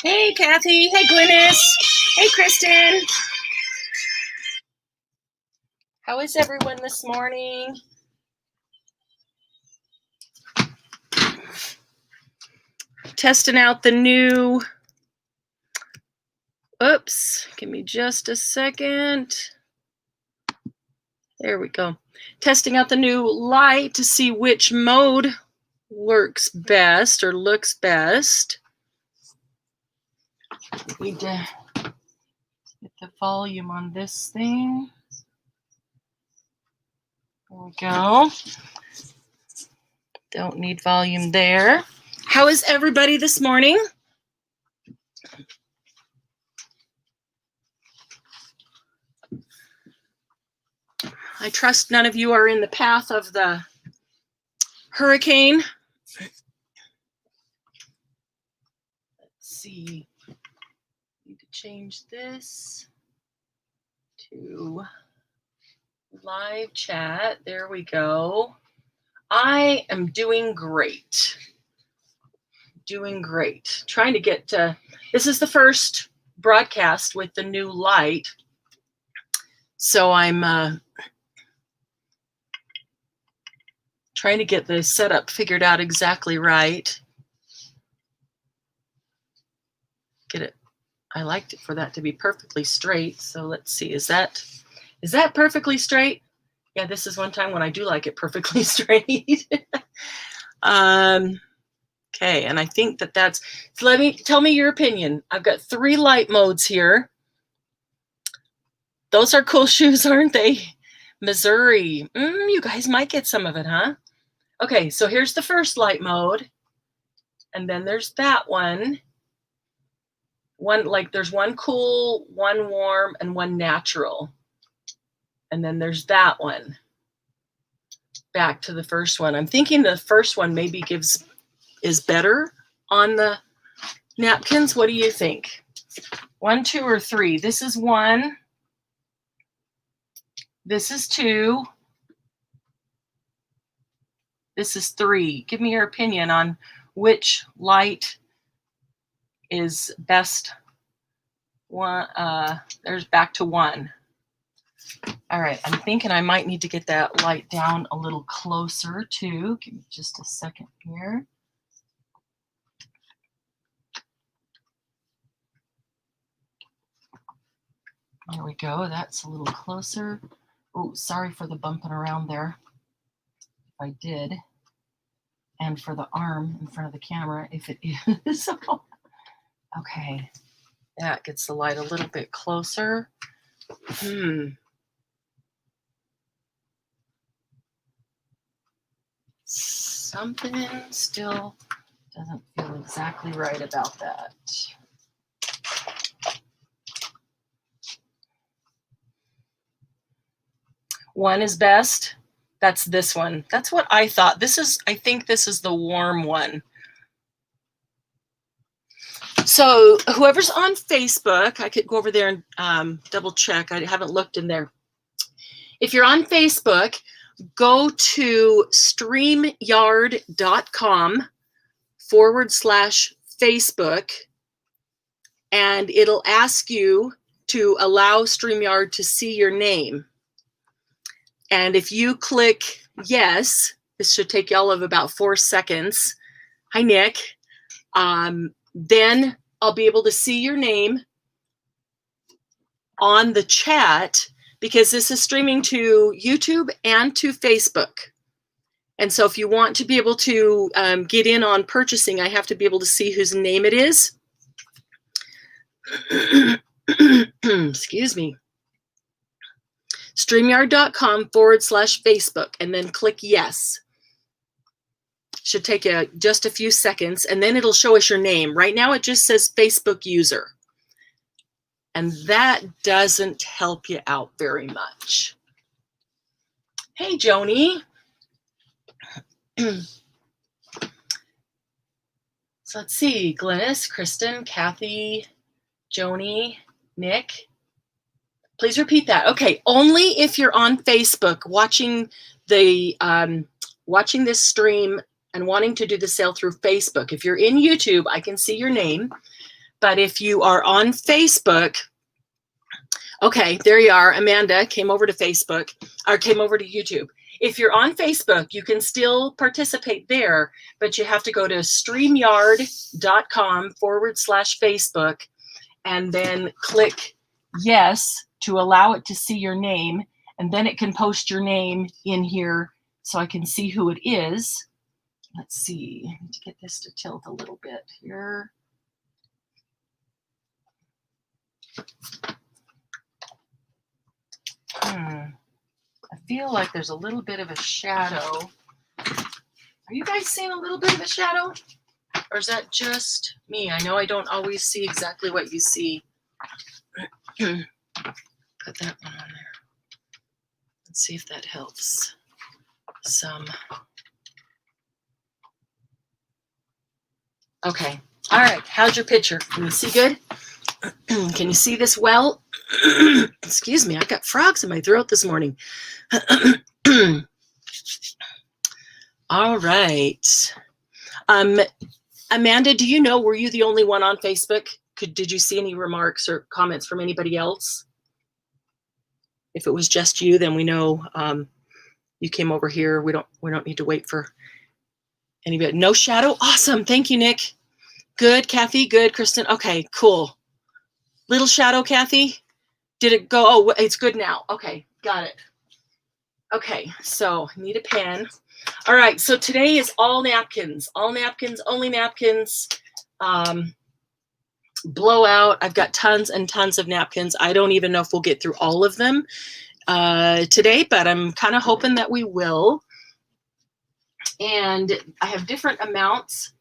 Hey, Kathy. Hey, Glynis. Hey, Kristen. How is everyone this morning? Testing out the new, oops, give me just a second. There we go. Testing out the new light to see which mode works best or looks best. Need to get the volume on this thing. There we go. Don't need volume there. How is everybody this morning? I trust none of you are in the path of the hurricane. Let's see. Need to change this to live chat. There we go. I am doing great. Doing great. Trying to get to, this is the first broadcast with the new light. So I'm trying to get the setup figured out exactly right. Get it. I liked it for that to be perfectly straight. So let's see. Is that perfectly straight? Yeah, this is one time when I do like it perfectly straight. Okay, and I think that's, so tell me your opinion. I've got 3 light modes here. Those are cool shoes, aren't they? Missouri. You guys might get some of it, huh? Okay, so here's the first light mode. And then there's that one. There's one cool, one warm, and one natural. And then there's that one. Back to the first one. I'm thinking the first one maybe is better on the napkins. What do you think? 1, 2, or 3? This is 1. This is 2. This is 3. Give me your opinion on which light is best. One. There's back to 1. All right, I'm thinking I might need to get that light down a little closer too. Give me just a second here. There we go. That's a little closer. Oh, sorry for the bumping around there. If I did. And for the arm in front of the camera, if it is. Okay. That gets the light a little bit closer. Something still doesn't feel exactly right about that. One is best. That's this one. That's what I thought. I think this is the warm one. So whoever's on Facebook, I could go over there and double check. I haven't looked in there. If you're on Facebook, go to streamyard.com/Facebook, and it'll ask you to allow StreamYard to see your name. And if you click yes, this should take y'all of about 4 seconds. Hi, Nick. Then I'll be able to see your name on the chat, because this is streaming to YouTube and to Facebook. And so if you want to be able to get in on purchasing, I have to be able to see whose name it is. Excuse me. StreamYard.com/Facebook, and then click yes. Should take just a few seconds, and then it'll show us your name. Right now it just says Facebook user. And that doesn't help you out very much. Hey, Joni. So let's see. Glennis, Kristen, Kathy, Joni, Nick. Please repeat that. Okay, only if you're on Facebook watching the watching this stream and wanting to do the sale through Facebook. If you're in YouTube, I can see your name. But if you are on Facebook, okay, there you are. Amanda came over to Facebook, or came over to YouTube. If you're on Facebook, you can still participate there, but you have to go to streamyard.com/Facebook and then click yes to allow it to see your name. And then it can post your name in here so I can see who it is. Let's see, I need to get this to tilt a little bit here. I feel like there's a little bit of a shadow. Are you guys seeing a little bit of a shadow? Or is that just me? I know I don't always see exactly what you see. Put that one on there. Let's see if that helps some. Okay. All right. How's your picture? Can you see good? Can you see this well? Excuse me. I got frogs in my throat this morning. All right. Amanda, do you know, were you the only one on Facebook? Did you see any remarks or comments from anybody else? If it was just you, then we know you came over here. We don't need to wait for anybody. No shadow? Awesome. Thank you, Nick. Good, Kathy. Good, Kristen. Okay, cool. Little shadow, Kathy. Did it go? Oh, it's good now. Okay, got it. Okay, so need a pen. All right, so today is all napkins. All napkins, only napkins. Blowout. I've got tons and tons of napkins. I don't even know if we'll get through all of them today, but I'm kind of hoping that we will. And I have different amounts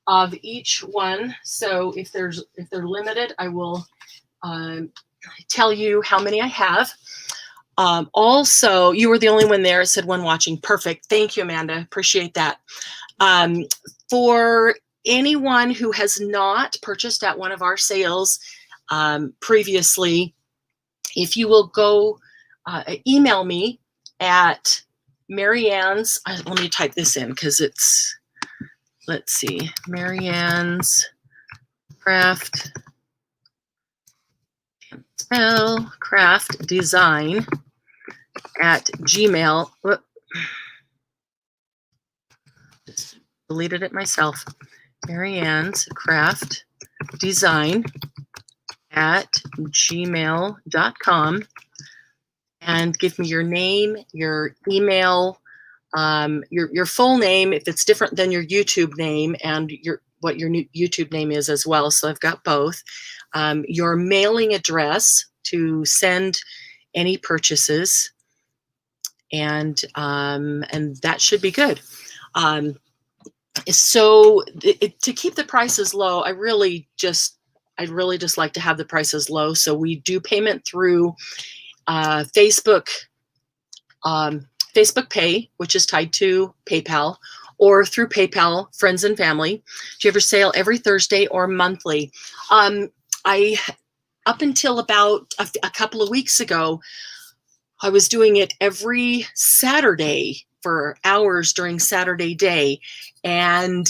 of each one. So if they're limited, I will tell you how many I have. Also, you were the only one there. It said one watching. Perfect. Thank you, Amanda. Appreciate that. For anyone who has not purchased at one of our sales previously, if you will go email me at Marianne's, let me type this in because it's, let's see, MariannesCraftDesign at Gmail. Whoop. Just deleted it myself. MariannesCraftDesign gmail.com and give me your name, your email, your full name if it's different than your YouTube name, and what your new YouTube name is as well. So I've got both. Your mailing address to send any purchases, and that should be good. So to keep the prices low, I'd really just like to have the prices low. So we do payment through Facebook Pay, which is tied to PayPal, or through PayPal, friends and family. Do you ever sale every Thursday or monthly? Up until about a couple of weeks ago, I was doing it every Saturday for hours during Saturday day. And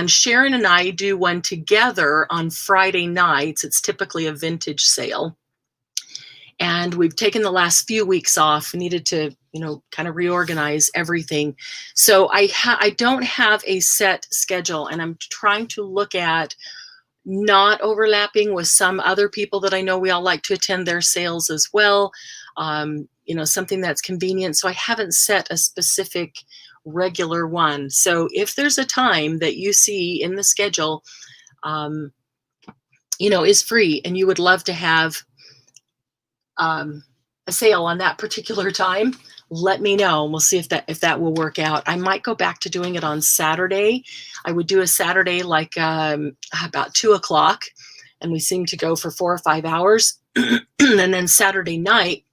Sharon and I do one together on Friday nights. It's typically a vintage sale. And we've taken the last few weeks off. We needed to, kind of reorganize everything. So I don't have a set schedule, and I'm trying to look at not overlapping with some other people that I know we all like to attend their sales as well. Something that's convenient. So I haven't set a specific regular one. So if there's a time that you see in the schedule, is free, and you would love to have a sale on that particular time, let me know. We'll see if that will work out. I might go back to doing it on Saturday. I would do a Saturday like about 2 o'clock, and we seem to go for 4 or 5 hours. And then Saturday night,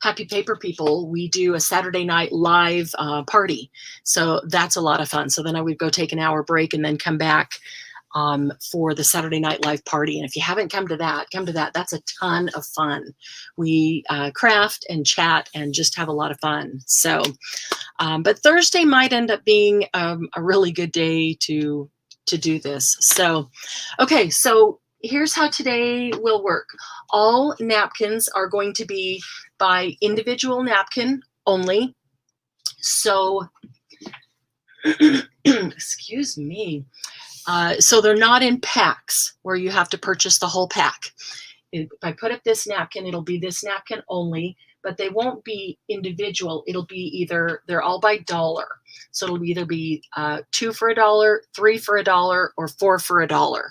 Happy Paper People, we do a Saturday night live party. So that's a lot of fun. So then I would go take an hour break and then come back for the Saturday night live party. And if you haven't come to that, That's a ton of fun. We craft and chat and just have a lot of fun. So, but Thursday might end up being a really good day to do this. So, okay, so here's how today will work. All napkins are going to be by individual napkin only. So, excuse me. So they're not in packs where you have to purchase the whole pack. If I put up this napkin, it'll be this napkin only, but they won't be individual. It'll be they're all by dollar. So it'll either be 2 for $1, 3 for $1, or 4 for $1.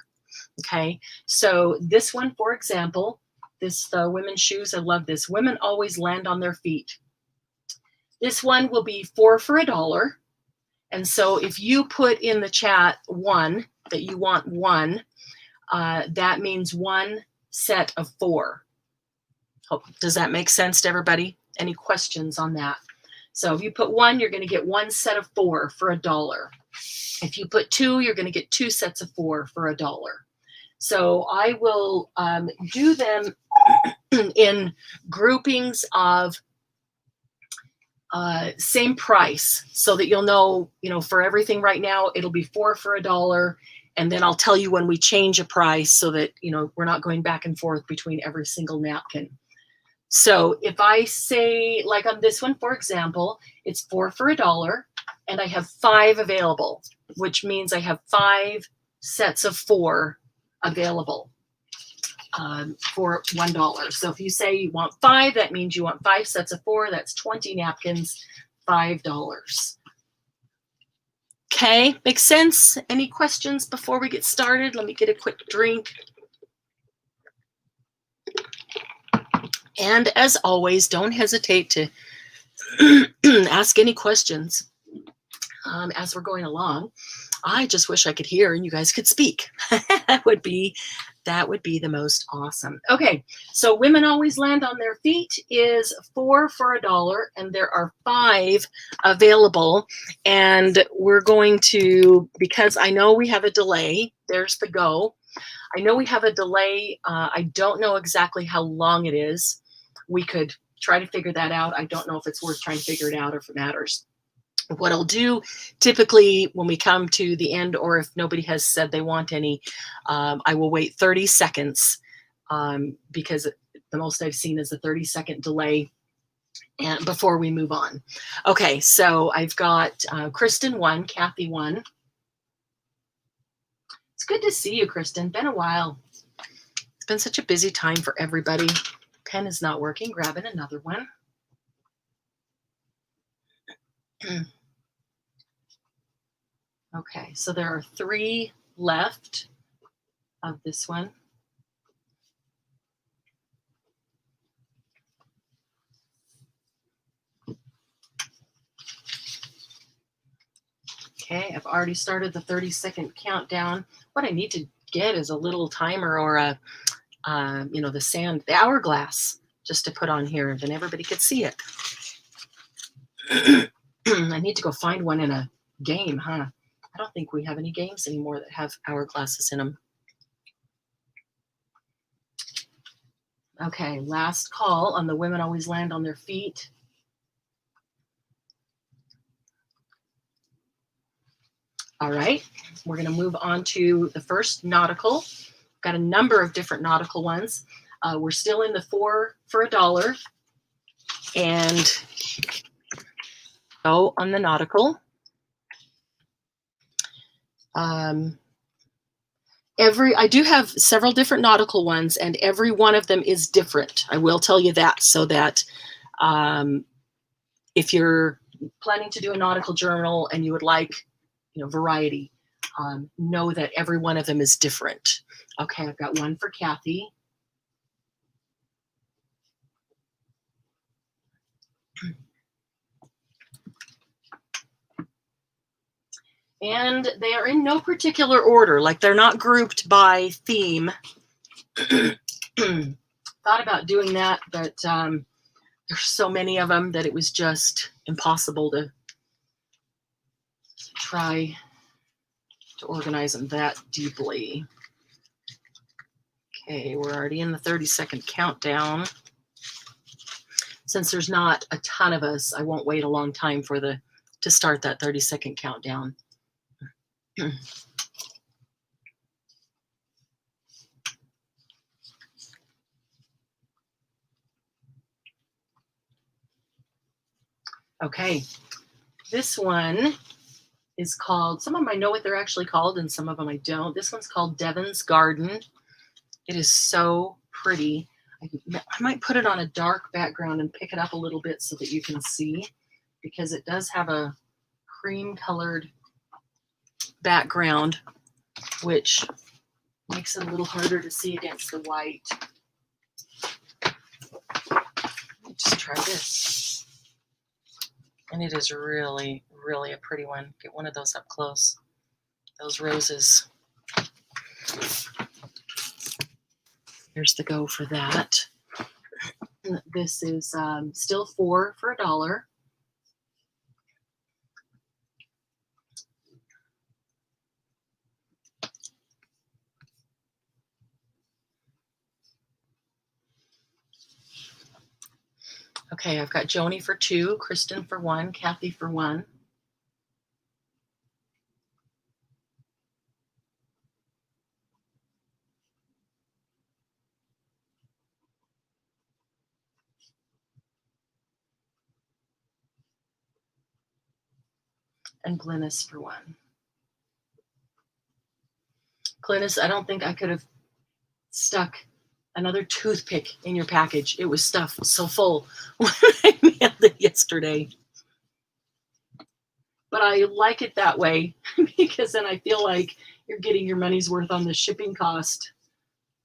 Okay. So this one, for example, the women's shoes, I love this. Women always land on their feet. This one will be 4 for $1. And so if you put in the chat that you want one, that means 1 set of 4. Does that make sense to everybody? Any questions on that? So if you put 1, you're going to get 1 set of 4 for $1. If you put 2, you're going to get 2 sets of 4 for $1. So I will do them in groupings of same price, so that you'll know, for everything right now, it'll be 4 for $1. And then I'll tell you when we change a price, so that, we're not going back and forth between every single napkin. So if I say, like on this one, for example, it's 4 for $1, and I have 5 available, which means I have 5 sets of 4 available for $1. So if you say you want 5, that means you want 5 sets of 4. That's 20 napkins, $5. Okay, makes sense? Any questions before we get started? Let me get a quick drink. And as always, don't hesitate to ask any questions as we're going along. I just wish I could hear and you guys could speak. That would be the most awesome. Okay, so women always land on their feet is 4 for $1, and there are 5 available. And we're going to, because I know we have a delay, there's the go. I know we have a delay. I don't know exactly how long it is. We could try to figure that out. I don't know if it's worth trying to figure it out or if it matters. What I'll do typically when we come to the end, or if nobody has said they want any, I will wait 30 seconds because the most I've seen is a 30-second delay and before we move on. Okay, so I've got Kristen 1, Kathy 1. It's good to see you, Kristen. Been a while. been such a busy time for everybody. Pen is not working. Grabbing another one. Okay, so there are 3 left of this one. Okay, I've already started the 30-second countdown. What I need to get is a little timer or a, the hourglass, just to put on here, then everybody could see it. I need to go find one in a game, huh? I don't think we have any games anymore that have hourglasses in them. Okay, last call on the women always land on their feet. All right, we're going to move on to the first Nautical. Got a number of different Nautical ones. We're still in the 4 for $1. And go on the Nautical. I do have several different Nautical ones, and every one of them is different. I will tell you that, so that if you're planning to do a nautical journal and you would like, variety, know that every one of them is different. Okay, I've got one for Kathy. And they are in no particular order, like they're not grouped by theme. Thought about doing that, but there's so many of them that it was just impossible to try to organize them that deeply. Okay, we're already in the 30-second countdown. Since there's not a ton of us, I won't wait a long time to start that 30-second countdown. Okay, this one is called, some of them I know what they're actually called and some of them I don't. This one's called Devins Garden. It is so pretty. I might put it on a dark background and pick it up a little bit so that you can see, because it does have a cream colored background, which makes it a little harder to see against the white. Let's just try this. And it is really, really a pretty one. Get one of those up close. Those roses. Here's the go for that. This is still 4 for $1. Okay, I've got Joni for 2, Kristen for 1, Kathy for 1. And Glynis for 1. Glynis, I don't think I could have stuck another toothpick in your package. It was stuffed so full when I mailed it yesterday. But I like it that way because then I feel like you're getting your money's worth on the shipping cost,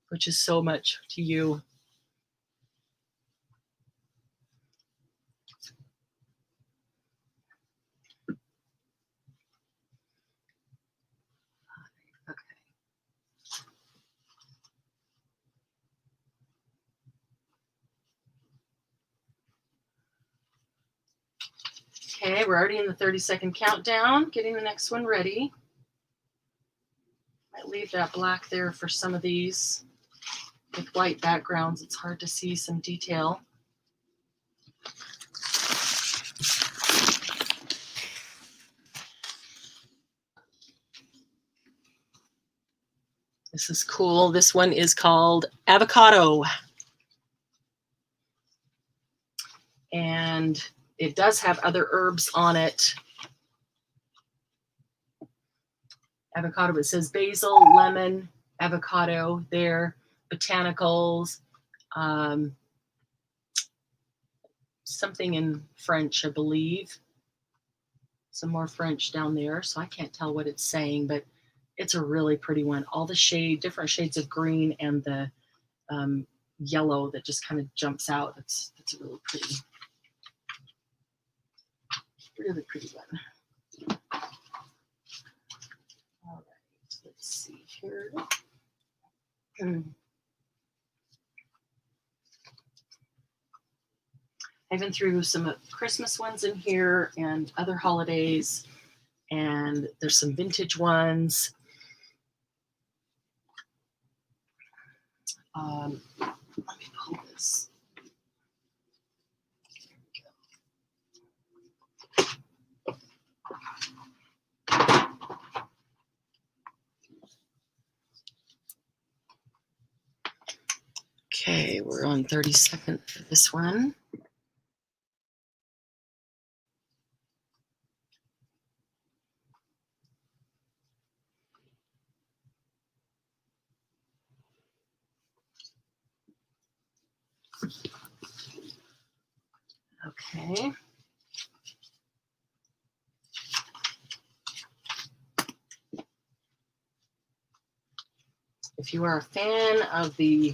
which is so much to you. Okay, we're already in the 30-second countdown, getting the next one ready. Might leave that black there for some of these. With white backgrounds, it's hard to see some detail. This is cool. This one is called Avocado. And it does have other herbs on it. Avocado, it says basil, lemon, avocado there. botanicals, something in French, I believe. Some more French down there, so I can't tell what it's saying, but it's a really pretty one. All the different shades of green, and the yellow that just kind of jumps out. That's really pretty. Really pretty one. All right, let's see here. I even threw some Christmas ones in here and other holidays, and there's some vintage ones. Let me pull this. Okay, we're on 32nd for this one. Okay. If you are a fan of the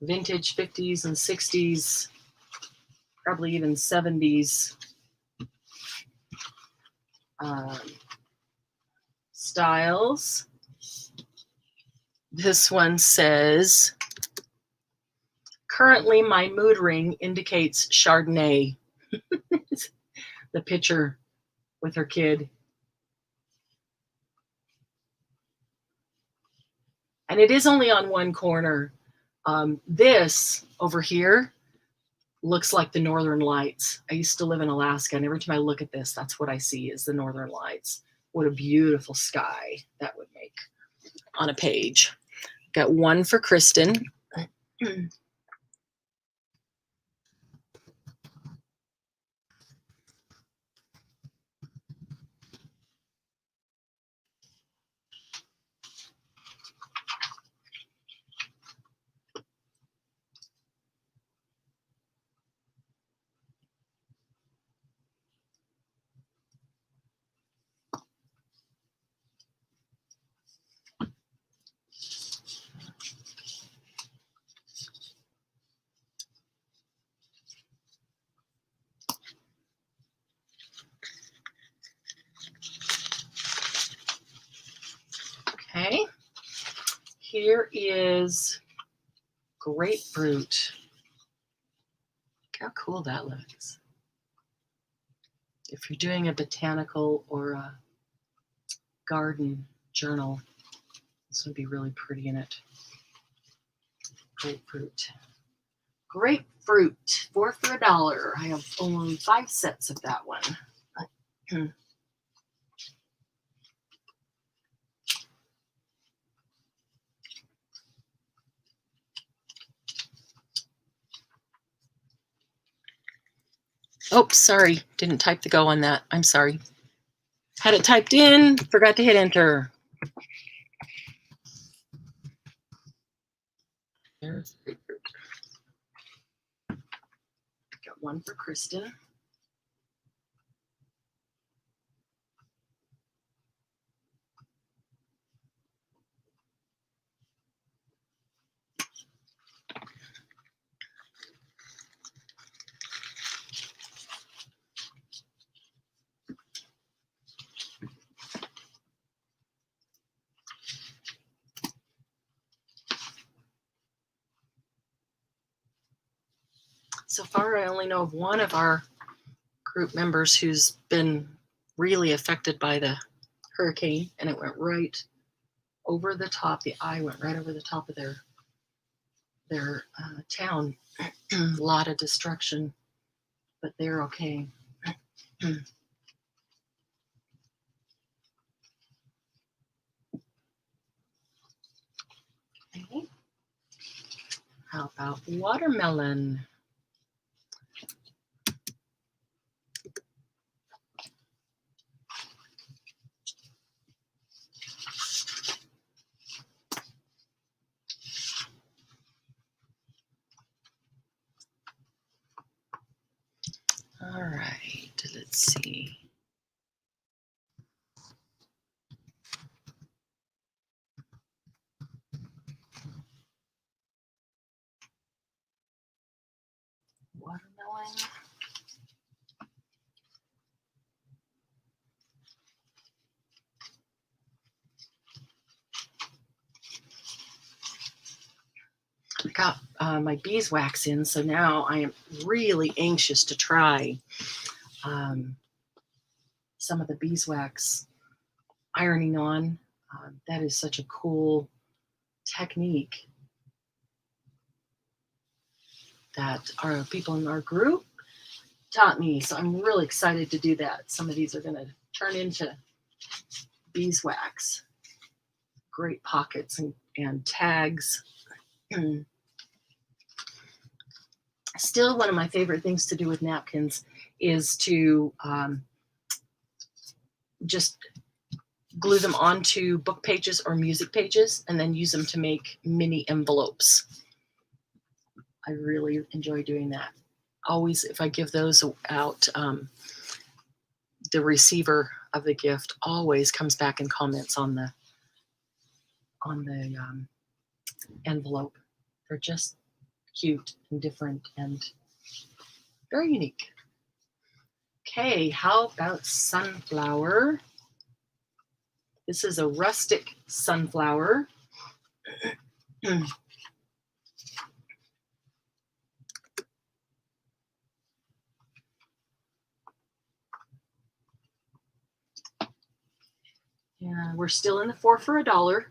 vintage 50s and 60s, probably even 70s styles, this one says, currently my mood ring indicates Chardonnay. The picture with her kid. And it is only on one corner. This over here looks like the Northern Lights. I used to live in Alaska, and every time I look at this, that's what I see is the Northern Lights. What a beautiful sky that would make on a page. Got one for Kristen. Okay, here is Grapefruit. Look how cool that looks. If you're doing a botanical or a garden journal, this would be really pretty in it. Grapefruit. Grapefruit, 4 for $1. I have only 5 sets of that one. Oh, sorry. Didn't type the go on that. I'm sorry. Had it typed in, forgot to hit enter. There's Grapefruit. Got one for Kristen. So far, I only know of one of our group members who's been really affected by the hurricane, and it went right over the top. The eye went right over the top of their town. A lot of destruction, but they're okay. Okay. How about watermelon? I got my beeswax in, so now I am really anxious to try some of the beeswax ironing on. That is such a cool technique that our people in our group taught me. So I'm really excited to do that. Some of these are going to turn into beeswax. Great pockets and tags. Still, one of my favorite things to do with napkins is to just glue them onto book pages or music pages and then use them to make mini envelopes. I really enjoy doing that. Always, if I give those out, the receiver of the gift always comes back and comments on the envelope. They're just cute and different and very unique. Okay, how about sunflower? This is a rustic sunflower. Yeah, we're still in the 4 for $1.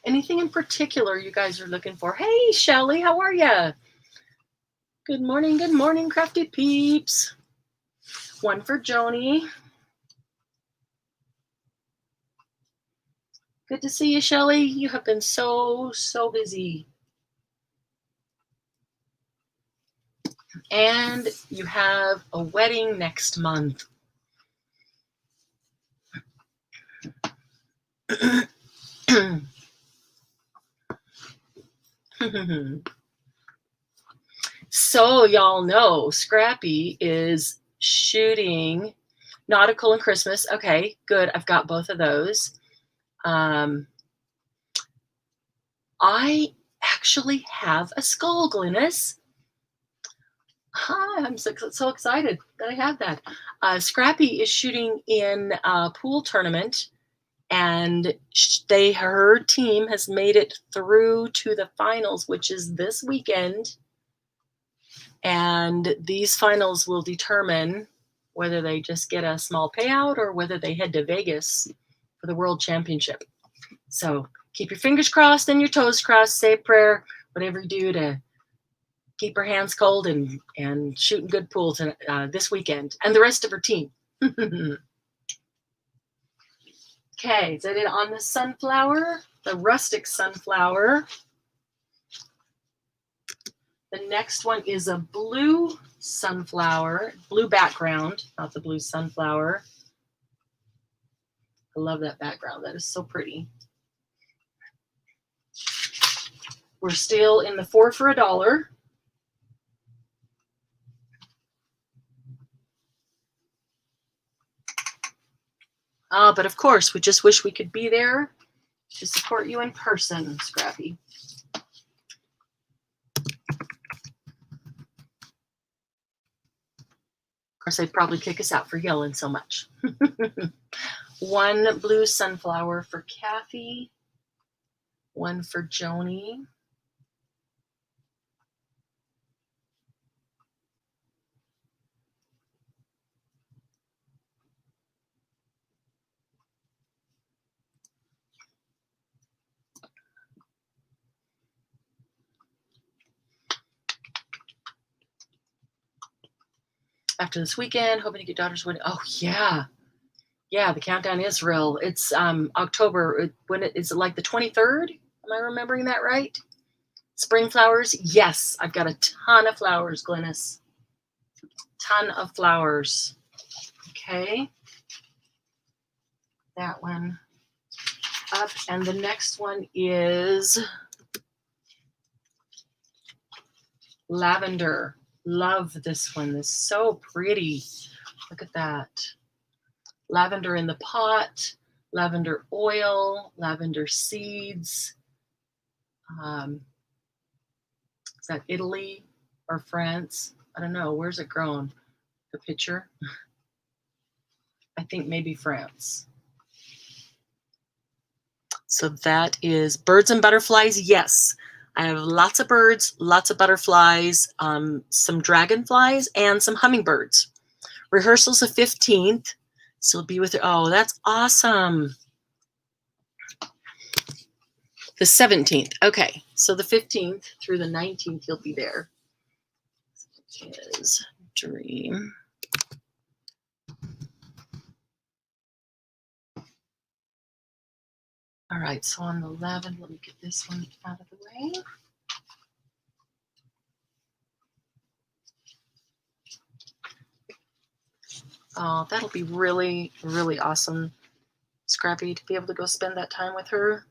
Anything in particular you guys are looking for? Hey, Shelly, how are you? Good morning, crafty peeps. One for Joni. Good to see you, Shelly. You have been so busy. And you have a wedding next month. So y'all know Scrappy is shooting Nautical and Christmas. Okay, good. I've got both of those. I actually have a skull, Glynis. Hi, I'm so excited that I have that. Scrappy is shooting in a pool tournament, and her team has made it through to the finals, which is this weekend. And these finals will determine whether they just get a small payout or whether they head to Vegas for the World Championship. So keep your fingers crossed and your toes crossed, say a prayer, whatever you do to keep her hands cold and shooting good pool this weekend, and the rest of her team. Okay, is that it on the sunflower? The rustic sunflower. The next one is a blue sunflower, blue background, not the blue sunflower. I love that background. That is so pretty. We're still in the 4 for $1. But of course, we just wish we could be there to support you in person, Scrappy. Of course, they'd probably kick us out for yelling so much. One blue sunflower for Kathy. One for Joni. After this weekend, hoping to get daughter's wedding. Oh, yeah. Yeah, the countdown is real. It's October. Is it like the 23rd? Am I remembering that right? Spring flowers? Yes, I've got a ton of flowers, Glynis. Ton of flowers. Okay. That one up. And the next one is Lavender. Love this one. This is so pretty. Look at that. Lavender in the pot, lavender oil, lavender seeds. Is that Italy or France? I don't know. Where's it grown? The picture? I think maybe France. So that is birds and butterflies. Yes, I have lots of birds, lots of butterflies, some dragonflies, and some hummingbirds. Rehearsal's the 15th. So be with her. Oh, that's awesome. The 17th. Okay. So the 15th through the 19th, you'll be there. Is Dream. All right. So on the 11th, let me get this one out of the way. Oh, that'll be really, really awesome, Scrappy, to be able to go spend that time with her.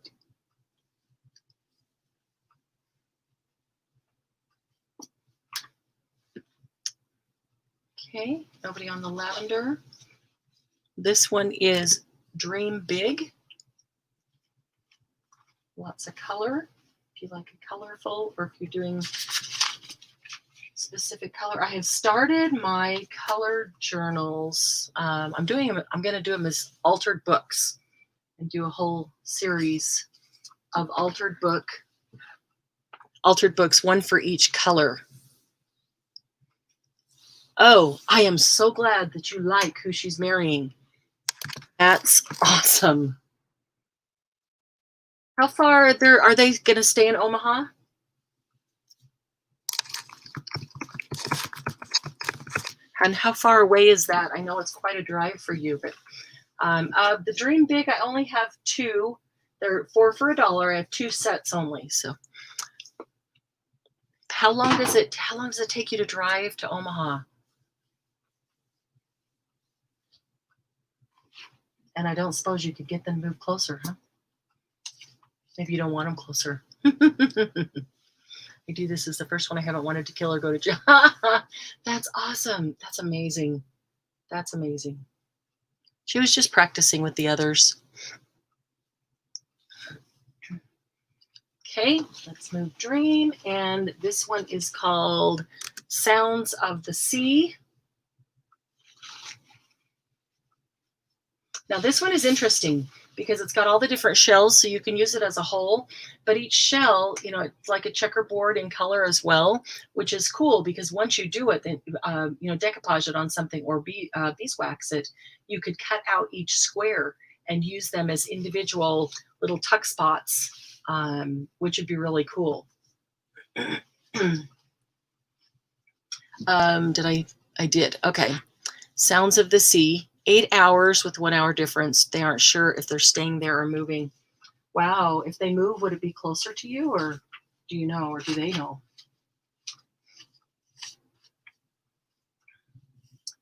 Okay, nobody on the lavender. This one is Dream Big. Lots of color. If you like a colorful, or if you're doing specific color. I have started my color journals. I'm going to do them as altered books and do a whole series of altered books, one for each color. Oh, I am so glad that you like who she's marrying. That's awesome. How far are they going to stay in Omaha? And how far away is that? I know it's quite a drive for you, but the Dream Big, I only have 2. They're 4 for $1. I have 2 sets only. So how long does it take you to drive to Omaha? And I don't suppose you could get them moved closer, huh? Maybe you don't want them closer. I do this as the first one I haven't wanted to kill or go to jail. That's awesome. That's amazing. That's amazing. She was just practicing with the others. Okay, let's move Dream. And this one is called Sounds of the Sea. Now this one is interesting because it's got all the different shells, so you can use it as a whole. But each shell, it's like a checkerboard in color as well, which is cool because once you do it, then decoupage it on something or beeswax it, you could cut out each square and use them as individual little tuck spots, which would be really cool. I did. Okay. Sounds of the Sea. 8 hours with 1 hour difference. They aren't sure if they're staying there or moving. Wow. If they move, would it be closer to you, or do you know, or do they know?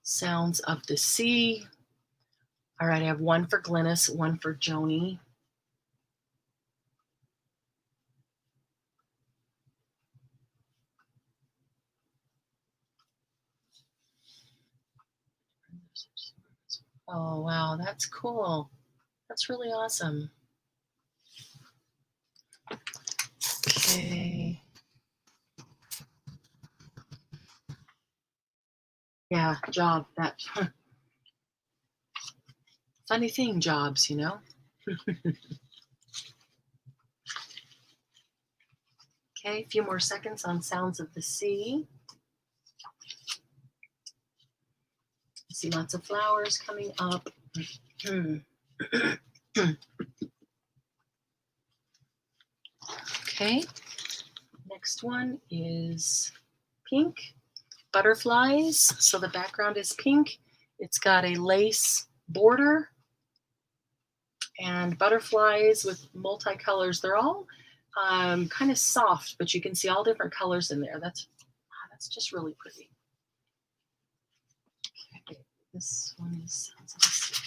Sounds of the Sea. All right. I have 1 for Glynis, 1 for Joni. Oh, wow. That's cool. That's really awesome. Okay. Yeah, job. That funny thing, jobs, Okay, a few more seconds on Sounds of the Sea. I see lots of flowers coming up. Okay, next one is pink. Butterflies. So the background is pink. It's got a lace border and butterflies with multicolors. They're all kind of soft, but you can see all different colors in there. That's just really pretty. Okay, this one is Sounds of the Sea.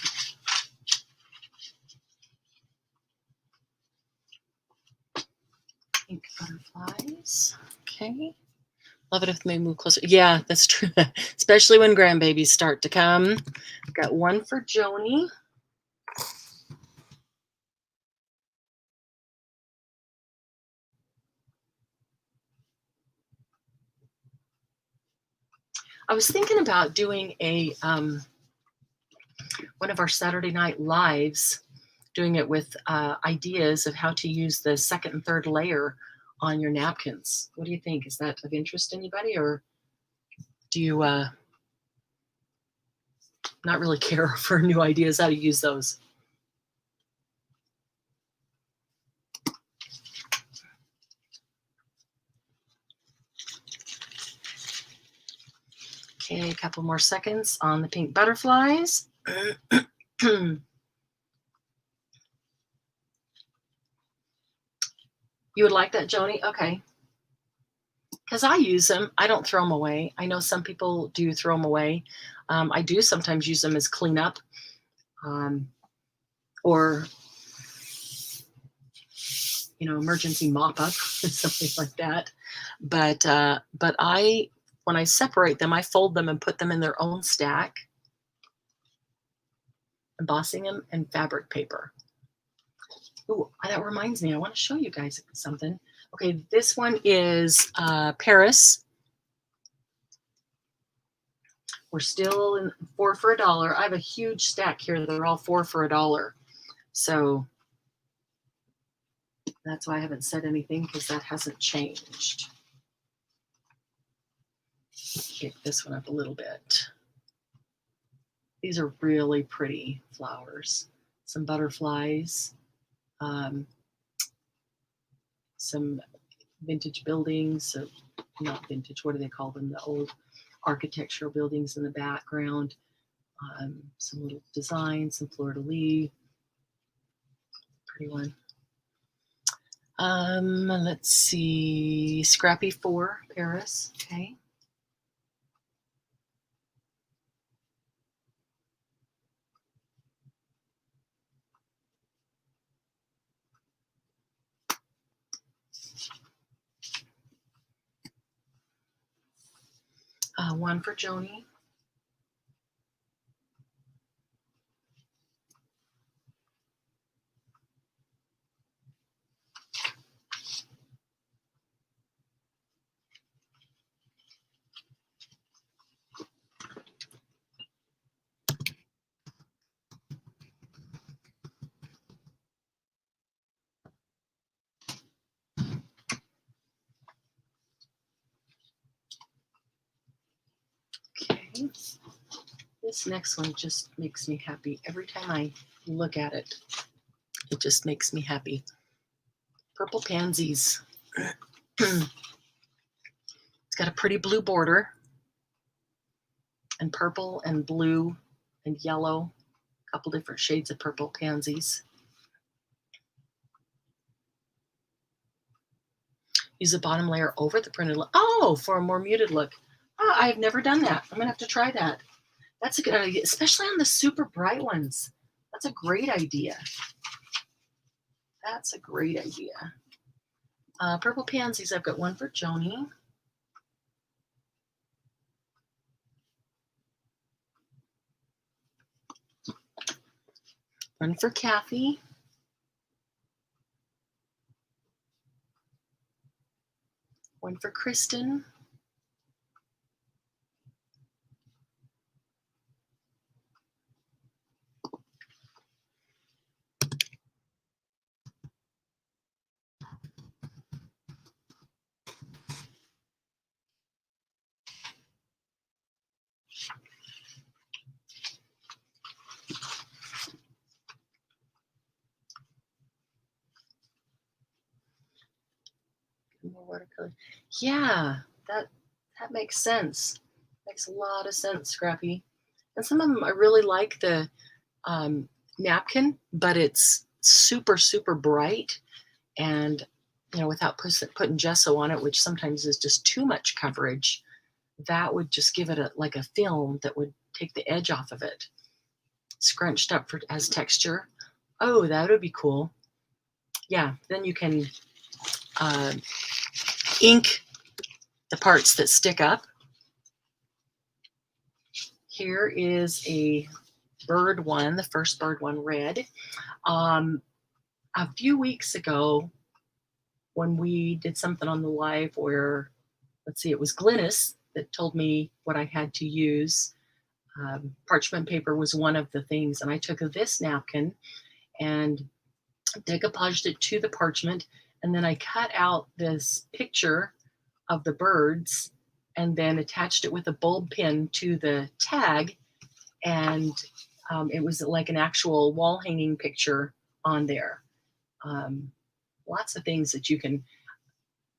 Pink butterflies. Okay. Love it if they move closer. Yeah, that's true. Especially when grandbabies start to come. Got one for Joni. I was thinking about doing a one of our Saturday night lives, doing it with ideas of how to use the second and third layer on your napkins. What do you think? Is that of interest to anybody, or do you not really care for new ideas how to use those? Okay, a couple more seconds on the pink butterflies. You would like that, Joni? Okay. Because I use them. I don't throw them away. I know some people do throw them away. I do sometimes use them as cleanup, or emergency mop up, something like that. But when I separate them, I fold them and put them in their own stack, embossing them in fabric paper. Ooh, that reminds me, I want to show you guys something. Okay, this one is Paris. We're still in 4 for $1. I have a huge stack here. They're all 4 for $1. So that's why I haven't said anything, because that hasn't changed. Pick this one up a little bit. These are really pretty flowers. Some butterflies, some vintage buildings, so not vintage, what do they call them? The old architectural buildings in the background, some little designs, some fleur-de-lis. Pretty one. Let's see, Scrappy 4, Paris, okay. One for Joni. Okay. This next one just makes me happy. Every time I look at it, it just makes me happy. Purple pansies. It's got a pretty blue border, and purple and blue and yellow, a couple different shades of purple pansies. Use the bottom layer over the printed look. Oh, for a more muted look. Oh, I've never done that. I'm gonna have to try that. That's a good idea, especially on the super bright ones. That's a great idea. That's a great idea. Purple pansies, I've got one for Joni. One for Kathy. One for Kristen. More watercolor. Yeah, that makes sense. Makes a lot of sense, Scrappy. And some of them, I really like the napkin, but it's super, super bright, and without putting gesso on it, which sometimes is just too much coverage, that would just give it like a film that would take the edge off of it. Scrunched up as texture. Oh, that would be cool. Yeah, then you can ink the parts that stick up. Here is a bird one, the first bird one, red. A few weeks ago, when we did something on the live where, let's see, it was Glynis that told me what I had to use. Parchment paper was one of the things, and I took this napkin and decoupaged it to the parchment, and then I cut out this picture of the birds and then attached it with a bulb pin to the tag, and it was like an actual wall hanging picture on there. Lots of things that you can,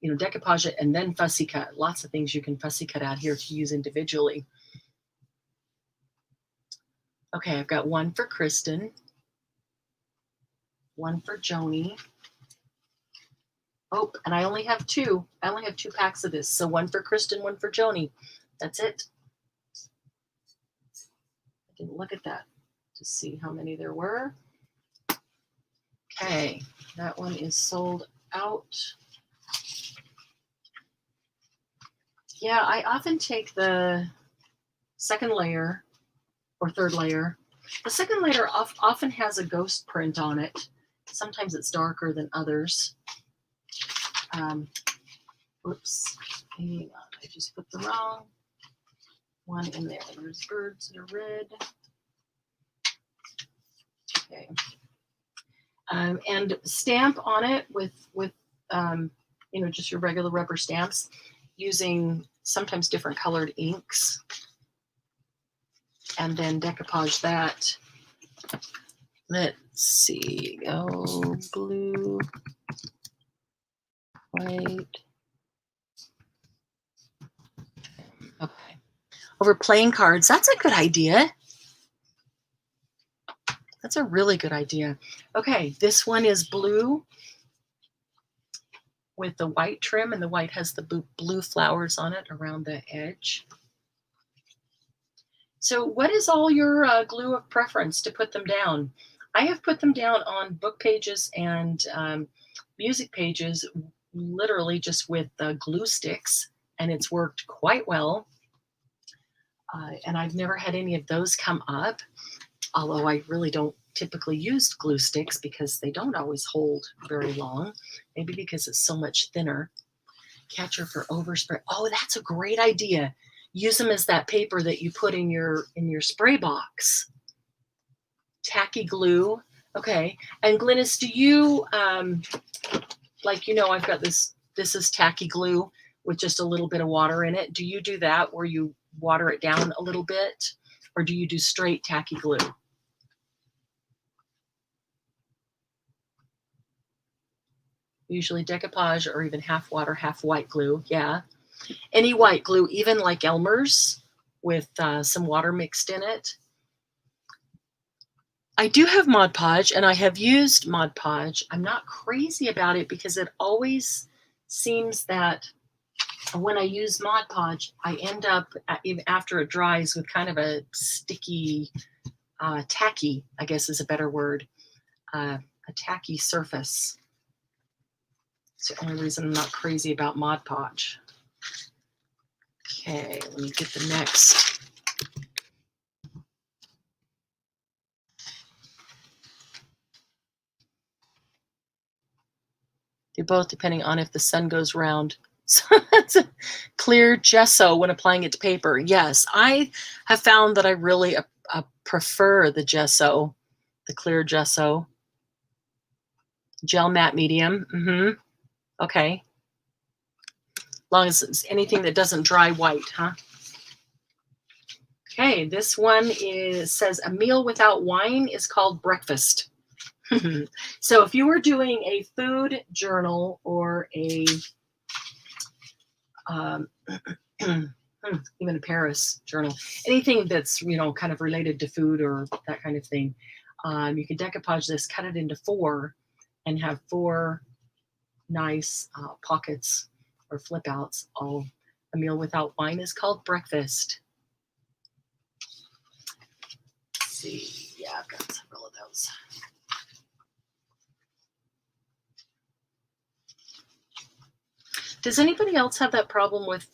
you know, decoupage it and then fussy cut. Lots of things you can fussy cut out here to use individually. Okay, I've got one for Kristen, one for Joni. Oh, and I only have two. I only have 2 packs of this. So one for Kristen, one for Joni. That's it. I didn't look at that to see how many there were. Okay, that one is sold out. Yeah, I often take the second layer or third layer. The second layer often has a ghost print on it. Sometimes it's darker than others. Oops, hang on, I just put the wrong one in there. There's birds that are red. Okay. And stamp on it with you know, just your regular rubber stamps, using sometimes different colored inks, and then decoupage that. Let's see, go blue, white. Okay. Over playing cards, that's a good idea. That's a really good idea. Okay, this one is blue with the white trim, and the white has the blue flowers on it around the edge. So what is all your glue of preference to put them down? I have put them down on book pages and music pages, literally just with glue sticks, and it's worked quite well. And I've never had any of those come up, although I really don't typically use glue sticks because they don't always hold very long. Maybe because it's so much thinner. Catcher for overspray. Oh, that's a great idea. Use them as that paper that you put in your spray box. Tacky glue. Okay. And Glynis, do you like, you know, I've got this is tacky glue with just a little bit of water in it. Do you do that where you water it down a little bit, or do you do straight tacky glue? Usually decoupage or even half water, half white glue. Yeah. Any white glue, even like Elmer's with some water mixed in it. I do have Mod Podge, and I have used Mod Podge. I'm not crazy about it because it always seems that when I use Mod Podge, I end up, even after it dries, with kind of a sticky, tacky, I guess is a better word, a tacky surface. It's the only reason I'm not crazy about Mod Podge. Okay, let me get the next. They're both depending on if the sun goes round. So that's a clear gesso when applying it to paper. Yes, I have found that I really prefer the gesso, the clear gesso. Gel matte medium. Okay. As long as it's anything that doesn't dry white, huh? Okay, this one says a meal without wine is called breakfast. So if you were doing a food journal or a even a Paris journal, anything that's, you know, kind of related to food or that kind of thing, you could decoupage this, cut it into 4, and have 4 nice pockets or flip outs. All a meal without wine is called breakfast. Let's see, yeah, I've got several of those. Does anybody else have that problem with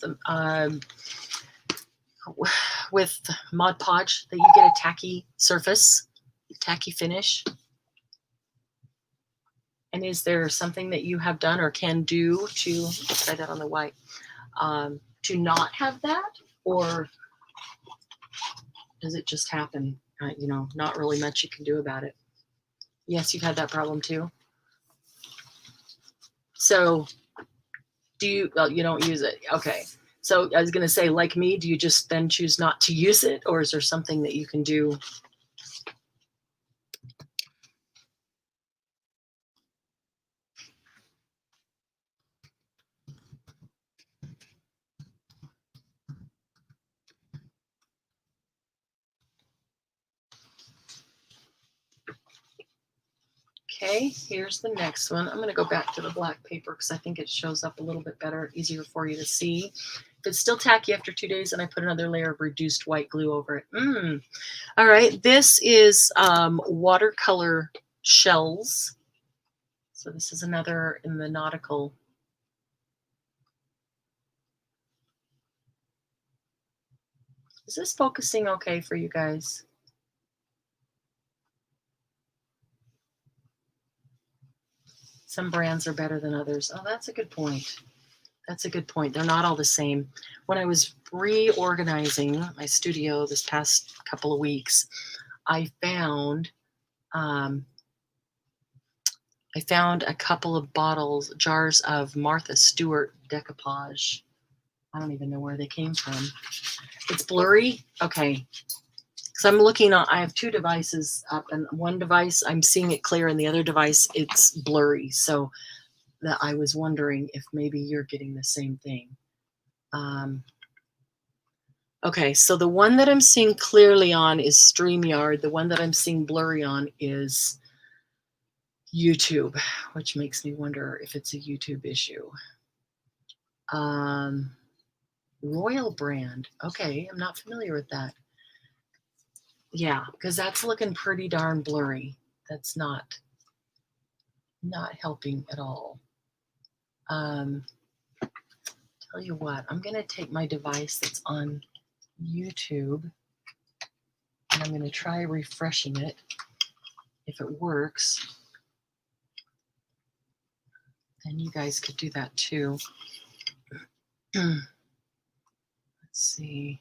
Mod Podge, that you get a tacky surface, tacky finish? And is there something that you have done or can do to try that on the white, to not have that, or does it just happen? You know, not really much you can do about it. Yes, you've had that problem too. So do you, well, you don't use it. Okay. So I was going to say, like me, do you just then choose not to use it, or is there something that you can do? Okay, here's the next one. I'm going to go back to the black paper because I think it shows up a little bit better, easier for you to see. If it's still tacky after 2 days, and I put another layer of reduced white glue over it. All right, this is watercolor shells. So this is another in the Nautical. Is this focusing okay for you guys? Some brands are better than others. Oh, that's a good point. That's a good point. They're not all the same. When I was reorganizing my studio this past couple of weeks, I found a couple of jars of Martha Stewart decoupage. I don't even know where they came from. It's blurry. Okay. So I'm looking on, I have 2 devices up, and one device I'm seeing it clear, and the other device it's blurry. So that I was wondering if maybe you're getting the same thing. Okay, so the one that I'm seeing clearly on is StreamYard. The one that I'm seeing blurry on is YouTube, which makes me wonder if it's a YouTube issue. Royal brand. Okay, I'm not familiar with that. Yeah, because that's looking pretty darn blurry. That's not helping at all. Tell you what, I'm going to take my device that's on YouTube, and I'm going to try refreshing it. If it works, then you guys could do that too. Let's see.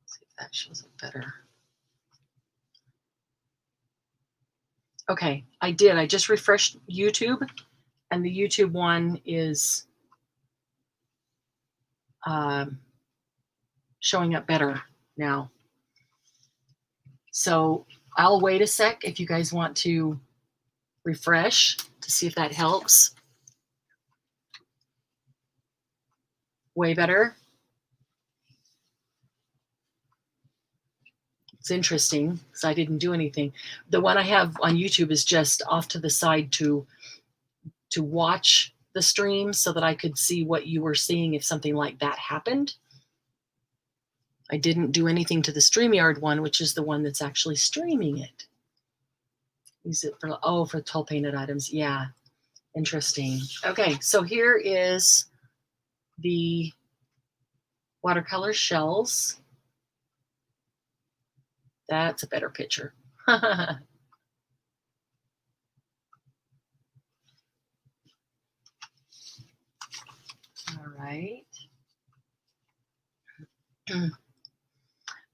See if that shows up better. Okay, I did. I just refreshed YouTube, and the YouTube one is showing up better now. So I'll wait a sec if you guys want to refresh to see if that helps. Way better. It's interesting because I didn't do anything. The one I have on YouTube is just off to the side to watch the stream so that I could see what you were seeing if something like that happened. I didn't do anything to the StreamYard one, which is the one that's actually streaming it. Use it for, oh, for tall painted items. Yeah, interesting. Okay, so here is the watercolor shells. That's a better picture. All right.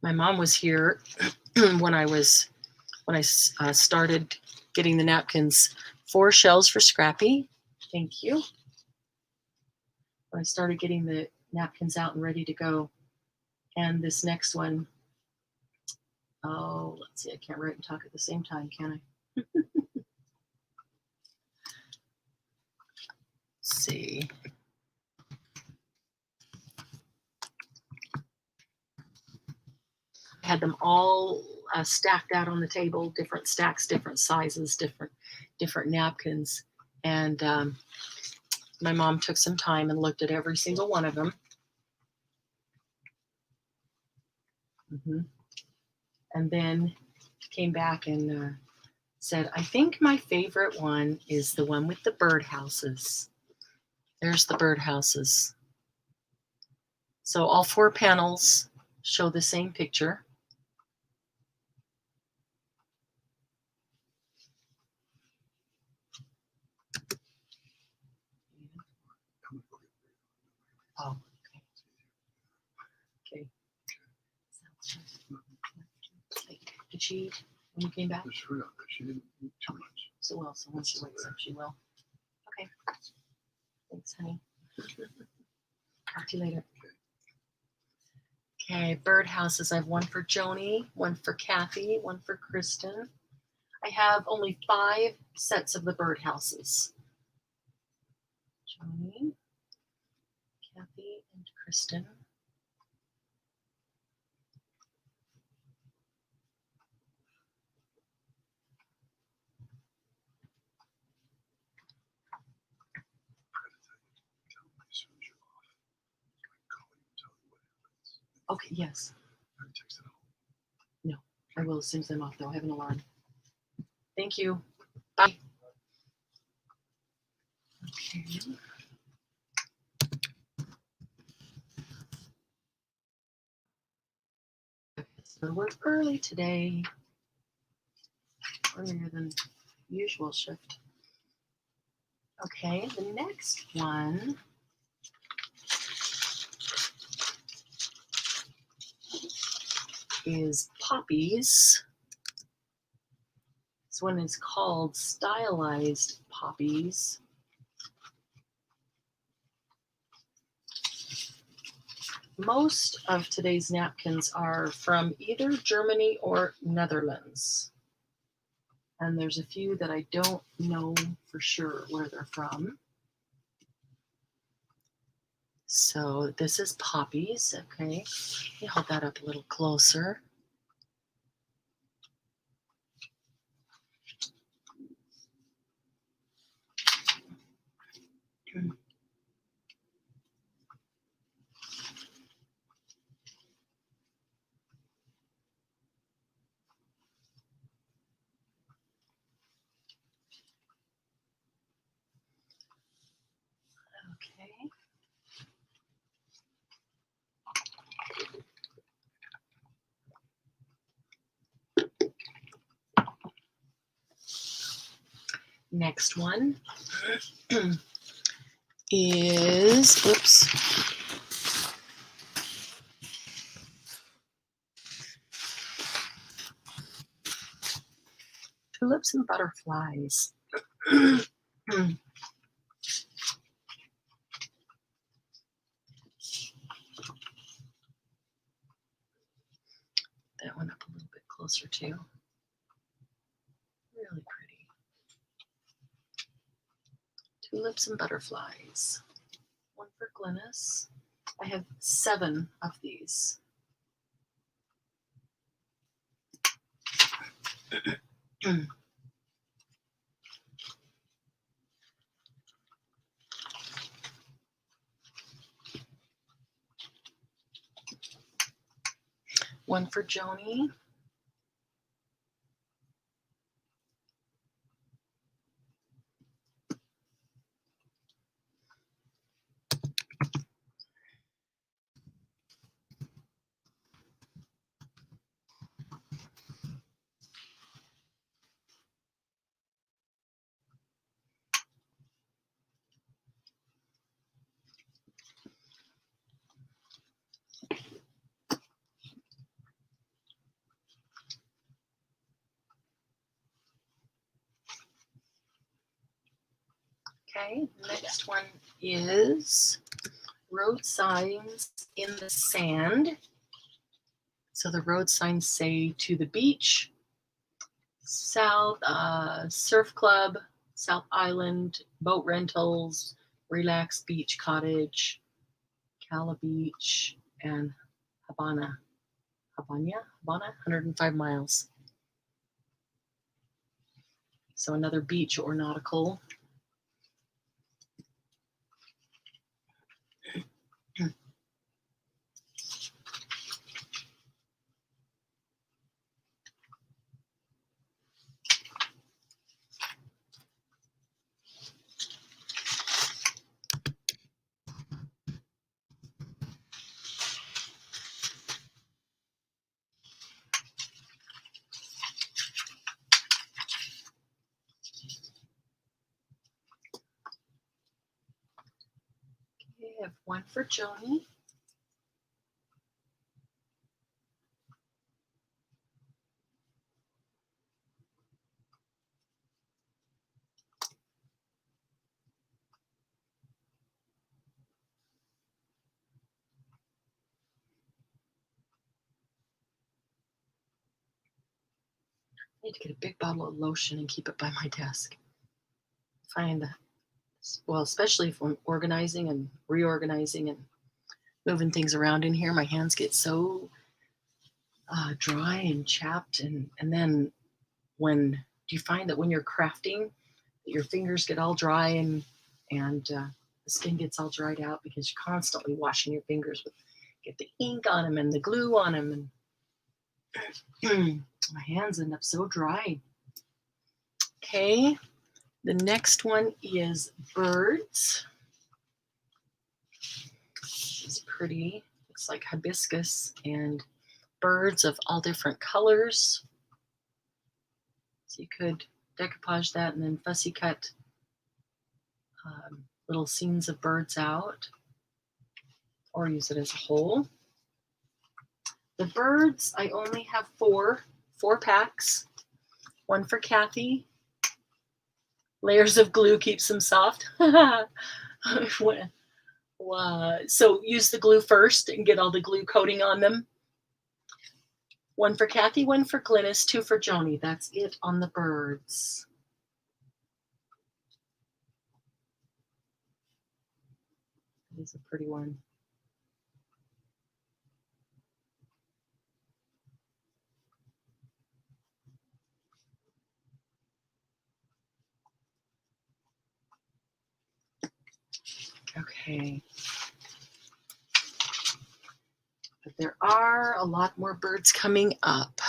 My mom was here when I started getting the napkins. 4 shells for Scrappy. Thank you. When I started getting the napkins out and ready to go. And this next one, oh, let's see, I can't write and talk at the same time, can I? Let's see. I had them all stacked out on the table, different stacks, different sizes, different napkins. And My mom took some time and looked at every single one of them. And then came back and said, I think my favorite one is the one with the birdhouses. There's the birdhouses. So all 4 panels show the same picture. Oh, okay. Did she, when you came back? She didn't eat too much. So well, so when she wakes up, she will. Okay. Thanks, honey. Talk to you later. Okay, birdhouses. I have one for Joni, one for Kathy, one for Kristen. I have only 5 sets of the birdhouses. Joni, Kathy, and Kristen. Okay, yes. No, I will as soon as I'm off, though. I have an alarm. Thank you. Bye. Okay. So we're early today. Earlier than usual shift. Okay, the next one is poppies. This one is called Stylized Poppies. Most of today's napkins are from either Germany or Netherlands. And there's a few that I don't know for sure where they're from. So this is poppies, okay. Let me hold that up a little closer. Okay. Next one is, oops. Tulips and butterflies. That one up a little bit closer too. Really pretty. Tulips and butterflies. One for Glynis. I have 7 of these. One for Joni. Okay, next one is road signs in the sand. So the road signs say to the beach, South Surf Club, South Island, boat rentals, Relax Beach Cottage, Cala Beach, and Habana, 105 miles. So another beach or nautical. Okay, I have one for Joni. I need to get a big bottle of lotion and keep it by my desk. Find, well, especially if I'm organizing and reorganizing and moving things around in here, my hands get so dry and chapped. And then do you find that when you're crafting, your fingers get all dry and the skin gets all dried out because you're constantly washing your fingers get the ink on them and the glue on them, and my hands end up so dry. Okay, the next one is birds. It's pretty. Looks like hibiscus and birds of all different colors. So you could decoupage that and then fussy cut little scenes of birds out, or use it as a whole. The birds, I only have four packs. One for Kathy. Layers of glue keeps them soft. So use the glue first and get all the glue coating on them. One for Kathy, one for Glynis, two for Joni. That's it on the birds. That is a pretty one. Okay. But there are a lot more birds coming up.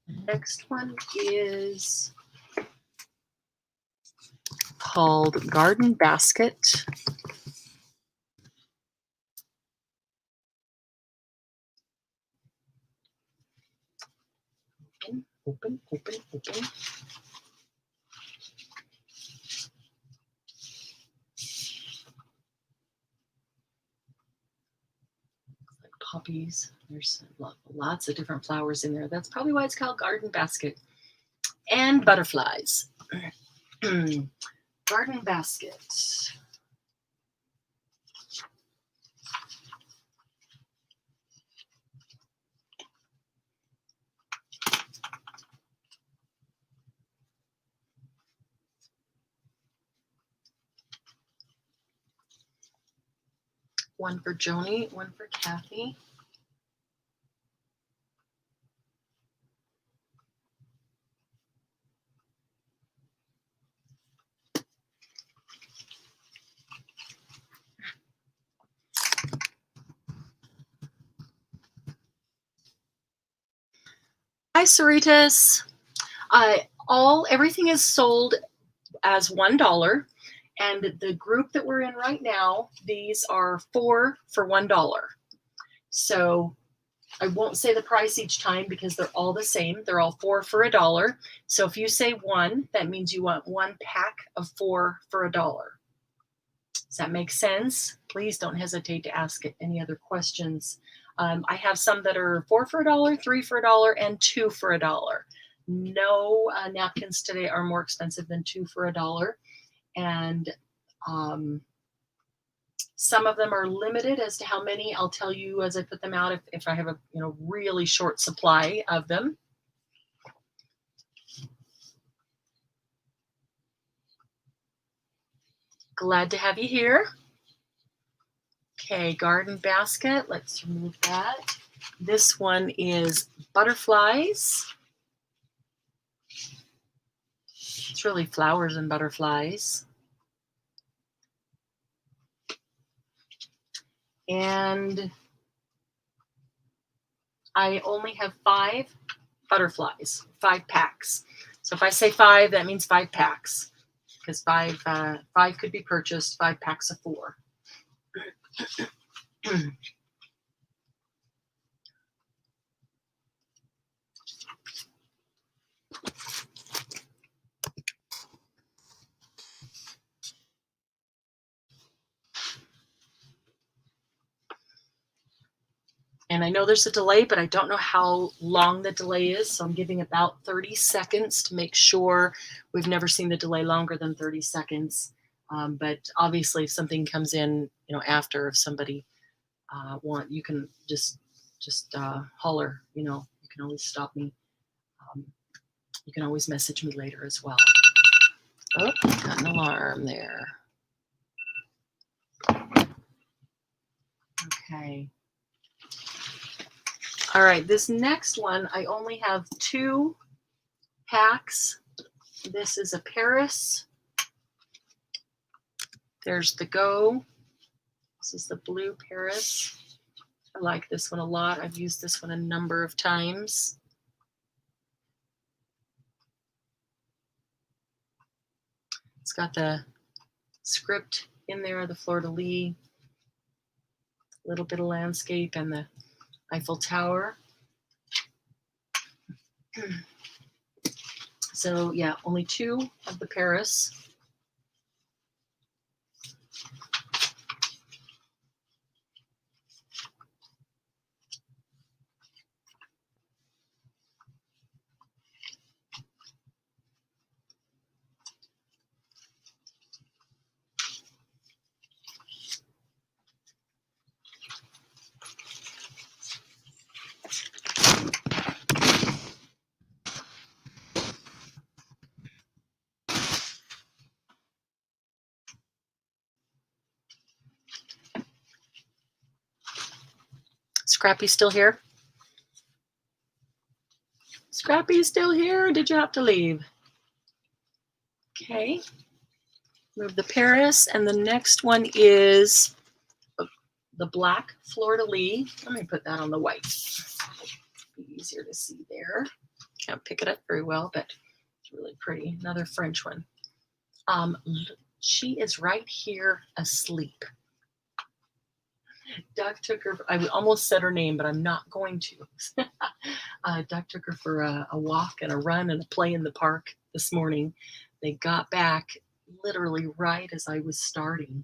The next one is called Garden Basket. Open. Like poppies. There's lots of different flowers in there. That's probably why it's called Garden Basket. And butterflies. Garden Basket. One for Joni, one for Kathy. Hi, Saritas. Everything is sold as $1, and the group that we're in right now, these are 4 for $1. So I won't say the price each time because they're all the same. They're all 4 for $1. So if you say 1, that means you want 1 pack of 4 for $1. Does that make sense? Please don't hesitate to ask any other questions. I have some that are 4 for $1, 3 for $1, and 2 for $1. No napkins today are more expensive than 2 for $1. And some of them are limited as to how many. I'll tell you as I put them out if I have a really short supply of them. Glad to have you here. Okay, garden basket. Let's remove that. This one is butterflies. It's really flowers and butterflies. And I only have 5 butterflies, 5 packs. So if I say 5, that means 5 packs, because 5 could be purchased, 5 packs of 4. And I know there's a delay, but I don't know how long the delay is. So I'm giving about 30 seconds to make sure. We've never seen the delay longer than 30 seconds. But obviously if something comes in, you know, after, if somebody you can just holler, you know, you can always stop me. You can always message me later as well. Oh, got an alarm there. Okay. All right, this next one, I only have 2 packs. This is a Paris. There's the Go. This is the blue Paris. I like this one a lot. I've used this one a number of times. It's got the script in there, the fleur-de-lis, a little bit of landscape, and the Eiffel Tower. So yeah, only 2 of the Paris. Scrappy's still here? Scrappy's still here? Did you have to leave? Okay. Move the Paris, and the next one is the black fleur-de-lis. Let me put that on the white. Be easier to see there. Can't pick it up very well, but it's really pretty. Another French one. She is right here asleep. Doug took her, I almost said her name, but I'm not going to. Doug took her for a walk and a run and a play in the park this morning. They got back literally right as I was starting.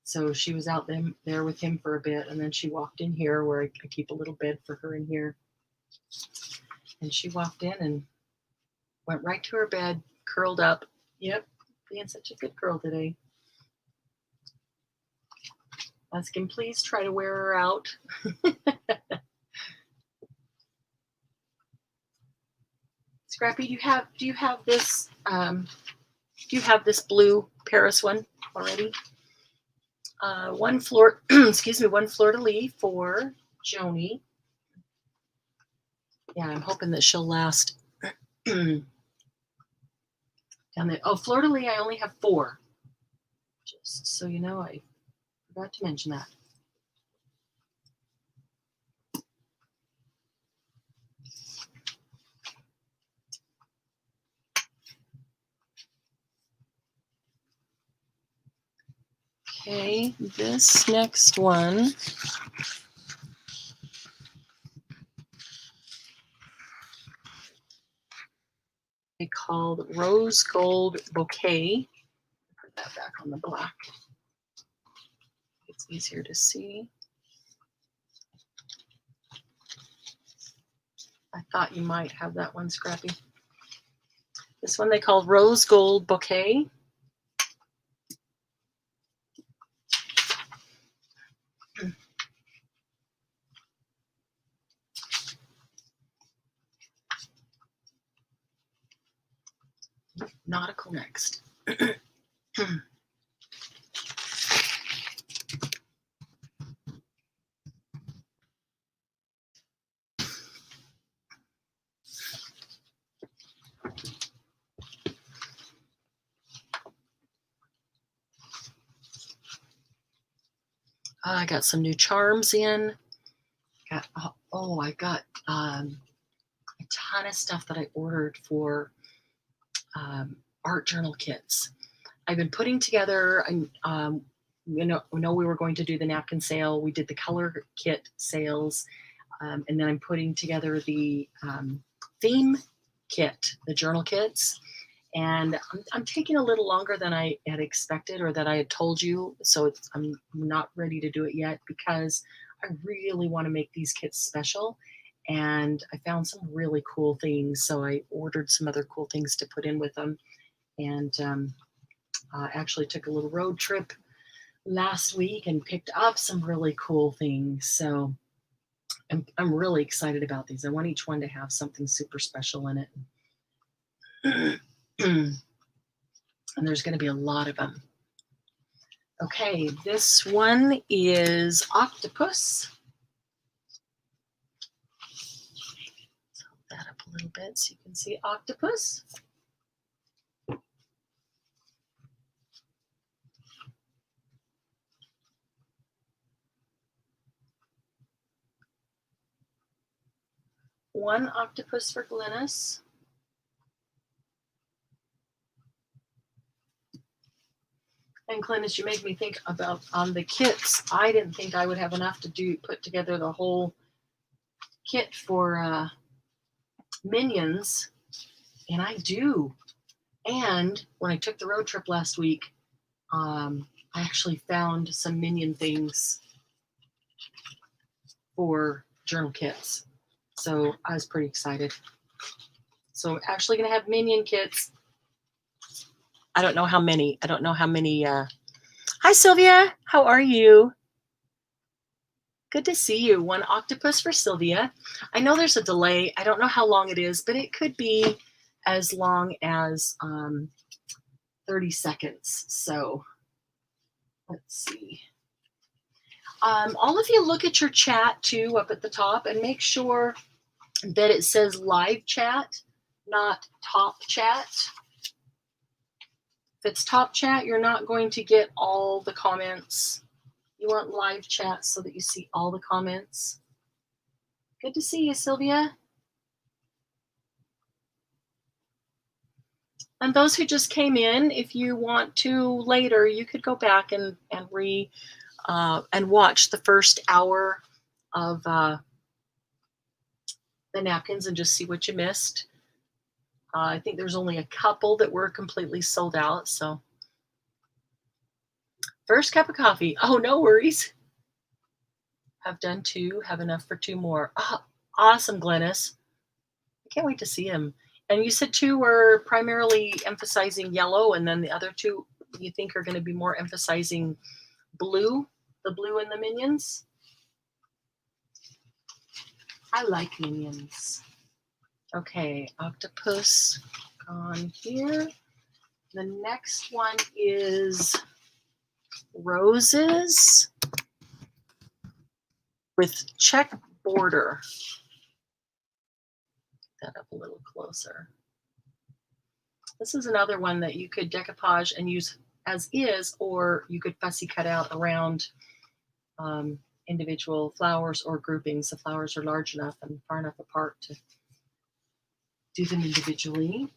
So she was out there with him for a bit, and then she walked in here where I keep a little bed for her in here. And she walked in and went right to her bed, curled up. Yep, being such a good girl today. Ask him, please try to wear her out. Scrappy, do you have this blue Paris one already? One fleur-de-lis for Joni. Yeah, I'm hoping that she'll last. Down there. Oh, fleur-de-lis, I only have 4. Just so you know, I forgot to mention that. Okay, this next one they called Rose Gold Bouquet. Put that back on the black. It's easier to see. I thought you might have that one, Scrappy. This one they called Rose Gold Bouquet. Nautical next. I got some new charms in. I got a ton of stuff that I ordered for art journal kits. I've been putting together, we know we were going to do the napkin sale. We did the color kit sales, and then I'm putting together the theme kit, the journal kits. And I'm taking a little longer than I had expected or that I had told you. So I'm not ready to do it yet because I really want to make these kits special, and I found some really cool things. So I ordered some other cool things to put in with them, and actually took a little road trip last week and picked up some really cool things. So I'm really excited about these. I want each one to have something super special in it. And there's going to be a lot of them. Okay, this one is octopus. Hold that up a little bit so you can see octopus. One octopus for Glynis. And Glynis, you make me think about on the kits. I didn't think I would have enough to put together the whole kit for Minions, and I do. And when I took the road trip last week, I actually found some Minion things for journal kits. So I was pretty excited. So I'm actually going to have Minion kits. I don't know how many. Hi, Sylvia. How are you? Good to see you. One octopus for Sylvia. I know there's a delay. I don't know how long it is, but it could be as long as 30 seconds. So let's see. All of you look at your chat too up at the top and make sure that it says live chat, not top chat. If it's top chat, you're not going to get all the comments. You want live chat so that you see all the comments. Good to see you, Sylvia. And those who just came in, if you want to later, you could go back and watch the first hour of the napkins and just see what you missed. I think there's only a couple that were completely sold out. So first cup of coffee. Oh, no worries. Have done 2, have enough for 2 more. Oh, awesome, Glynis. I can't wait to see him. And you said 2 were primarily emphasizing yellow, and then the other 2 you think are going to be more emphasizing blue, the blue in the Minions? I like Minions. Okay, octopus gone here. The next one is roses with check border. Get that up a little closer. This is another one that you could decoupage and use as is, or you could fussy cut out around individual flowers or groupings. The flowers are large enough and far enough apart to do them individually.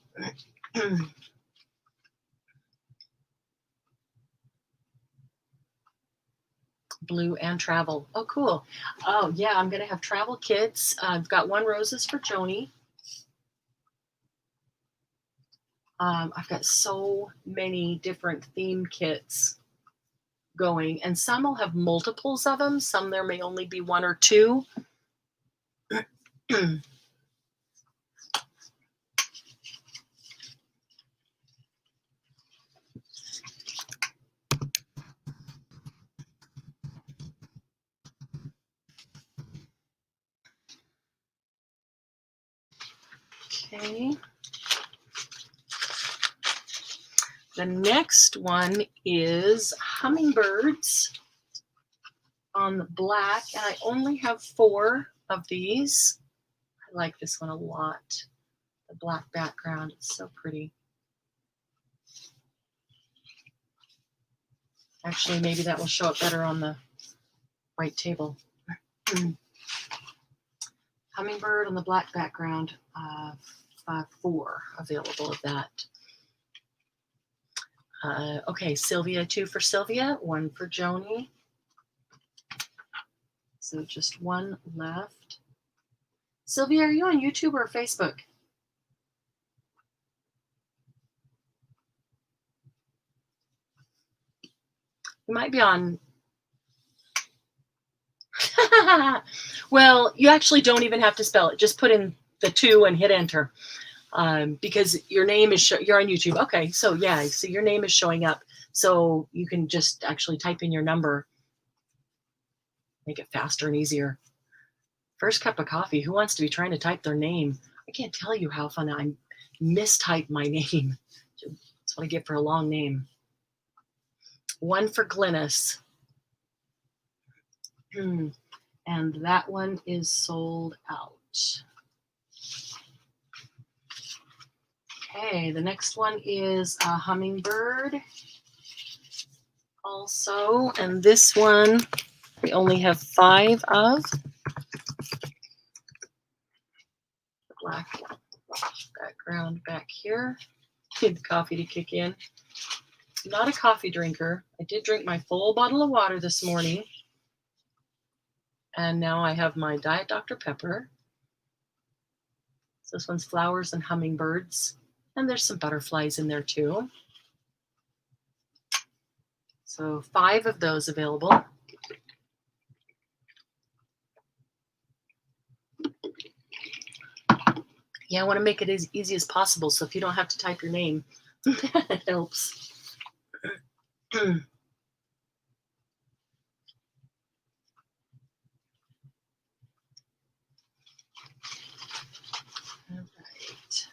Blue and travel. Oh, cool. Oh, yeah, I'm going to have travel kits. I've got 1 roses for Joni. I've got so many different theme kits going, and some will have multiples of them. Some there may only be 1 or 2. Okay. The next one is hummingbirds on black, and I only have 4 of these. I like this one a lot. The black background, it's so pretty. Actually, maybe that will show up better on the white table. Hummingbird on the black background, 4 available of that. Okay, Sylvia, 2 for Sylvia, 1 for Joni. So just 1 left. Sylvia, are you on YouTube or Facebook? You might be on. Well, you actually don't even have to spell it. Just put in the 2 and hit enter. Because your name is, you're on YouTube. Okay, so yeah, so your name is showing up. So you can just actually type in your number. Make it faster and easier. First cup of coffee. Who wants to be trying to type their name? I can't tell you how fun I mistype my name. That's what I get for a long name. 1 for Glynis. And that one is sold out. Okay, the next one is a hummingbird also, and this one we only have 5 of. Black background back here. Need the coffee to kick in. Not a coffee drinker. I did drink my full bottle of water this morning. And now I have my Diet Dr. Pepper. So this one's flowers and hummingbirds. And there's some butterflies in there too. So 5 of those available. Yeah, I want to make it as easy as possible. So if you don't have to type your name, it helps. All right.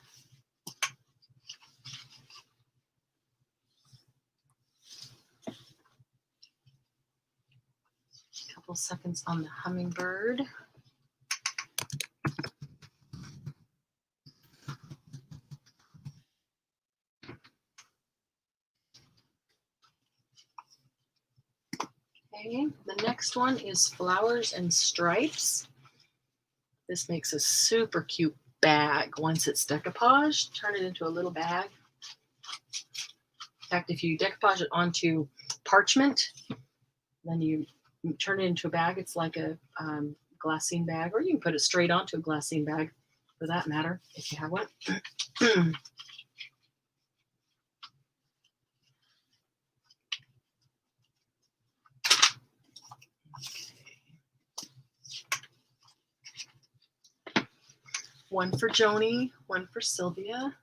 Couple seconds on the hummingbird. Okay, the next one is flowers and stripes. This makes a super cute bag once it's decoupaged. Turn it into a little bag. In fact, if you decoupage it onto parchment, then you turn it into a bag. It's like a glassine bag, or you can put it straight onto a glassine bag for that matter, if you have one. One for Joni, one for Sylvia.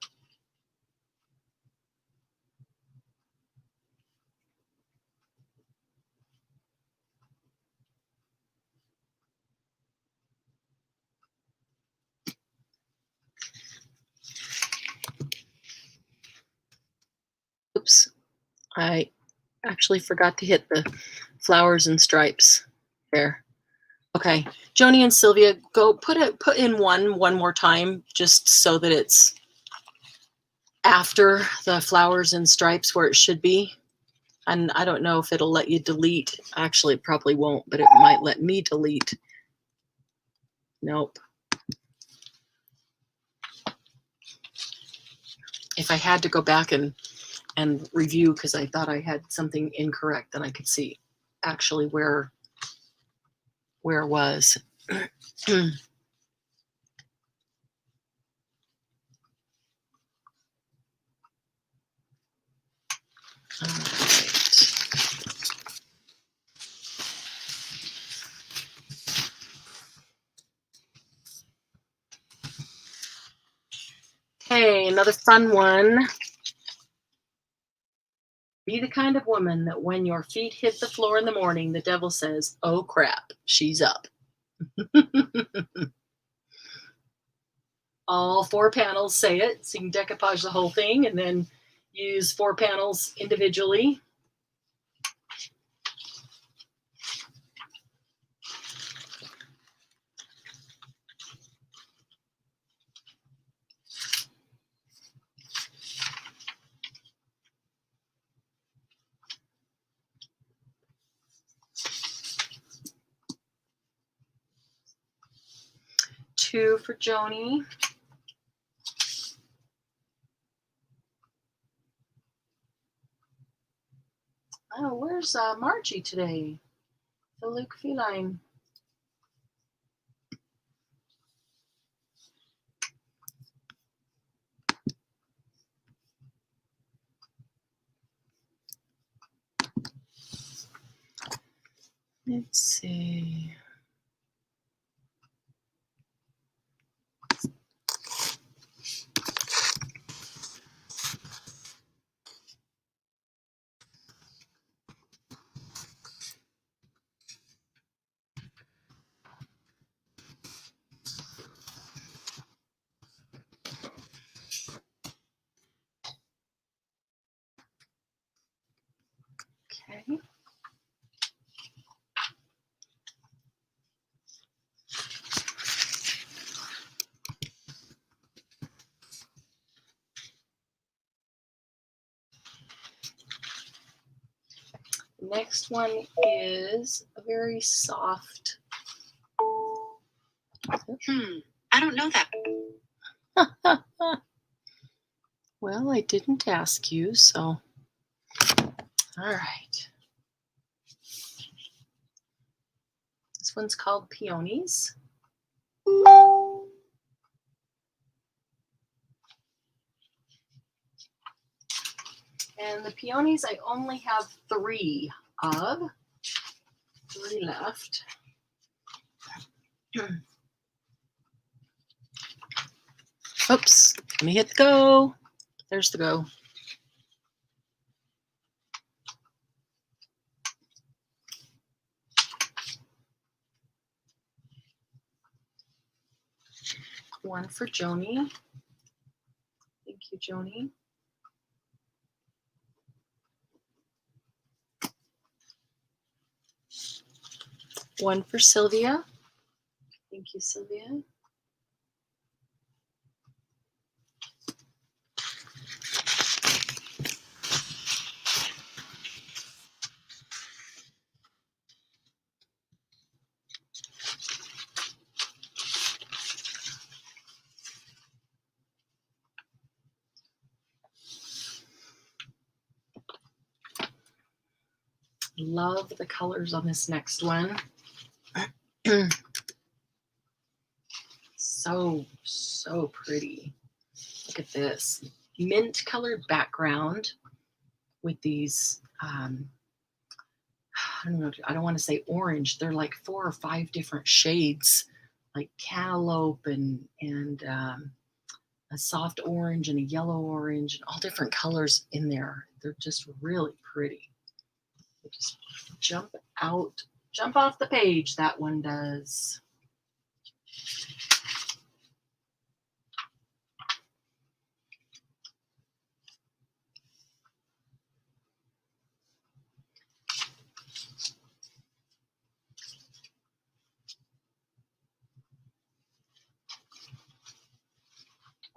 Oops, I actually forgot to hit the flowers and stripes there. Okay, Joni and Sylvia, go put in one more time, just so that it's after the flowers and stripes where it should be. And I don't know if it'll let you delete. Actually, it probably won't, but it might let me delete. Nope. If I had to go back and review because I thought I had something incorrect, then I could see actually where it was. All right. Okay, another fun one. Be the kind of woman that when your feet hit the floor in the morning, the devil says, "Oh crap, she's up." All 4 panels say it, so you can decoupage the whole thing and then use 4 panels individually. Two for Joni. Oh, where's Margie today? The Luke Feline. Let's see. Okay. Next one is a very soft. I don't know that. Well, I didn't ask you, so. All right. This one's called Peonies. And the peonies I only have 3 of. 3 left. Oops, let me hit the go. There's the go. One for Joni. Thank you, Joni. One for Sylvia. Thank you, Sylvia. Love the colors on this next one. So pretty. Look at this. Mint colored background with these, I don't know, I don't want to say orange. They're like 4 or 5 different shades, like cantaloupe and a soft orange and a yellow orange and all different colors in there. They're just really pretty. They just jump off the page, that one does.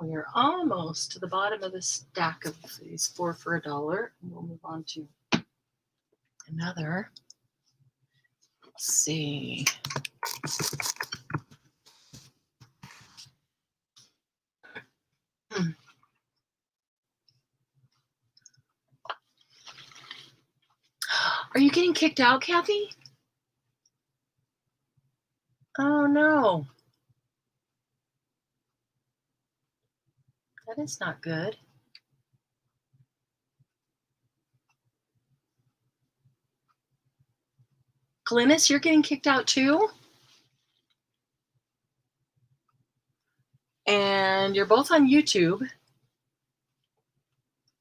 We are almost to the bottom of the stack of these 4 for $1. We'll move on to another. Let's see. Are you getting kicked out, Kathy? Oh no. That is not good. Glynis, you're getting kicked out too? And you're both on YouTube.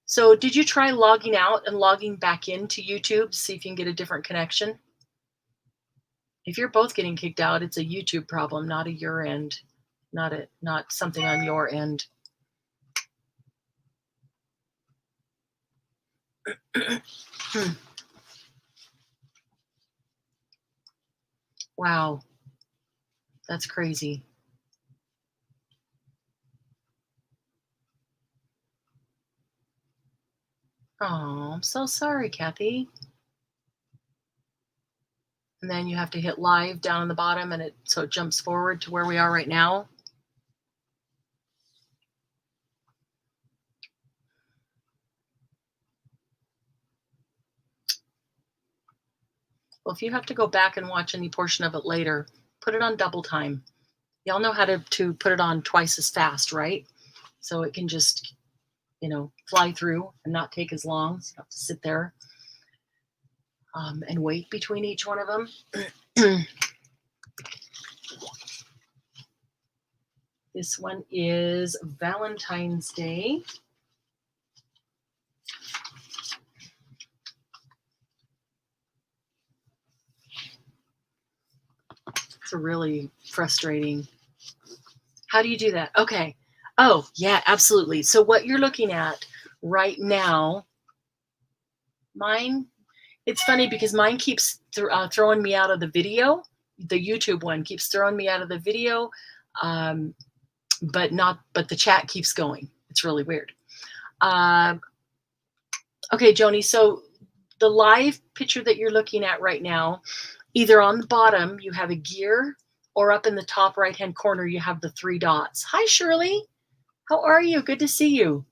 So did you try logging out and logging back into YouTube to see if you can get a different connection? If you're both getting kicked out, it's a YouTube problem, not a your end, not something on your end. Wow, that's crazy. Oh, I'm so sorry, Kathy. And then you have to hit live down on the bottom, and so it jumps forward to where we are right now. Well, if you have to go back and watch any portion of it later, put it on double time. Y'all know how to put it on twice as fast, right? So it can just, fly through and not take as long. So you have to sit there and wait between each one of them. This one is Valentine's Day. It's really frustrating. How do you do that? Okay. Oh, yeah, absolutely. So what you're looking at right now, mine It's funny because mine keeps throwing me out of the video. The YouTube one keeps throwing me out of the video, but the chat keeps going. It's really weird. Okay, Joni, so the live picture that you're looking at right now, either on the bottom you have a gear, or up in the top right-hand corner you have the 3 dots. Hi, Shirley. How are you? Good to see you.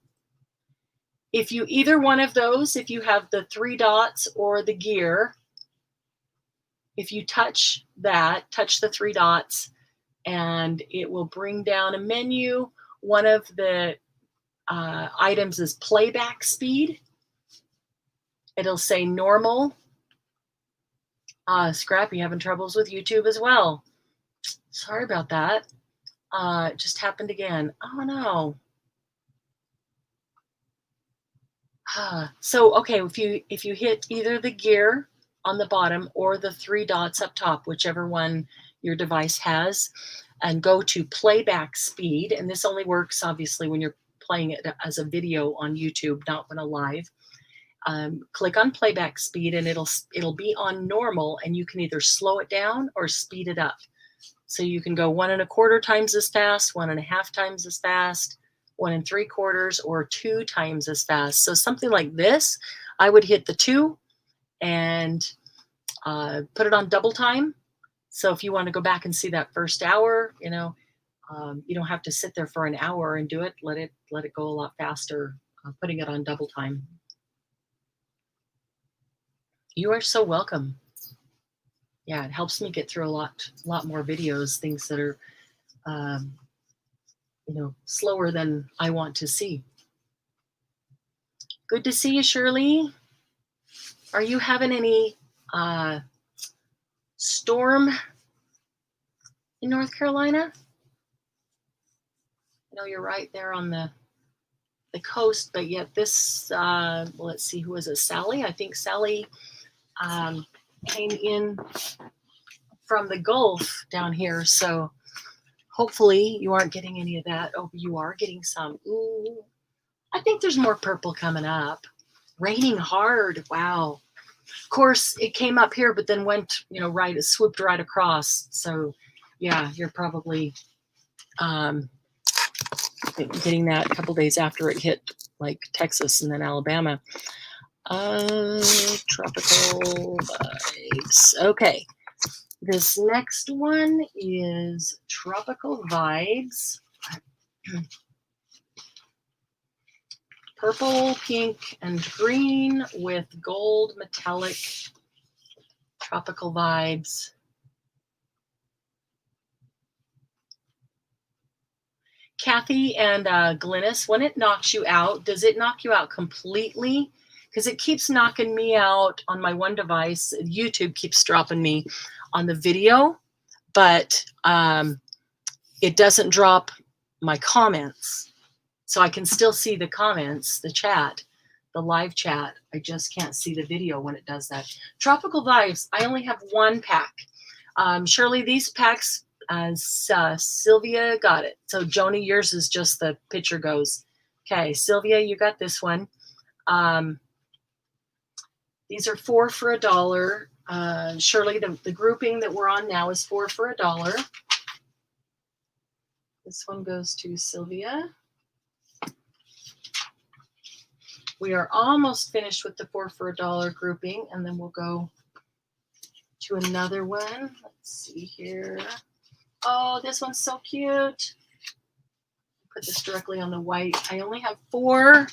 If you either one of those, if you have the 3 dots or the gear, if you touch that, touch the 3 dots, and it will bring down a menu. One of the items is playback speed. It'll say normal. Scrappy, having troubles with YouTube as well. Sorry about that. It just happened again. Oh no. So okay, if you hit either the gear on the bottom or the 3 dots up top, whichever one your device has, and go to playback speed, and this only works obviously when you're playing it as a video on YouTube, not when a live. Click on playback speed and it'll be on normal, and you can either slow it down or speed it up. So you can go 1 1/4 times as fast, 1 1/2 times as fast, 1 3/4, or 2 times as fast. So something like this, I would hit the 2 and put it on double time. So if you want to go back and see that first hour, you know, you don't have to sit there for an hour and do it. Let it go a lot faster, putting it on double time. You are so welcome. Yeah, it helps me get through a lot more videos, things that are, you know, slower than I want to see. Good to see you, Shirley. Are you having any storm in North Carolina? I know you're right there on the coast, but yet this, well, let's see, who is it? Sally? I think Sally came in from the Gulf down here, so hopefully you aren't getting any of that. Oh, you are getting some. Ooh, I think there's more purple coming up. Raining hard. Wow. Of course, it came up here, but then went, you know, right, it swooped right across. So yeah, you're probably getting that a couple days after it hit like Texas and then Alabama. Tropical vibes. Okay. This next one is Tropical Vibes. Purple, pink, and green with gold metallic Tropical Vibes. Kathy and Glynis, when it knocks you out, does it knock you out completely? Because it keeps knocking me out on my one device. YouTube keeps dropping me on the video, but it doesn't drop my comments. So I can still see the comments, the chat, the live chat. I just can't see the video when it does that. Tropical Vibes, I only have 1 pack. Shirley, these packs, Sylvia got it. So Joni, yours is just the picture goes. Okay, Sylvia, you got this one. These are 4 for $1. Shirley, the grouping that we're on now is 4 for $1. This one goes to Sylvia. We are almost finished with the 4 for $1 grouping, and then we'll go to another one. Let's see here. Oh, this one's so cute. Put this directly on the white. I only have 4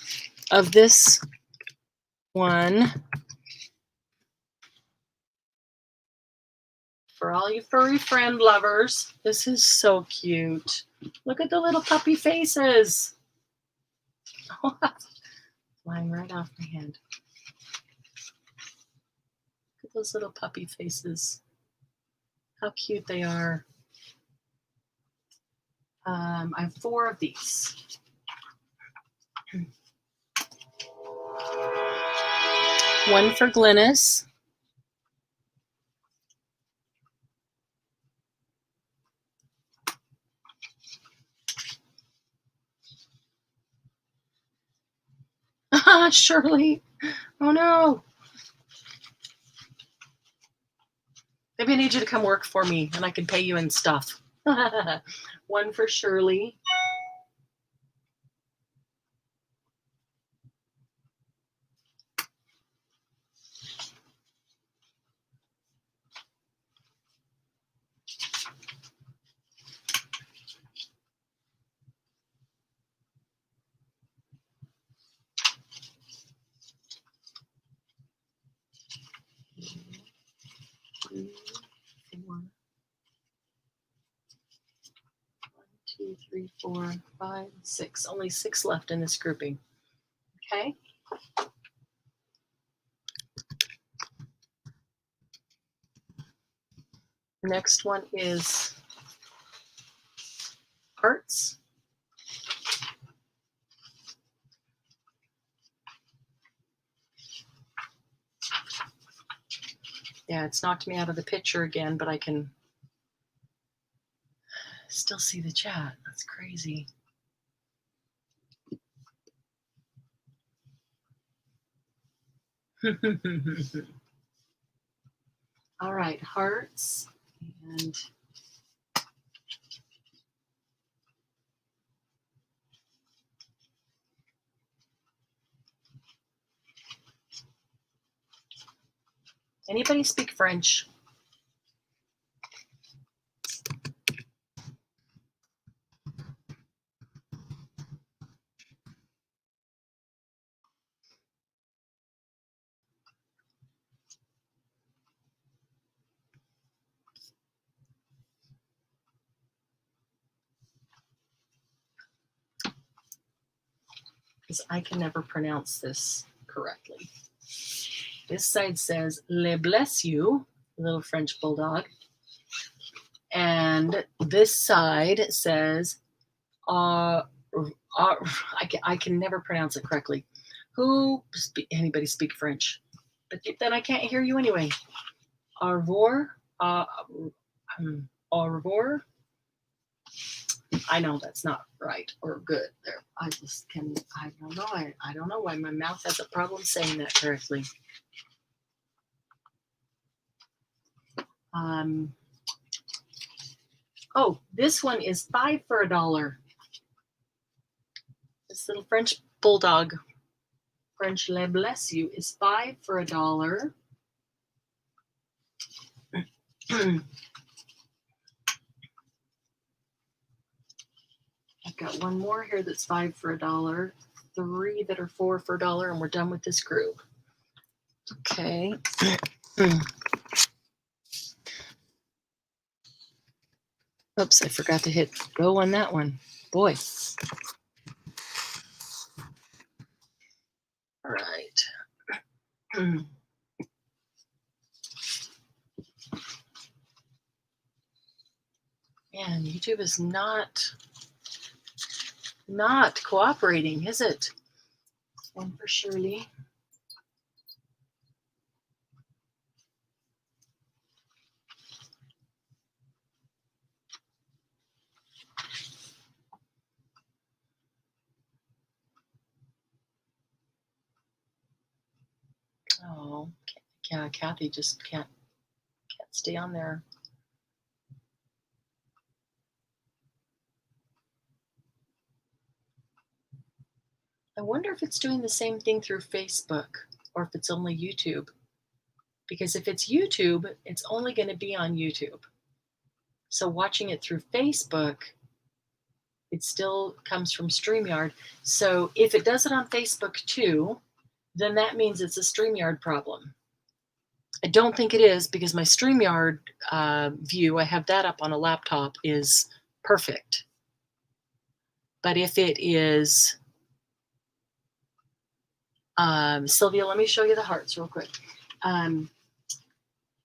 of this one. For all you furry friend lovers, this is so cute. Look at the little puppy faces. Flying right off my hand. Look at those little puppy faces. How cute they are. I have 4 of these. One for Glynis. Shirley. Oh no. Maybe I need you to come work for me and I can pay you in stuff. One for Shirley. Three, four. 1, 2, 3, 4, 5, 6. Only 6 left in this grouping. Okay. Next one is hearts. Yeah, it's knocked me out of the picture again, but I can still see the chat. That's crazy. All right, hearts. And anybody speak French? Because I can never pronounce this correctly. This side says "Le bless you," little French bulldog, and this side says I can never pronounce it correctly. Anybody speak French? But then I can't hear you anyway. Au revoir. Au revoir. I know that's not right or good there. I don't know. I don't know why my mouth has a problem saying that correctly. Oh, this one is 5 for $1. This little French bulldog, French Le Bless You, is 5 for $1. I've got one more here that's 5 for $1, 3 that are 4 for $1, and we're done with this group. Okay. Oops, I forgot to hit go on that one. Boy. All right. Man, YouTube is not cooperating, is it? One for Shirley. Oh, yeah, Kathy just can't stay on there. I wonder if it's doing the same thing through Facebook or if it's only YouTube. Because if it's YouTube, it's only going to be on YouTube. So watching it through Facebook, it still comes from StreamYard. So if it does it on Facebook too, then that means it's a StreamYard problem. I don't think it is because my StreamYard view, I have that up on a laptop, is perfect. But if it is, Sylvia, let me show you the hearts real quick.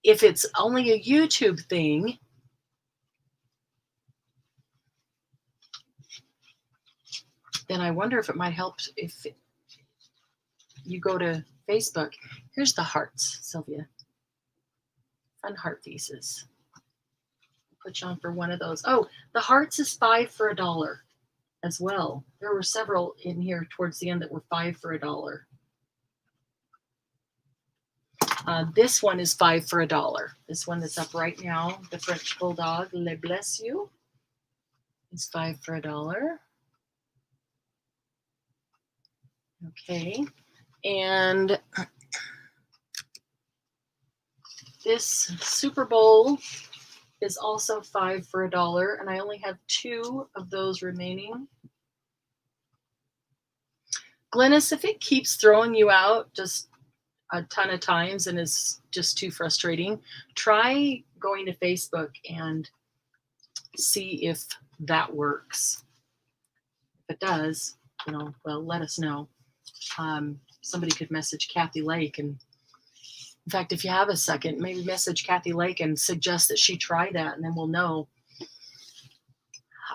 If it's only a YouTube thing, then I wonder if it might help if you go to Facebook. Here's the hearts, Sylvia. Fun heart pieces. Put you on for one of those. Oh, the hearts is 5 for $1 as well. There were several in here towards the end that were 5 for $1. This one is 5 for $1. This one that's up right now, the French Bulldog, Le Bless You, is 5 for $1. Okay, and this Super Bowl is also 5 for $1, and I only have 2 of those remaining. Glennis, if it keeps throwing you out just a ton of times and is just too frustrating, try going to Facebook and see if that works. If it does, well, let us know. Somebody could message Kathy Lake, and in fact, if you have a second, maybe message Kathy Lake and suggest that she try that, and then we'll know.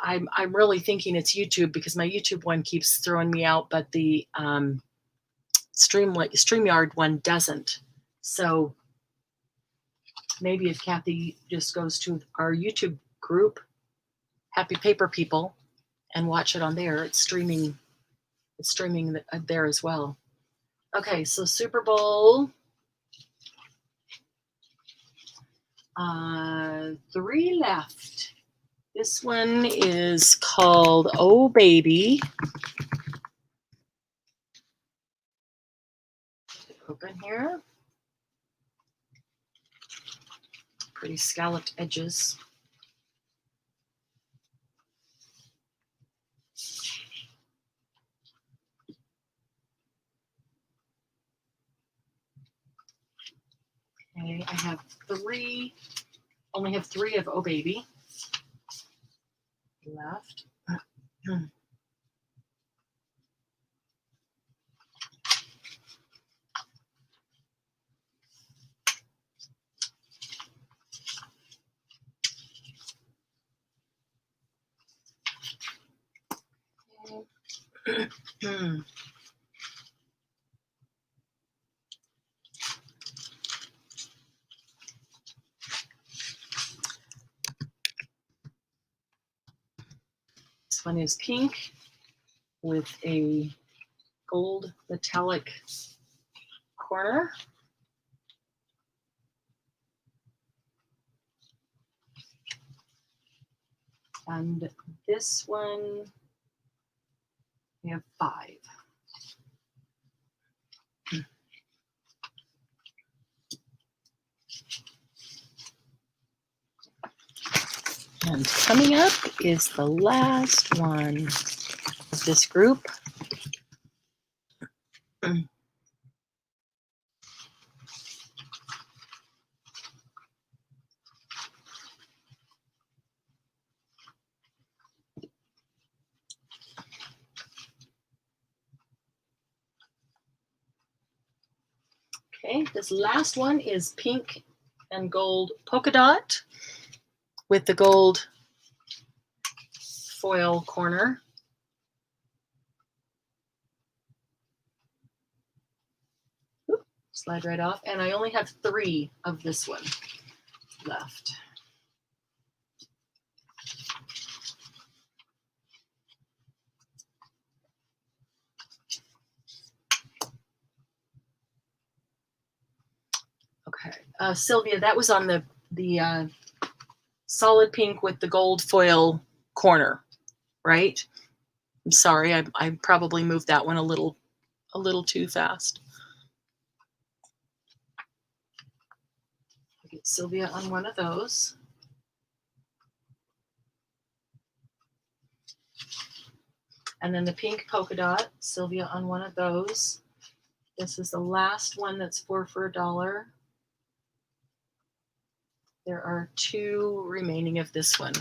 I'm really thinking it's YouTube, because my YouTube one keeps throwing me out, but the StreamYard one doesn't. So maybe if Kathy just goes to our YouTube group, Happy Paper People, and watch it on there, it's streaming there as well. Okay, so Super Bowl 3 left. This one is called Oh Baby. Open here. Pretty scalloped edges. Okay, I have 3, only have 3 of Oh Baby left. This one is pink with a gold metallic corner. And this one, we have 5. And coming up is the last one of this group. Okay, this last one is pink and gold polka dot with the gold foil corner. Oop, slide right off. And I only have 3 of this one left. Okay, Sylvia, that was on the solid pink with the gold foil corner, right? I'm sorry, I probably moved that one a little too fast. I'll get Sylvia on one of those. And then the pink polka dot, Sylvia on one of those. This is the last one that's 4 for $1. There are 2 remaining of this one.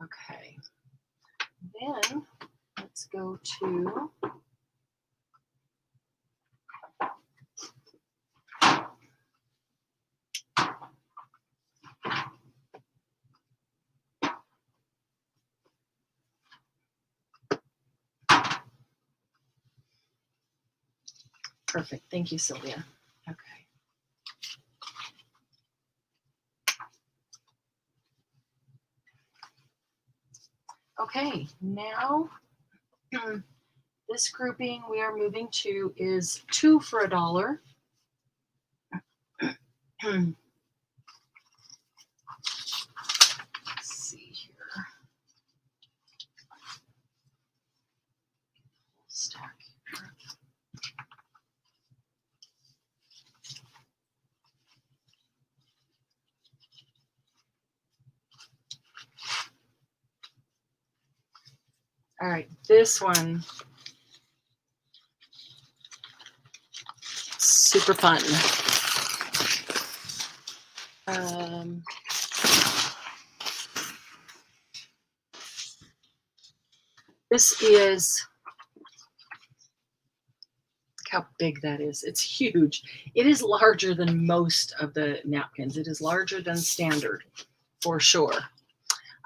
Okay. Then let's go to perfect. Thank you, Sylvia. Okay. Okay, now This grouping we are moving to is 2 for $1. Let's see here. Stack here. All right, this one, super fun. This is, look how big that is. It's huge. It is larger than most of the napkins. It is larger than standard, for sure.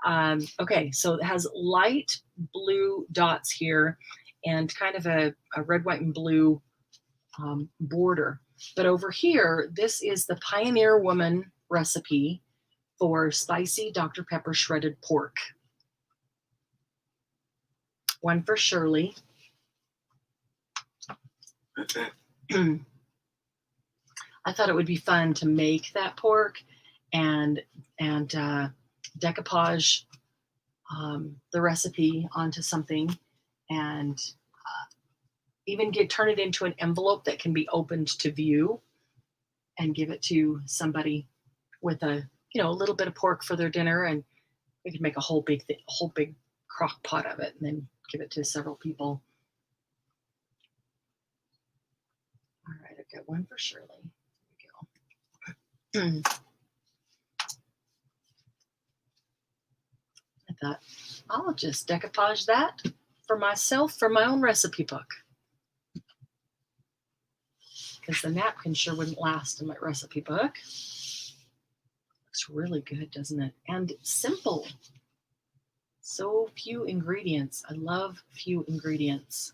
Okay, so it has light blue dots here and kind of a red, white, and blue border. But over here, this is the Pioneer Woman recipe for spicy Dr. Pepper shredded pork. One for Shirley. I thought it would be fun to make that pork and decoupage the recipe onto something and even turn it into an envelope that can be opened to view and give it to somebody with a little bit of pork for their dinner, and we could make a whole big crock pot of it and then give it to several people. All right, I've got one for Shirley. There we go. I thought I'll just decoupage that for myself for my own recipe book, because the napkin sure wouldn't last in my recipe book. Looks really good, doesn't it? And simple. So few ingredients. I love few ingredients.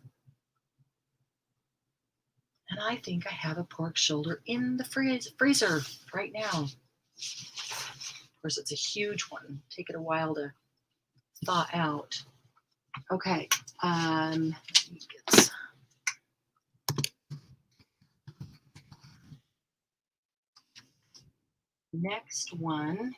And I think I have a pork shoulder in the freezer right now. Of course, it's a huge one. Take it a while to thaw out. Okay. Next one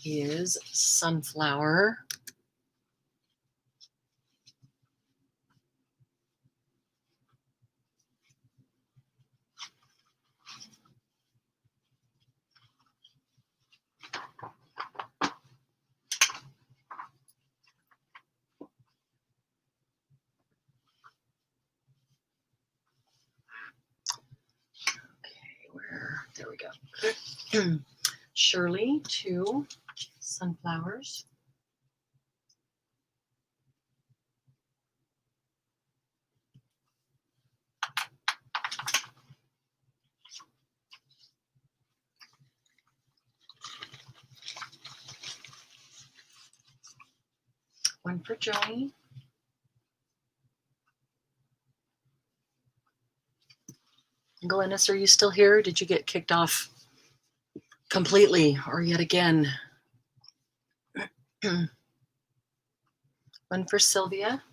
is sunflower. There we go. Shirley, 2 sunflowers. One for Joni. Glennis, are you still here? Did you get kicked off completely or yet again? One for Sylvia.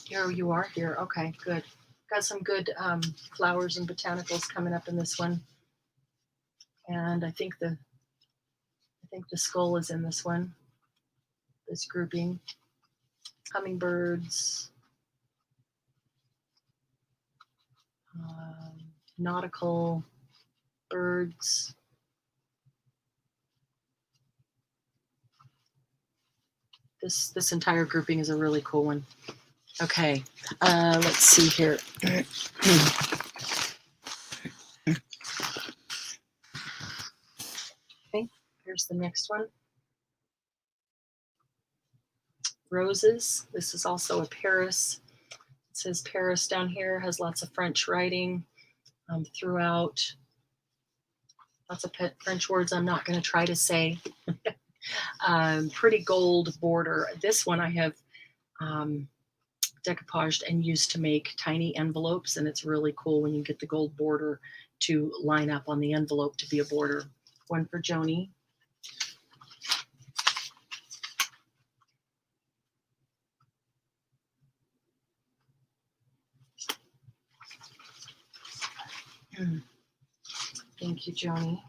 Here you are here. Okay, good. Got some good flowers and botanicals coming up in this one. And I think the skull is in this one. This grouping. Hummingbirds. Nautical birds. This entire grouping is a really cool one. Okay, let's see here. Okay, here's the next one. Roses. This is also a Paris. says Paris down here, has lots of French writing throughout. Lots of French words I'm not going to try to say. Pretty gold border. This one I have decoupaged and used to make tiny envelopes, and it's really cool when you get the gold border to line up on the envelope to be a border. One for Joni. Thank you, Joni.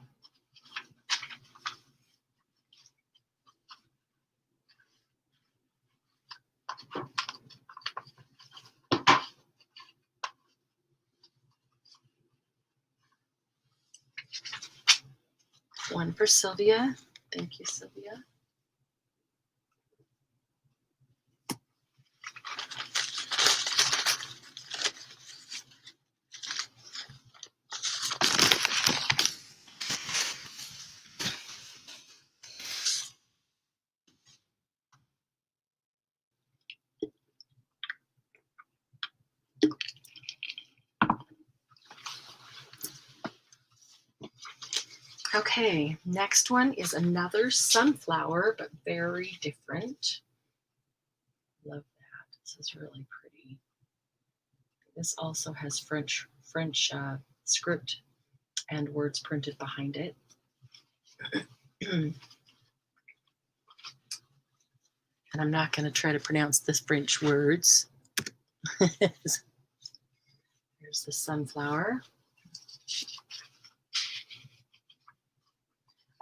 One for Sylvia. Thank you, Sylvia. Okay, next one is another sunflower, but very different. Love that. This is really pretty. This also has French script and words printed behind it. And I'm not going to try to pronounce the French words. Here's the sunflower.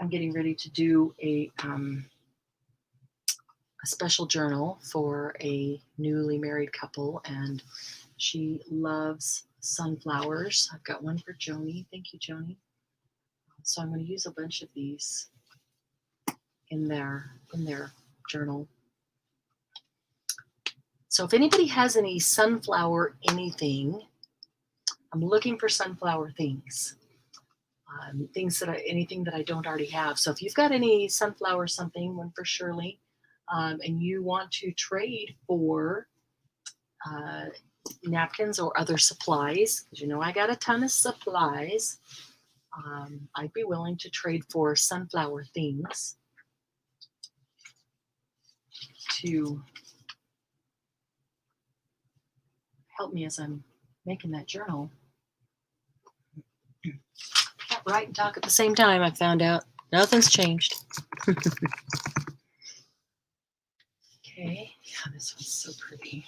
I'm getting ready to do a special journal for a newly married couple, and she loves sunflowers. I've got one for Joni. Thank you, Joni. So I'm going to use a bunch of these in their journal. So if anybody has any sunflower anything, I'm looking for sunflower things. Anything that I don't already have. So if you've got any sunflower something, one for Shirley, and you want to trade for napkins or other supplies, because you know I got a ton of supplies, I'd be willing to trade for sunflower things to help me as I'm making that journal. Can't write and talk at the same time, I found out. Nothing's changed. Okay, yeah, this one's so pretty.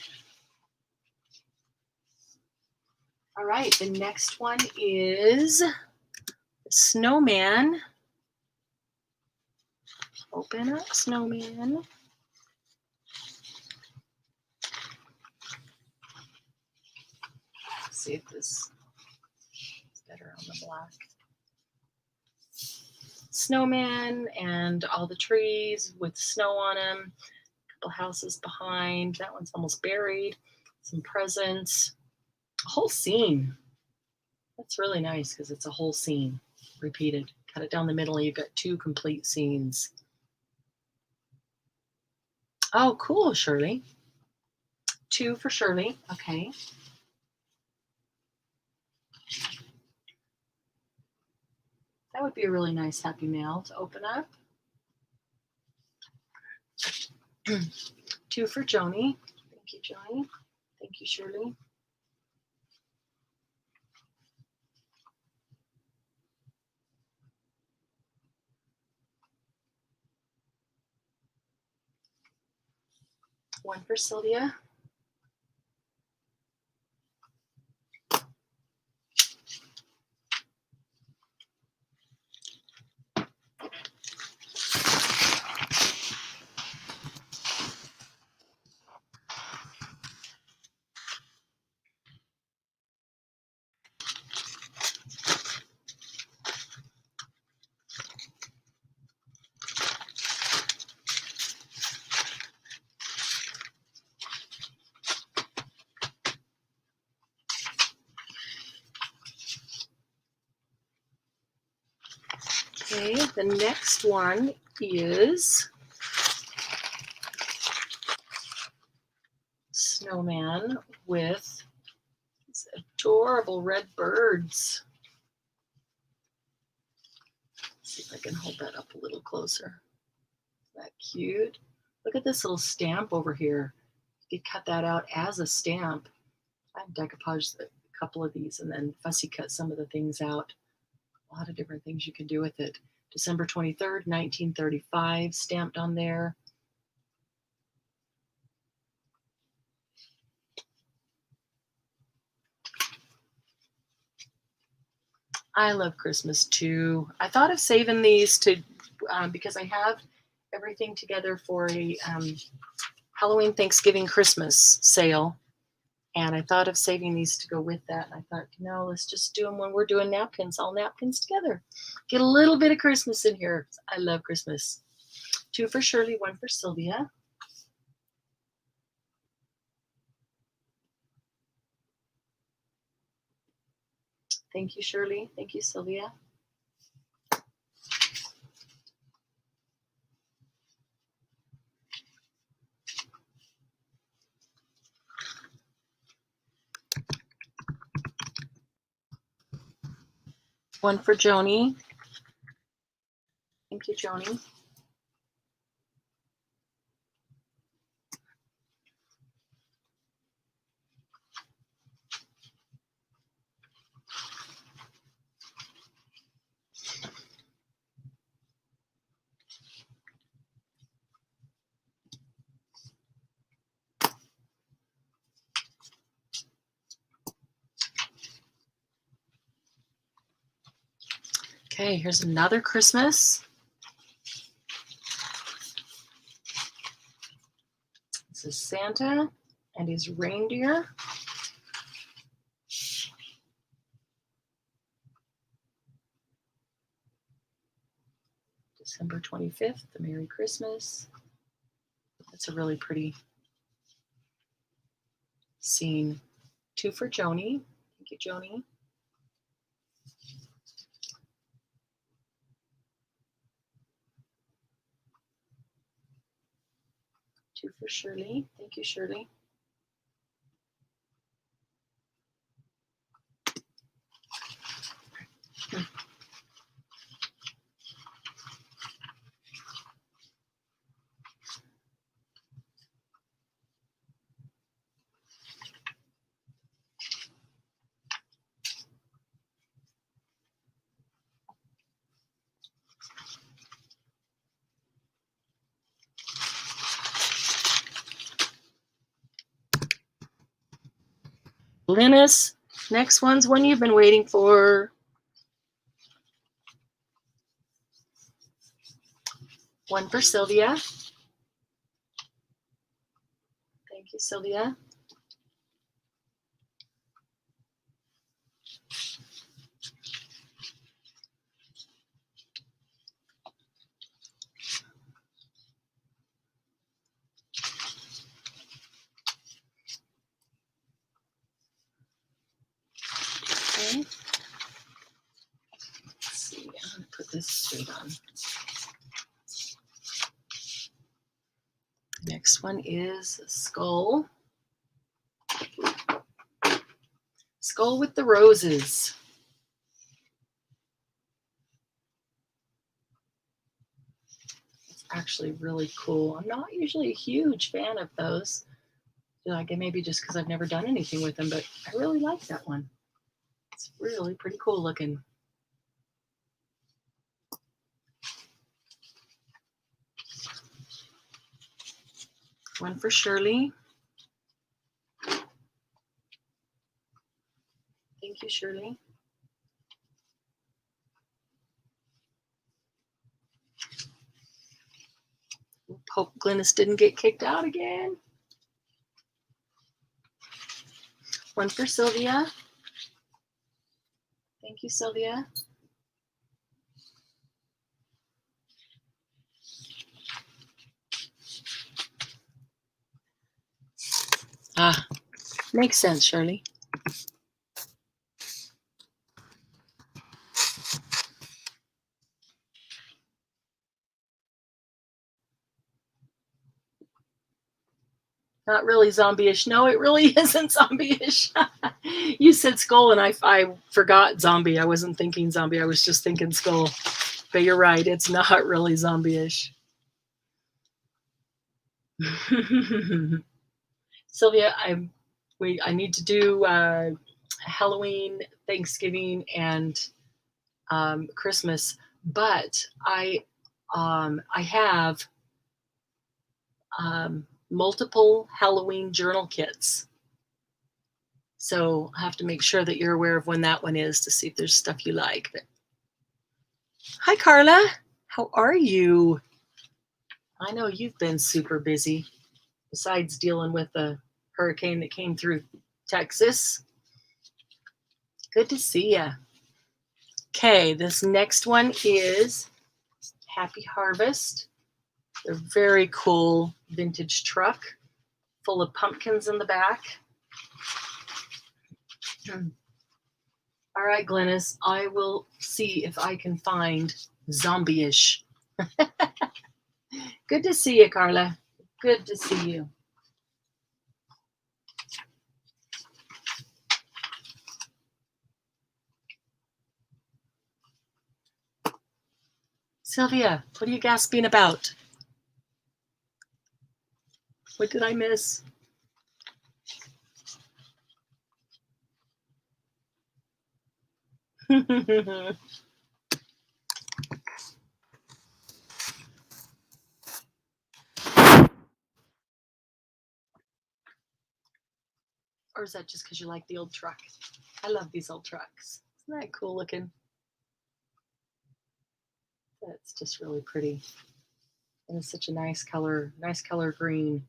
All right, the next one is Snowman. Open up, Snowman. Let's see if this is better on the black. Snowman and all the trees with snow on them. A couple houses behind. That one's almost buried. Some presents. A whole scene. That's really nice because it's a whole scene repeated. Cut it down the middle and you've got two complete scenes. Oh, cool, Shirley. Two for Shirley. Okay. That would be a really nice happy mail to open up. Two for Joni. Thank you, Joni. Thank you, Shirley. One for Sylvia. Okay, the next one is snowman with these adorable red birds. Let's see if I can hold that up a little closer. Isn't that cute? Look at this little stamp over here. You could cut that out as a stamp. I've decoupaged a couple of these and then fussy cut some of the things out. A lot of different things you can do with it. December 23rd, 1935, stamped on there. I love Christmas too. I thought of saving these to because I have everything together for a Halloween, Thanksgiving, Christmas sale. And I thought of saving these to go with that. And I thought, no, let's just do them when we're doing napkins, all napkins together. Get a little bit of Christmas in here. I love Christmas. 2 for Shirley, 1 for Sylvia. Thank you, Shirley. Thank you, Sylvia. One for Joni. Thank you, Joni. Okay, here's another Christmas. This is Santa and his reindeer. December 25th, the Merry Christmas. That's a really pretty scene. 2 for Joni. Thank you, Joni. Two for Shirley. Thank you, Shirley. Linus, next one's one you've been waiting for. 1 for Sylvia. Thank you, Sylvia. Okay. Let's see, I'm going to put this straight on. Next one is a skull. Skull with the roses. It's actually really cool. I'm not usually a huge fan of those. Like maybe just because I've never done anything with them, but I really like that one. It's really pretty cool looking. One for Shirley. Thank you, Shirley. Hope Glynis didn't get kicked out again. One for Sylvia. Thank you, Sylvia. Ah, makes sense, Shirley. Not really zombie-ish. No, it really isn't zombie-ish. You said skull, and I forgot zombie. I wasn't thinking zombie. I was just thinking skull. But you're right. It's not really zombie-ish. Sylvia, I need to do Halloween, Thanksgiving, and Christmas, but I have multiple Halloween journal kits. So I have to make sure that you're aware of when that one is to see if there's stuff you like. But hi, Carla. How are you? I know you've been super busy besides dealing with the hurricane that came through Texas. Good to see you. Okay, this next one is Happy Harvest. They're very cool vintage truck full of pumpkins in the back. All right, Glennis, I will see if I can find zombie-ish. Good to see you, Carla. Good to see you. Sylvia, what are you gasping about? What did I miss? Or is that just because you like the old truck? I love these old trucks. Isn't that cool looking? That's just really pretty. And it's such a nice color green.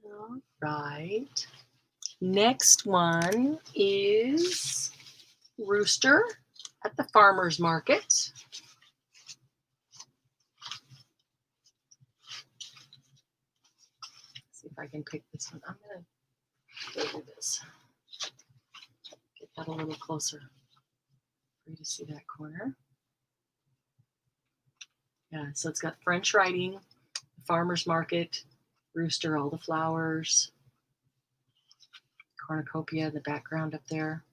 All right. Next one is Rooster at the farmer's market. See if I can pick this one. I'm going to go do this. Get that a little closer for you to see that corner. Yeah, so it's got French writing, farmer's market, Rooster, all the flowers, cornucopia in the background up there.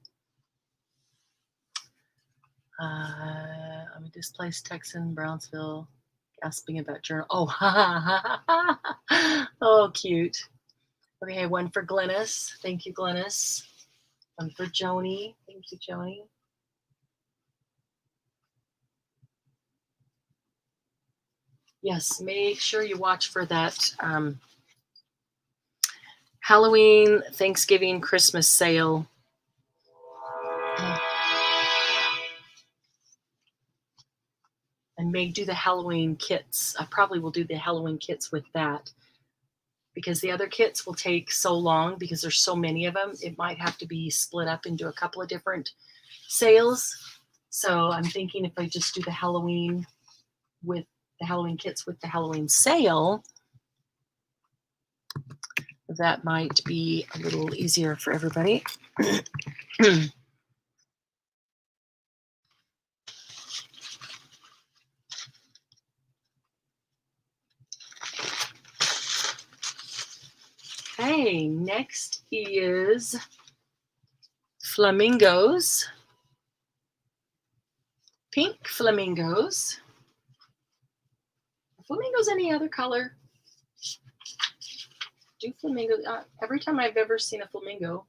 I'm a displaced Texan, Brownsville, gasping about journal. Oh, ha, ha, ha. Oh, cute. Okay, one for Glennis. Thank you, Glennis. One for Joni. Thank you, Joni. Yes, make sure you watch for that Halloween, Thanksgiving, Christmas sale. And may do the Halloween kits. I probably will do the Halloween kits with that because the other kits will take so long because there's so many of them. It might have to be split up into a couple of different sales. So I'm thinking if I just do the Halloween with the Halloween kits with the Halloween sale, that might be a little easier for everybody. Okay, next is flamingos. Pink flamingos. Are flamingos any other color? Do flamingos, every time I've ever seen a flamingo,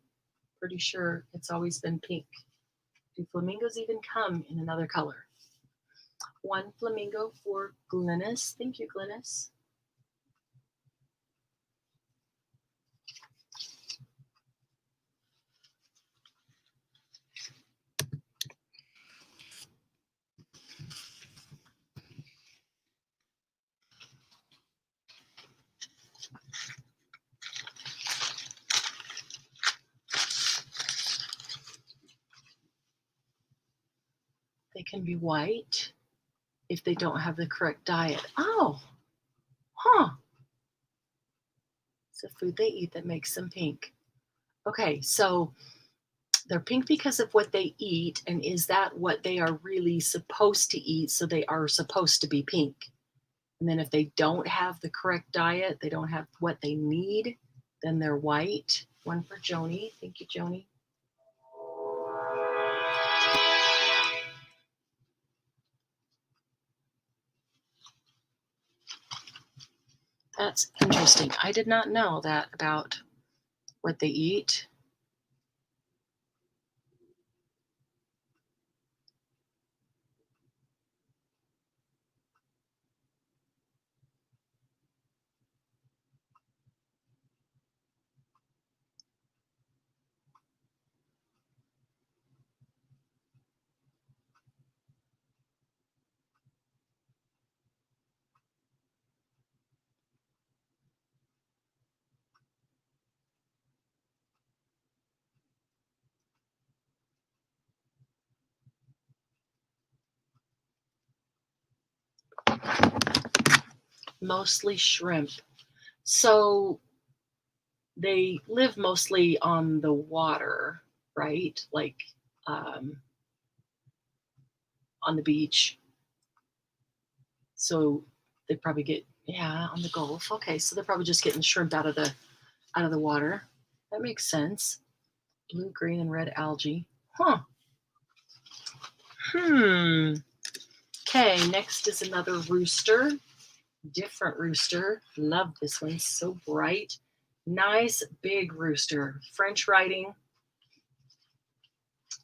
pretty sure it's always been pink. Do flamingos even come in another color? One flamingo for Glennis. Thank you, Glennis. They can be white if they don't have the correct diet. Oh, huh. It's a food they eat that makes them pink. Okay, so they're pink because of what they eat, and is that what they are really supposed to eat? So they are supposed to be pink. And then if they don't have the correct diet, they don't have what they need, then they're white. One for Joni. Thank you, Joni. That's interesting. I did not know that about what they eat. Mostly shrimp. So they live mostly on the water, right? Like on the beach. So they probably get, yeah, on the Gulf. Okay, so they're probably just getting shrimp out of the water. That makes sense. Blue, green, and red algae. Huh. Okay, next is another rooster. Different rooster. Love this one. So bright. Nice big rooster. French writing.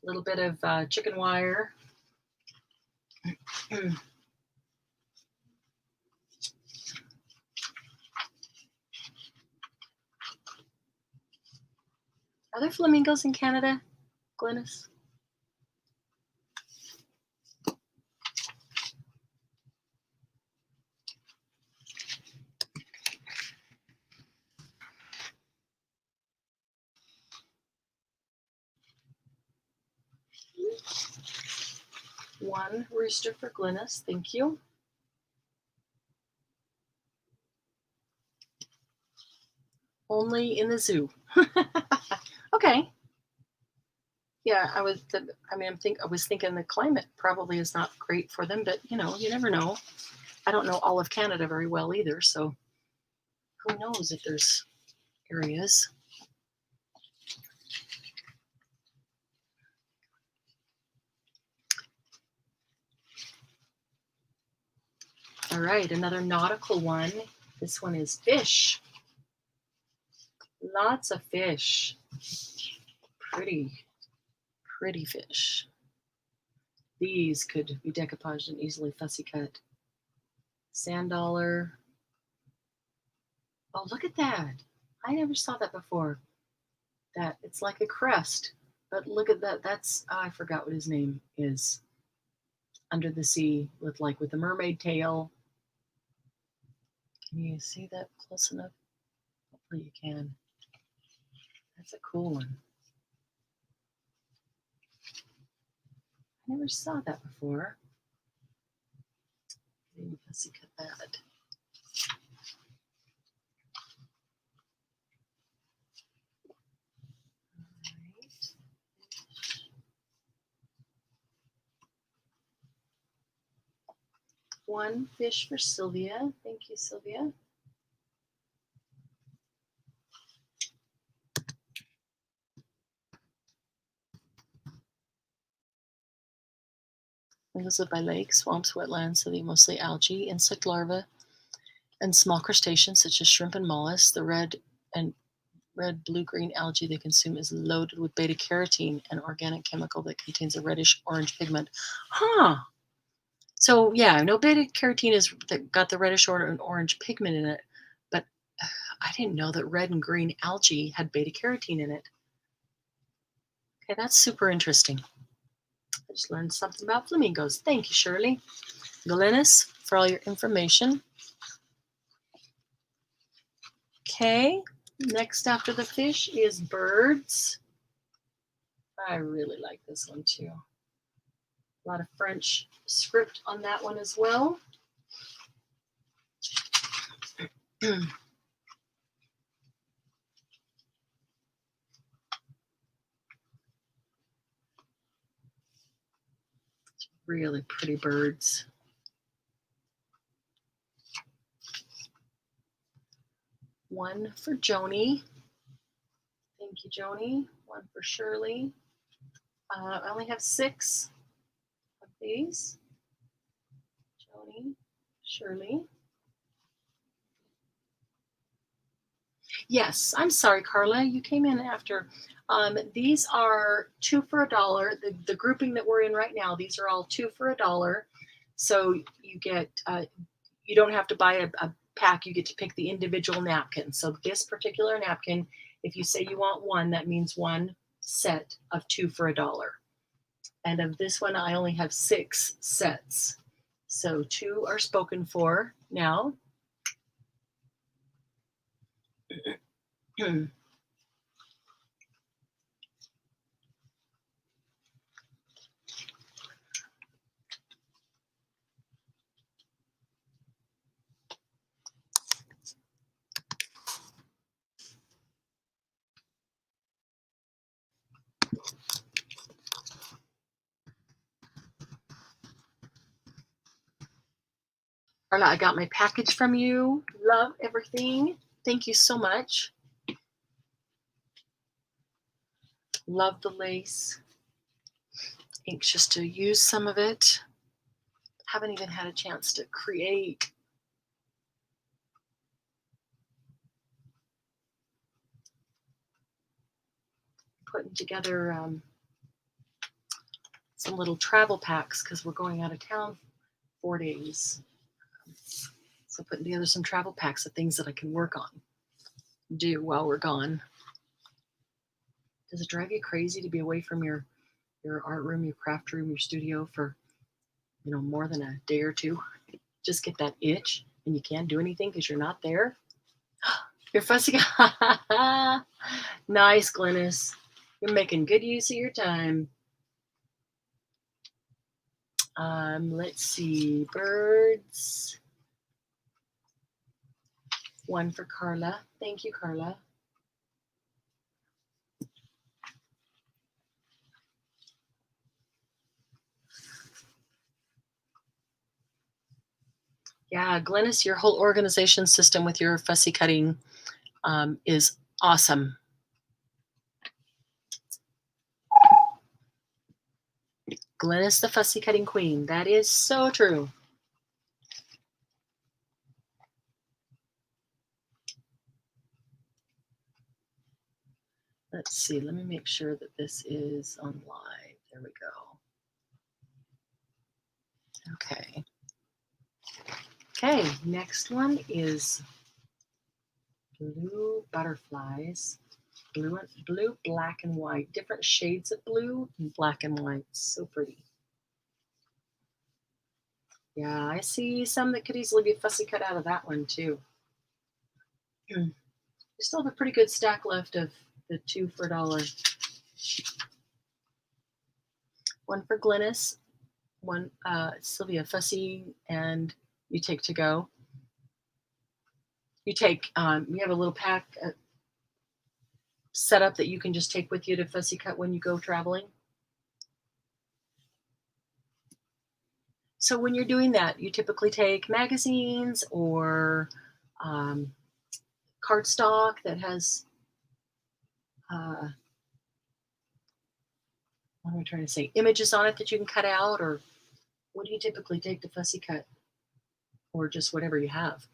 A little bit of chicken wire. Are there flamingos in Canada, Glynis? One rooster for Glynis. Thank you. Only in the zoo. Okay. Yeah, I was thinking the climate probably is not great for them, but you never know. I don't know all of Canada very well either, so who knows if there's areas. All right, another nautical one. This one is fish. Lots of fish. Pretty fish. These could be decoupaged and easily fussy cut. Sand dollar. Oh, look at that. I never saw that before. That it's like a crest, but look at that. That's, I forgot what his name is. Under the sea with the mermaid tail. Can you see that close enough? Hopefully you can. That's a cool one. I never saw that before. Maybe fussy cut that. One fish for Sylvia. Thank you, Sylvia. Those live by lakes, swamps, wetlands, so they eat mostly algae, insect larvae, and small crustaceans such as shrimp and mollusks. The red, blue-green algae they consume is loaded with beta-carotene, an organic chemical that contains a reddish-orange pigment. Huh. So yeah, I know beta-carotene is got the reddish or orange pigment in it, but I didn't know that red and green algae had beta-carotene in it. Okay, that's super interesting. I just learned something about flamingos. Thank you, Shirley. Glynis, for all your information. Okay, next after the fish is birds. I really like this one too. A lot of French script on that one as well. Really pretty birds. One for Joni. Thank you, Joni. One for Shirley. I only have 6 of these. Joni, Shirley. Yes, I'm sorry, Carla. You came in after. These are 2 for $1. The grouping that we're in right now, these are all 2 for $1. So you get, you don't have to buy a pack. You get to pick the individual napkin. So this particular napkin, if you say you want one, that means one set of 2 for $1. And of this one, I only have 6 sets. So 2 are spoken for now. Carla, I got my package from you. Love everything. Thank you so much. Love the lace. Anxious to use some of it. Haven't even had a chance to create. Putting together some little travel packs because we're going out of town 4 days. So putting together some travel packs of things that I can work on, do while we're gone. Does it drive you crazy to be away from your art room, your craft room, your studio for, you know, more than a day or two? Just get that itch and you can't do anything because you're not there. You're fussy. Nice, Glennis. You're making good use of your time. Let's see, birds. One for Carla. Thank you, Carla. Yeah, Glennis, your whole organization system with your fussy cutting is awesome. Glennis, the fussy cutting queen. That is so true. Let's see. Let me make sure that this is on live. There we go. Okay. Okay, next one is blue butterflies. Blue, black, and white. Different shades of blue and black and white. So pretty. Yeah, I see some that could easily be fussy cut out of that one too. We still have a pretty good stack left of the 2 for $1. One for Glennis, one Sylvia fussy, and you take to go. You take, you have a little pack set up that you can just take with you to fussy cut when you go traveling. So when you're doing that, you typically take magazines or cardstock that has, what am I trying to say, images on it that you can cut out, or what do you typically take to fussy cut? Or just whatever you have.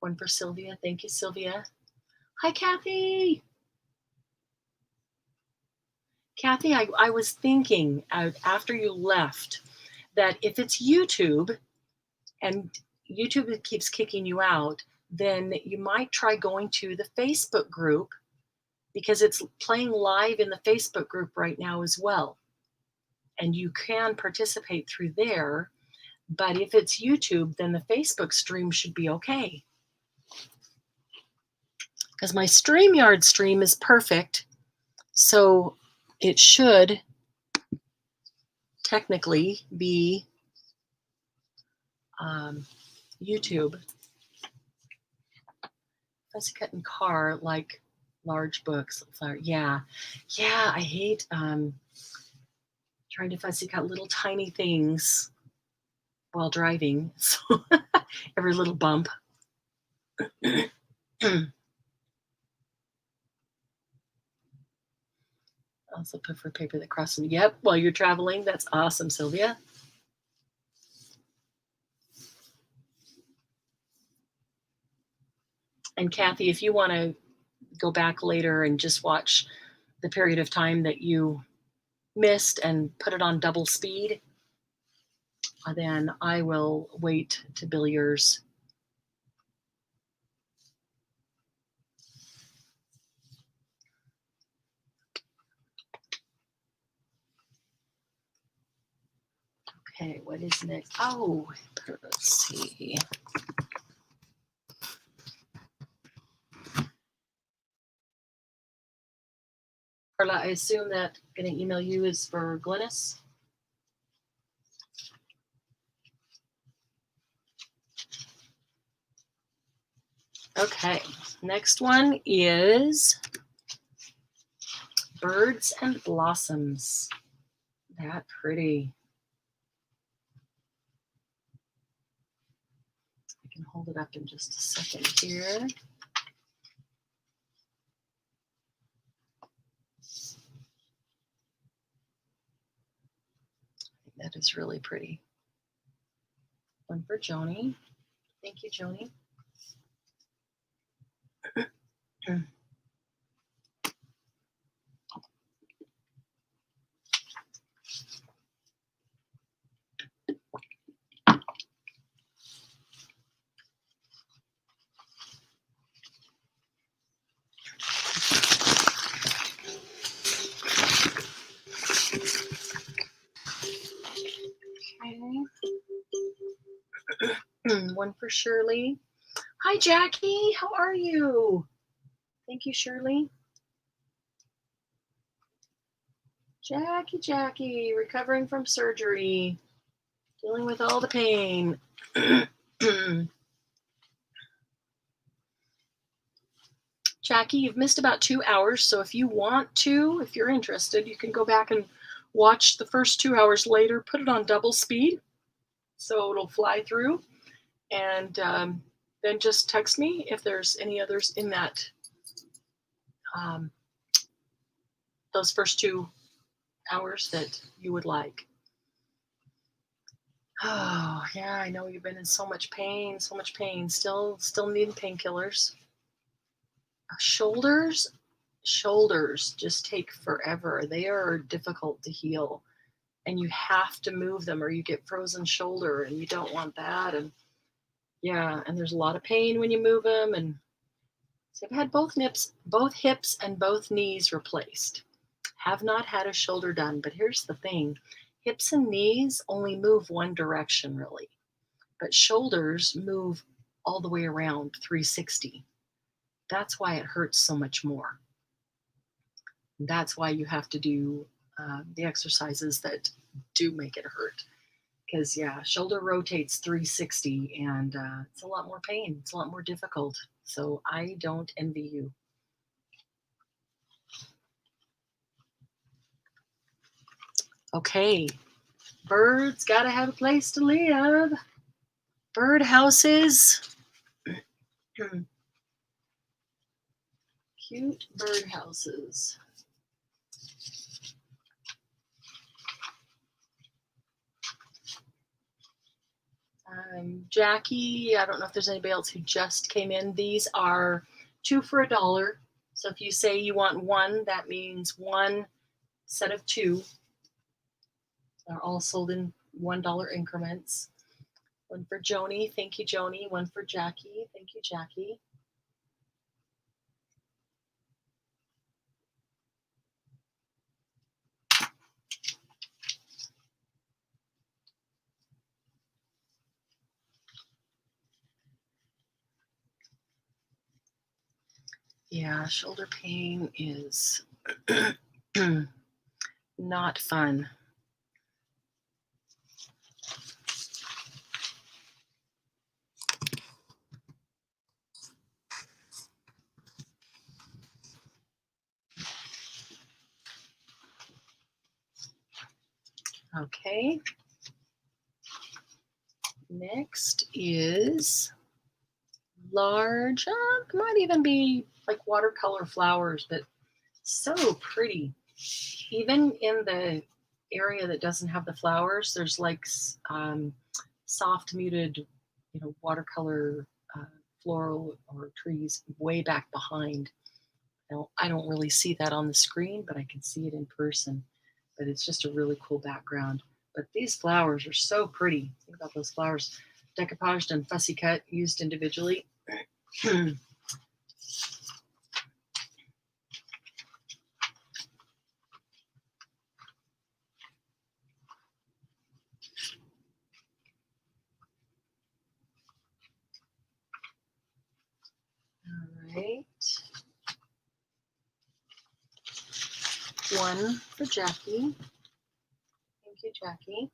One for Sylvia. Thank you, Sylvia. Hi, Kathy. Kathy, I was thinking after you left that if it's YouTube and YouTube keeps kicking you out, then you might try going to the Facebook group because it's playing live in the Facebook group right now as well. And you can participate through there. But if it's YouTube, then the Facebook stream should be okay. Because my StreamYard stream is perfect. So it should technically be YouTube. Fussy cut in car, like large books. Yeah, I hate, trying Trying to fussy cut little tiny things while driving. So every little bump. Also prefer paper that crosses. Yep, while you're traveling. That's awesome, Sylvia. And Kathy, if you want to go back later and just watch the period of time that you missed and put it on double speed, then I will wait to bill yours. Okay, what is next? Oh, let's see. Carla, I assume that going to email you is for Glennis. Okay, next one is Birds and Blossoms. That pretty. I can hold it up in just a second here. That is really pretty. One for Joni. Thank you, Joni. Okay. One for Shirley. Hi, Jackie. How are you? Thank you, Shirley. Jackie, recovering from surgery, dealing with all the pain. Jackie, you've missed about 2 hours, so if you want to, if you're interested, you can go back and watch the first 2 hours later, put it on double speed, so it'll fly through, and then just text me if there's any others in that, those first 2 hours that you would like. Oh, yeah, I know you've been in so much pain, still needing painkillers. Shoulders just take forever. They are difficult to heal, and you have to move them or you get frozen shoulder, and you don't want that. And yeah, and there's a lot of pain when you move them. And so I've had both hips and both knees replaced. Have not had a shoulder done, but here's the thing. Hips and knees only move one direction really, but shoulders move all the way around 360. That's why it hurts so much more. That's why you have to do the exercises that do make it hurt. Because, yeah, shoulder rotates 360 and it's a lot more pain. It's a lot more difficult. So I don't envy you. Okay, birds gotta have a place to live. Birdhouses. Cute birdhouses. Jackie, I don't know if there's anybody else who just came in. These are 2 for $1. So if you say you want one, that means one set of 2. They're all sold in $1 increments. One for Joni. Thank you, Joni. One for Jackie. Thank you, Jackie. Yeah, shoulder pain is not fun. Okay. Next is large, might even be like watercolor flowers, but so pretty. Even in the area that doesn't have the flowers, there's like soft muted, watercolor floral or trees way back behind. Now, I don't really see that on the screen, but I can see it in person. But it's just a really cool background. But these flowers are so pretty. Think about those flowers, decoupaged and fussy cut, used individually. All right. One for Jackie. Thank you, Jackie.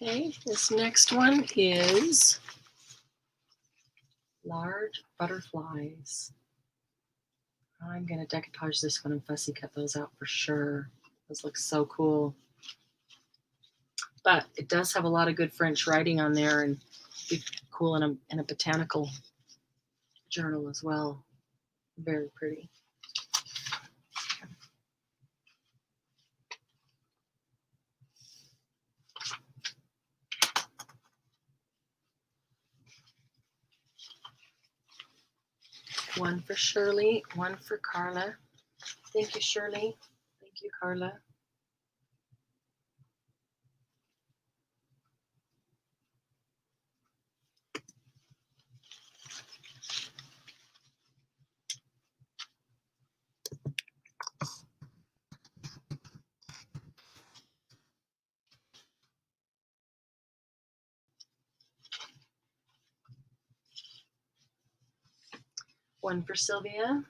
Okay, this next one is large butterflies. I'm going to decoupage this one and fussy cut those out for sure. Those look so cool. But it does have a lot of good French writing on there and be cool in a botanical journal as well. Very pretty. One for Shirley, one for Carla. Thank you, Shirley. Thank you, Carla. One for Sylvia.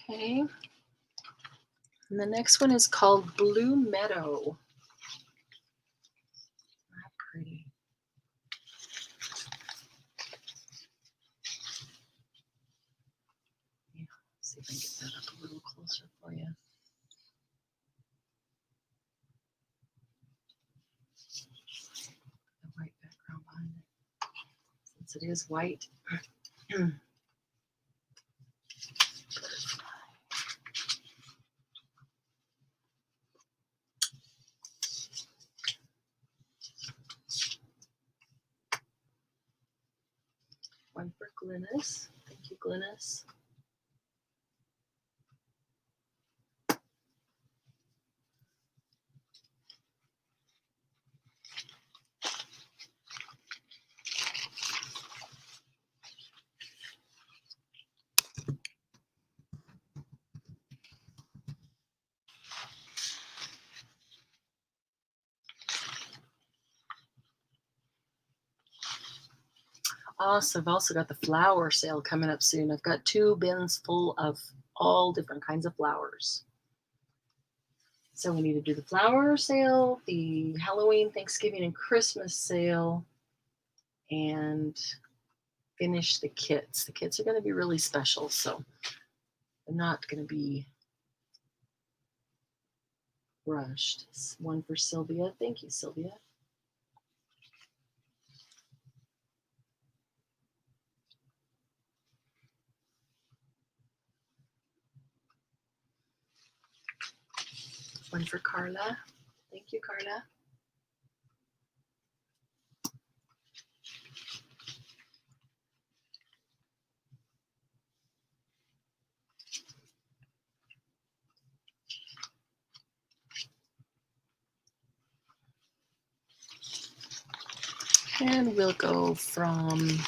Okay. And the next one is called Blue Meadow. How pretty. Yeah, let's see if I can get that up a little closer for you. The white background behind it. Since it is white. One for Glynis. Thank you, Glynis. Also, I've also got the flower sale coming up soon. I've got 2 bins full of all different kinds of flowers. So we need to do the flower sale, the Halloween, Thanksgiving, and Christmas sale, and finish the kits. The kits are going to be really special, so they're not going to be rushed. One for Sylvia. Thank you, Sylvia. One for Carla. Thank you, Carla. And we'll go from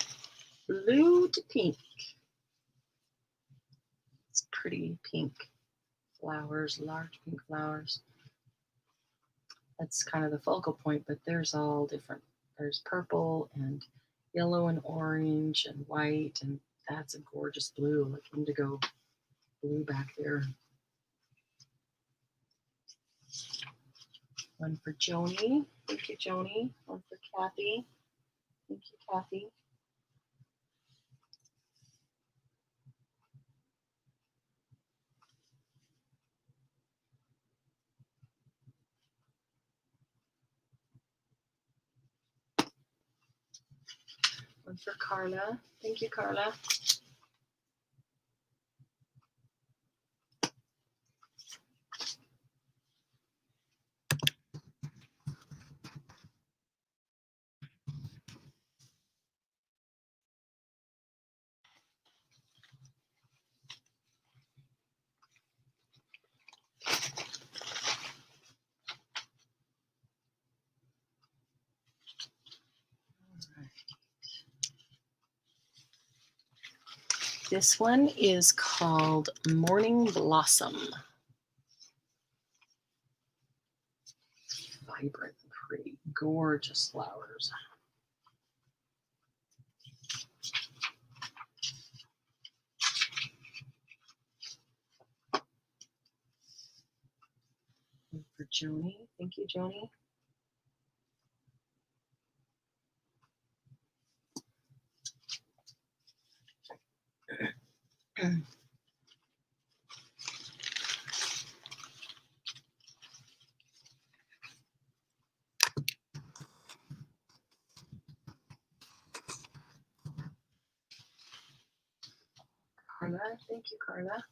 blue to pink. It's pretty pink flowers, large pink flowers. That's kind of the focal point, but there's all different. There's purple and yellow and orange and white, and that's a gorgeous blue, like indigo blue back there. One for Joni. Thank you, Joni. One for Kathy. Thank you, Kathy. One for Carla. Thank you, Carla. This one is called Morning Blossom. Vibrant, pretty, gorgeous flowers. And for Joni, thank you, Joni. Carla, thank you, Carla.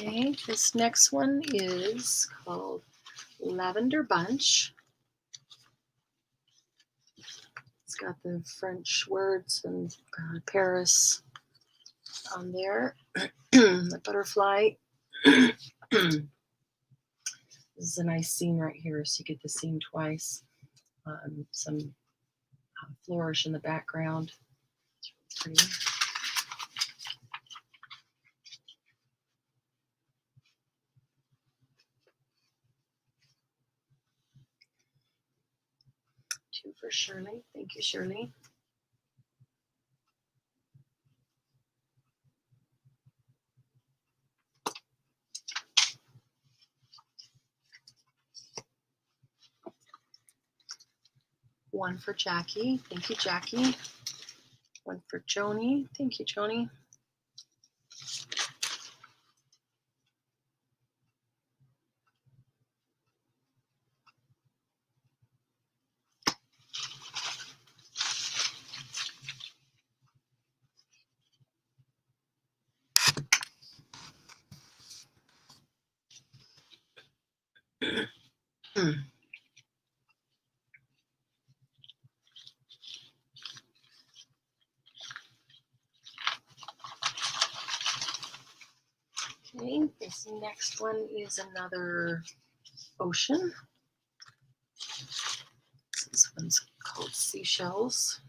Okay, this next one is called Lavender Bunch. It's got the French words and Paris on there. The butterfly. This is a nice scene right here, so you get the scene twice. Some flourish in the background. It's really pretty. Two for Shirley. Thank you, Shirley. One for Jackie. Thank you, Jackie. One for Joni. Thank you, Joni. Okay, this next one is another ocean. This one's called Seashells.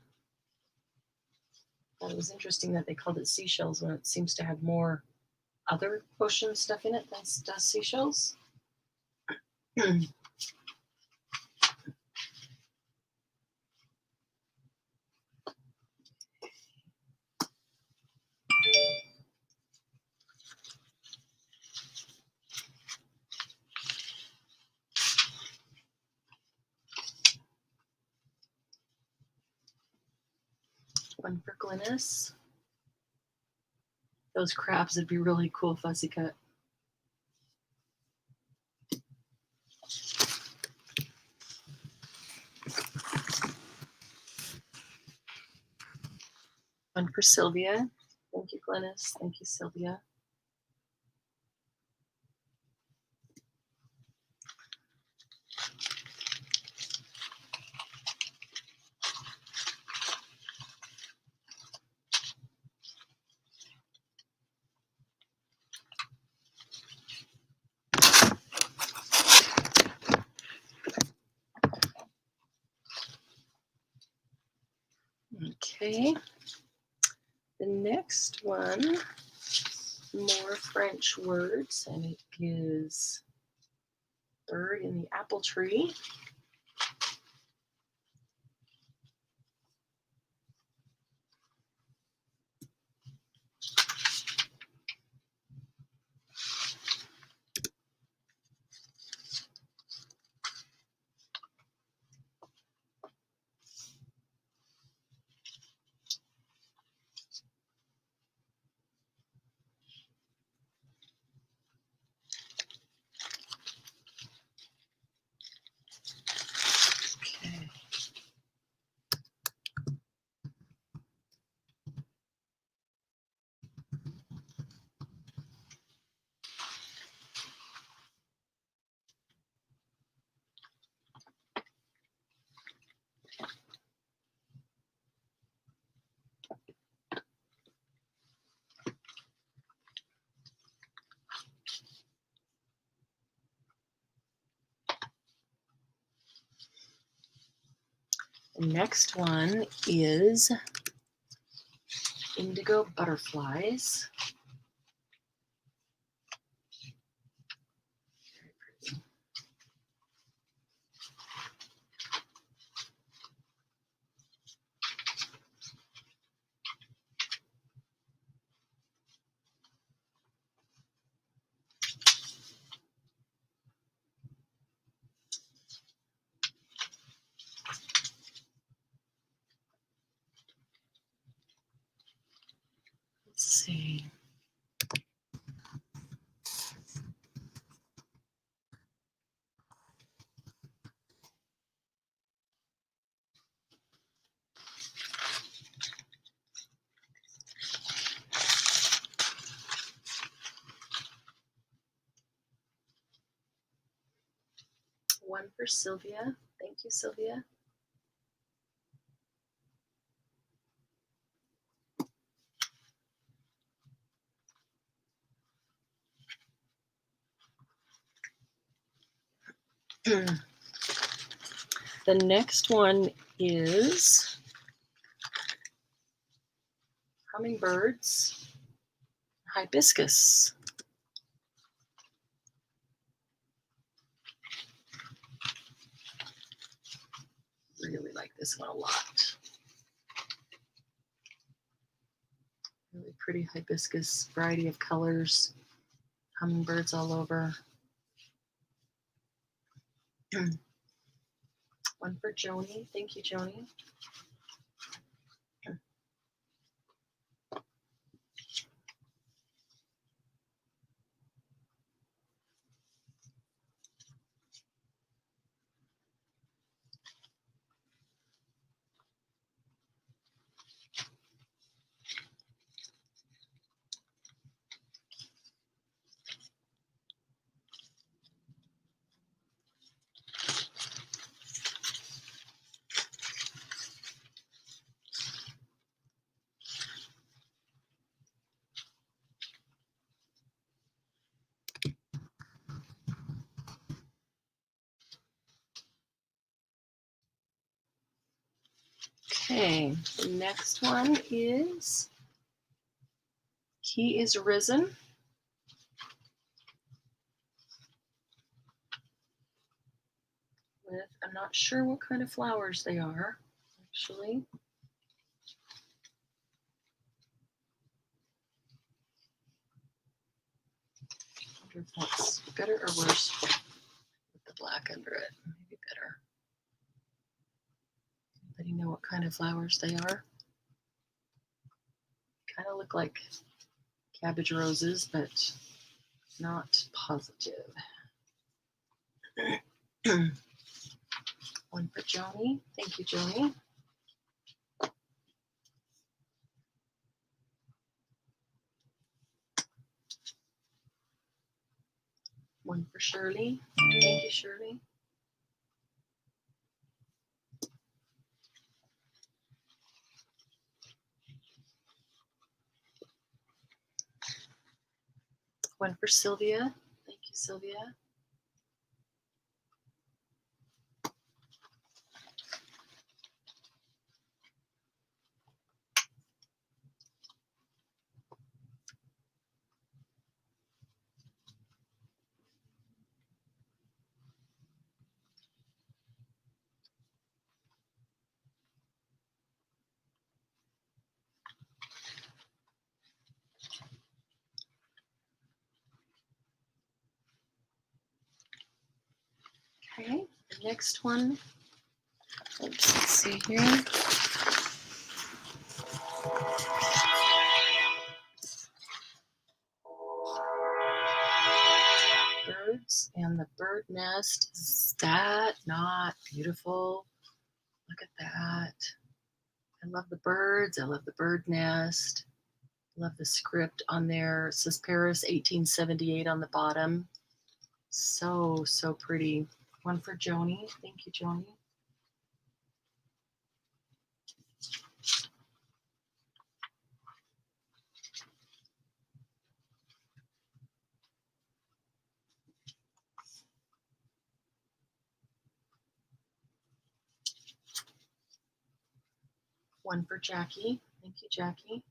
I thought it was interesting that they called it seashells when it seems to have more other ocean stuff in it than does seashells. One for Glynis. Those crabs would be really cool fuzzy cut. One for Sylvia. Thank you, Glennis. Thank you, Sylvia. Okay. The next one, more French words, and it is bird in the apple tree. Okay. The next one is indigo butterflies. Let's see. One for Sylvia. Thank you, Sylvia. The next one is hummingbirds, hibiscus. Really like this one a lot. Really pretty hibiscus, variety of colors, hummingbirds all over. One for Joni. Thank you, Joni. Okay, the next one is He is Risen. With, I'm not sure what kind of flowers they are, actually. I wonder if that's better or worse with the black under it. Maybe better. Anybody know what kind of flowers they are? Kind of look like cabbage roses, but not positive. One for Joni. Thank you, Joni. One for Shirley. Thank you, Shirley. One for Sylvia. Thank you, Sylvia. Okay, the next one. Oops, let's see here. Birds and the bird nest. Is that not beautiful? Look at that. I love the birds. I love the bird nest. I love the script on there. It says Paris 1878 on the bottom. So, so pretty. One for Joni. Thank you, Joni. One for Jackie. Thank you, Jackie.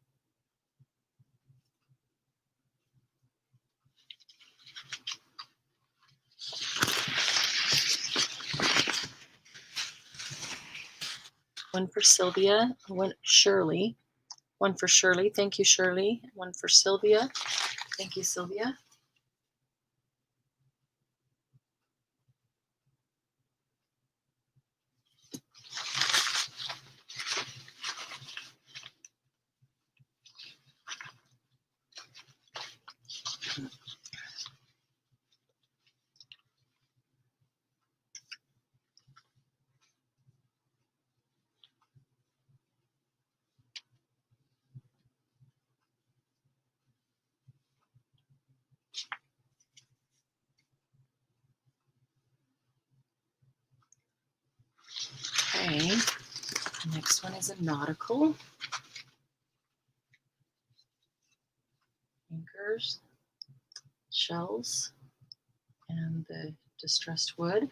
One for Sylvia. One Shirley. One for Shirley. Thank you, Shirley. One for Sylvia. Thank you, Sylvia. Okay. The next one is a Nautical. Anchors, shells, and the distressed wood.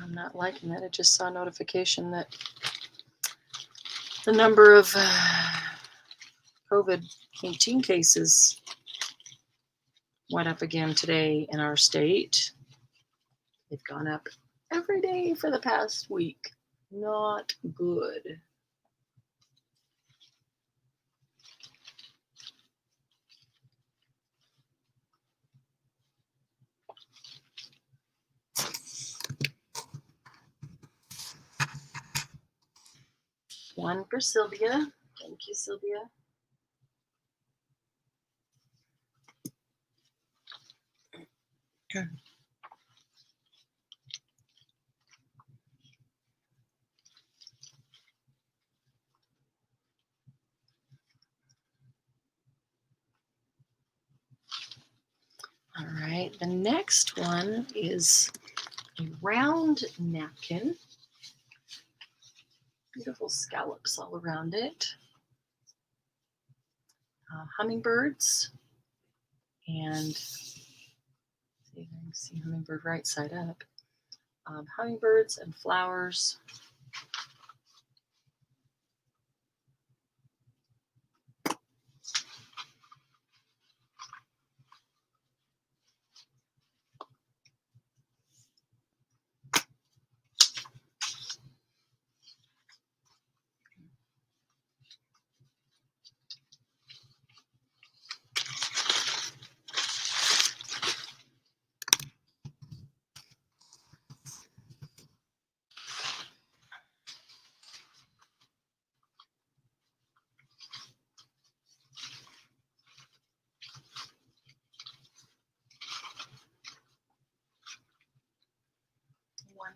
I'm not liking that. I just saw a notification that the number of COVID-19 cases went up again today in our state. They've gone up every day for the past week. Not good. One for Sylvia. Thank you, Sylvia. All right, the next one is a round napkin. Beautiful scallops all around it. Hummingbirds. And see if I can see hummingbird right side up. Hummingbirds and flowers.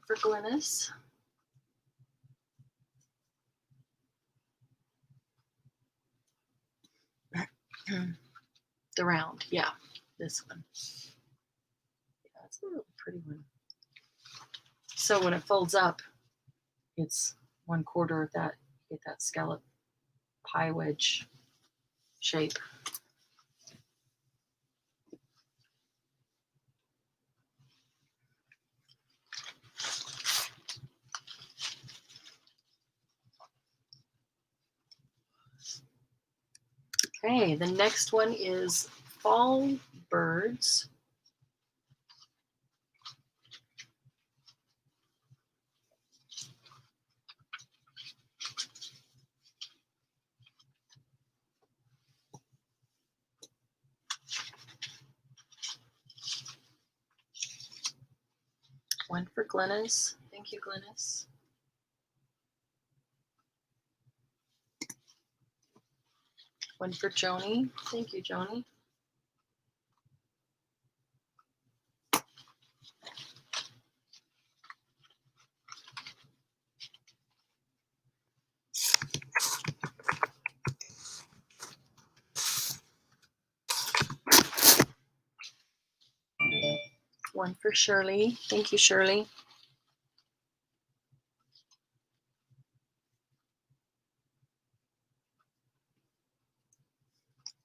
for Glynis. The round, yeah, this one. Yeah, that's a really pretty one. So when it folds up, it's 1/4 of that. You get that scallop pie wedge shape. Okay, the next one is Fall Birds. One for Glynis. Thank you, Glynis. One for Joni. Thank you, Joni. One for Shirley. Thank you, Shirley.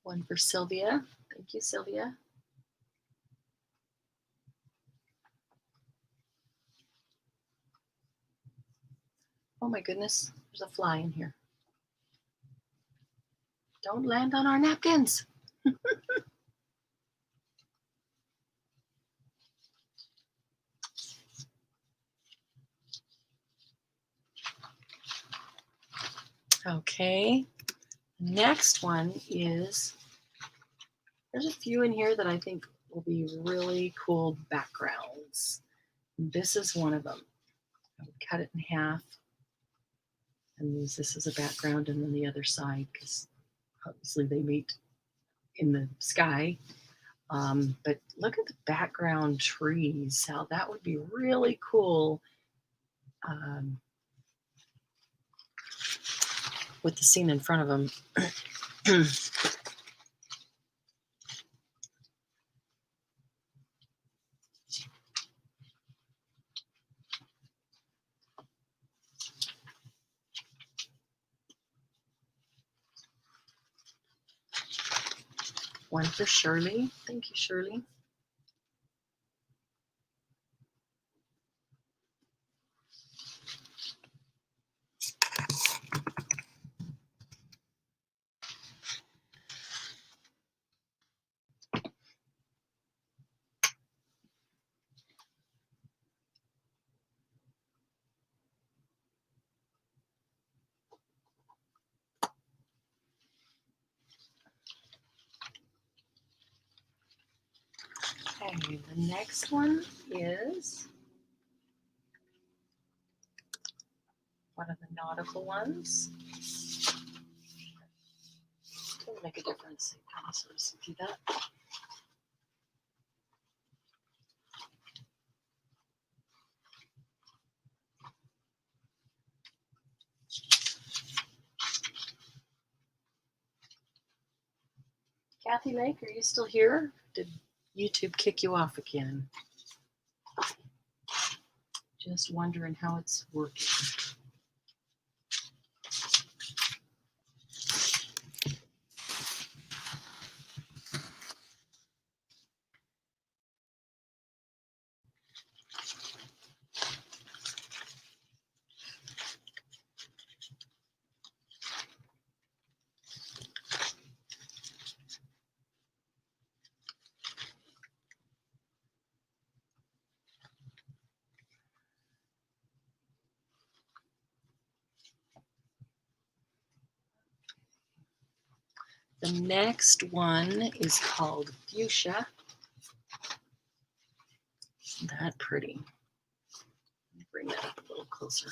One for Sylvia. Thank you, Sylvia. Oh my goodness, there's a fly in here. Don't land on our napkins. Okay, next one is, there's a few in here that I think will be really cool backgrounds. This is one of them. I would cut it in half and use this as a background, and then the other side, because obviously they meet in the sky. But look at the background trees, how that would be really cool with the scene in front of them. One for Shirley. Thank you, Shirley. Okay, the next one is one of the nautical ones. Doesn't make a difference. You can sort of see that. Kathy Lake, are you still here? Did YouTube kick you off again? Just wondering how it's working. The next one is called Fuchsia. Isn't that pretty? Let me bring that up a little closer.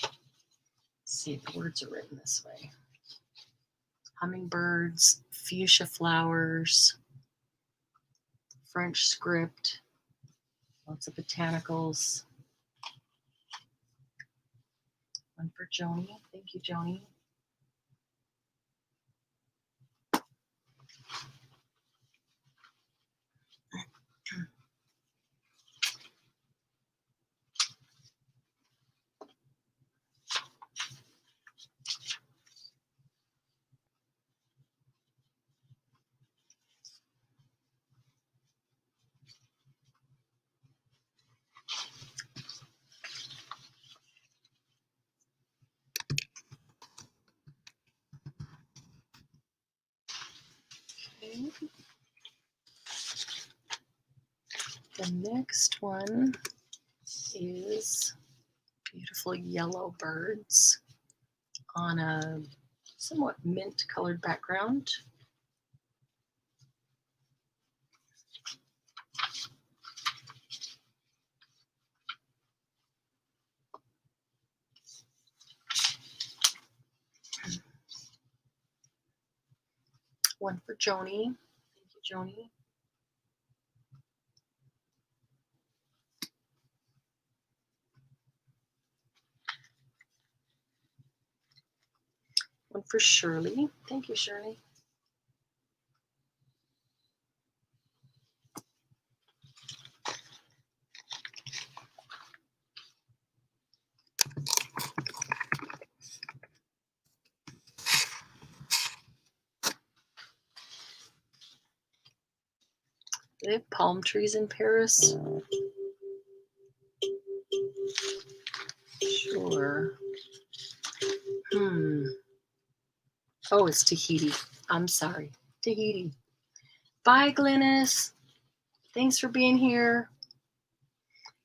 Let's see if the words are written this way. Hummingbirds, fuchsia flowers, French script, lots of botanicals. for Joni. Thank you, Joni. Okay. The next one is beautiful yellow birds on a somewhat mint colored background. One for Joni. Thank you, Joni. One for Shirley. Thank you, Shirley. They have palm trees in Paris. Sure. Oh, it's Tahiti. I'm sorry. Tahiti. Bye, Glynis. Thanks for being here.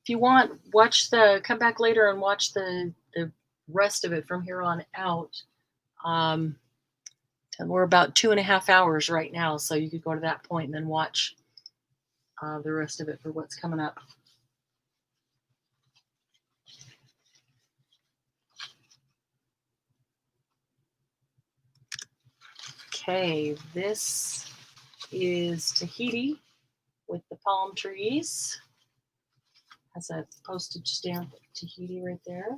If you want, come back later and watch the rest of it from here on out. And we're about 2.5 hours right now, so you could go to that point and then watch the rest of it for what's coming up. Okay, this is Tahiti with the palm trees. Has a postage stamp Tahiti right there.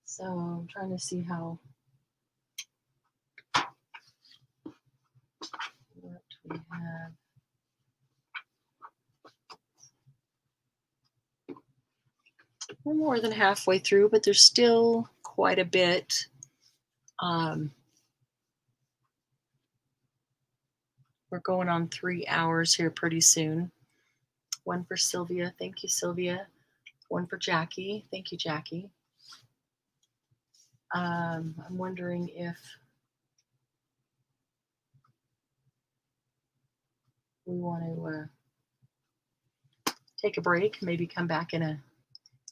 So I'm trying to see what we have. We're more than halfway through, but there's still quite a bit. We're going on 3 hours here pretty soon. One for Sylvia. Thank you, Sylvia. One for Jackie. Thank you, Jackie. I'm wondering if we want to take a break, maybe come back in a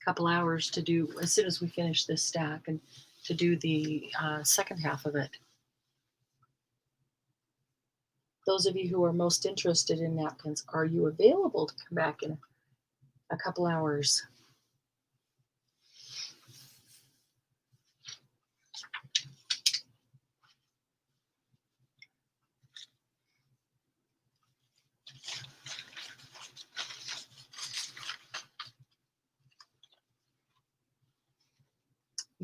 couple hours to do, as soon as we finish this stack, and to do the second half of it. Those of you who are most interested in napkins, are you available to come back in a couple hours?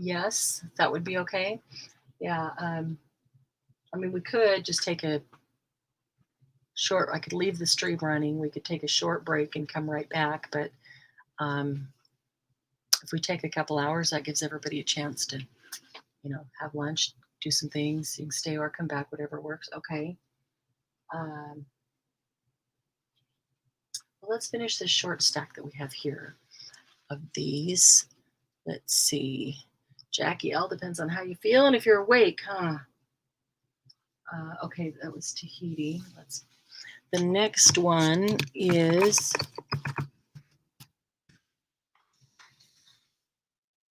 Yes, that would be okay. Yeah, I mean, we could just take a short, I could leave the stream running. We could take a short break and come right back. But if we take a couple hours, that gives everybody a chance to, have lunch, do some things. You can stay or come back, whatever works. Okay. Well, let's finish this short stack that we have here of these. Let's see. Jackie, all depends on how you feel and if you're awake, huh? Okay, that was Tahiti. The next one is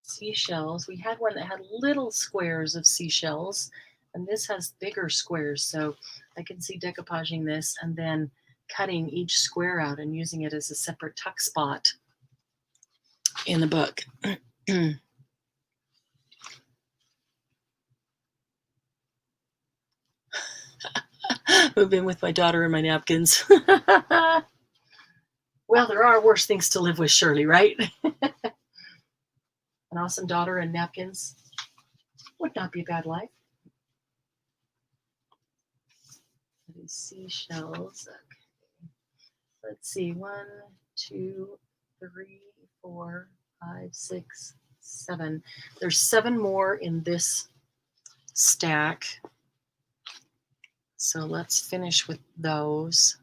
seashells. We had one that had little squares of seashells, and this has bigger squares. So I can see decoupaging this and then cutting each square out and using it as a separate tuck spot in the book. Move in with my daughter and my napkins. Well, there are worse things to live with, Shirley, right? An awesome daughter and napkins would not be a bad life. These seashells. Okay. Let's see. 1, 2, 3, 4, 5, 6, 7. There's 7 more in this stack. So let's finish with those.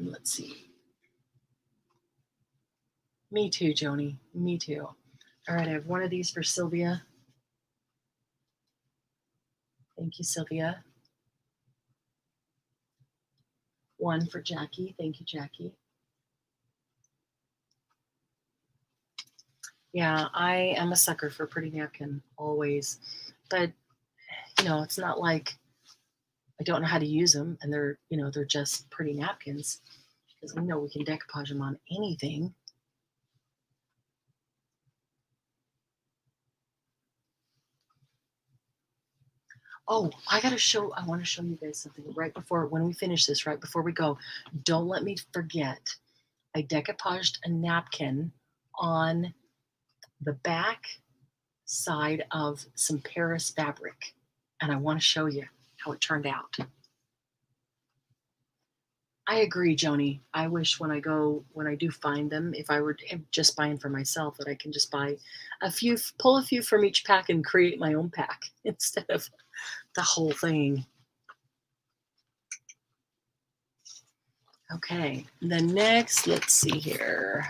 Let's see. Me too, Joni. Me too. All right, I have one of these for Sylvia. Thank you, Sylvia. One for Jackie. Thank you, Jackie. Yeah, I am a sucker for pretty napkin, always. But, you know, it's not like I don't know how to use them, and they're, you know, they're just pretty napkins, because we know we can decoupage them on anything. Oh, I want to show you guys something right before, when we finish this, right before we go. Don't let me forget. I decoupaged a napkin on the back side of some Paris fabric, and I want to show you how it turned out. I agree, Joni. I wish when I do find them, if I were just buying for myself, that I can just buy a few, pull a few from each pack and create my own pack instead of the whole thing. Okay, then next, let's see here.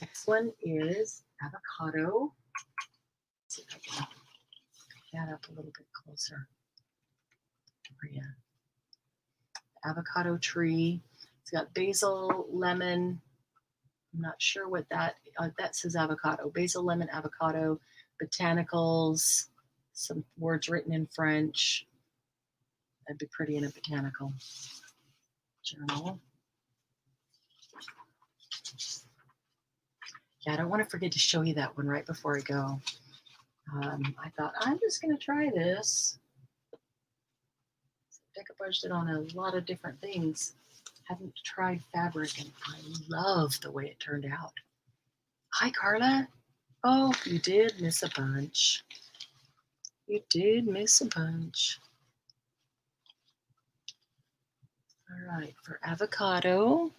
Next one is Avocado. Let's see if I can pick that up a little bit closer for you. Avocado tree. It's got basil, lemon. I'm not sure what that says avocado. Basil, lemon, avocado, botanicals, some words written in French. That'd be pretty in a botanical journal. Yeah, I don't want to forget to show you that one right before I go. I thought, I'm just going to try this. Decoupaged it on a lot of different things. Haven't tried fabric, and I love the way it turned out. Hi, Carla. Oh, you did miss a bunch. You did miss a bunch. All right, for avocado.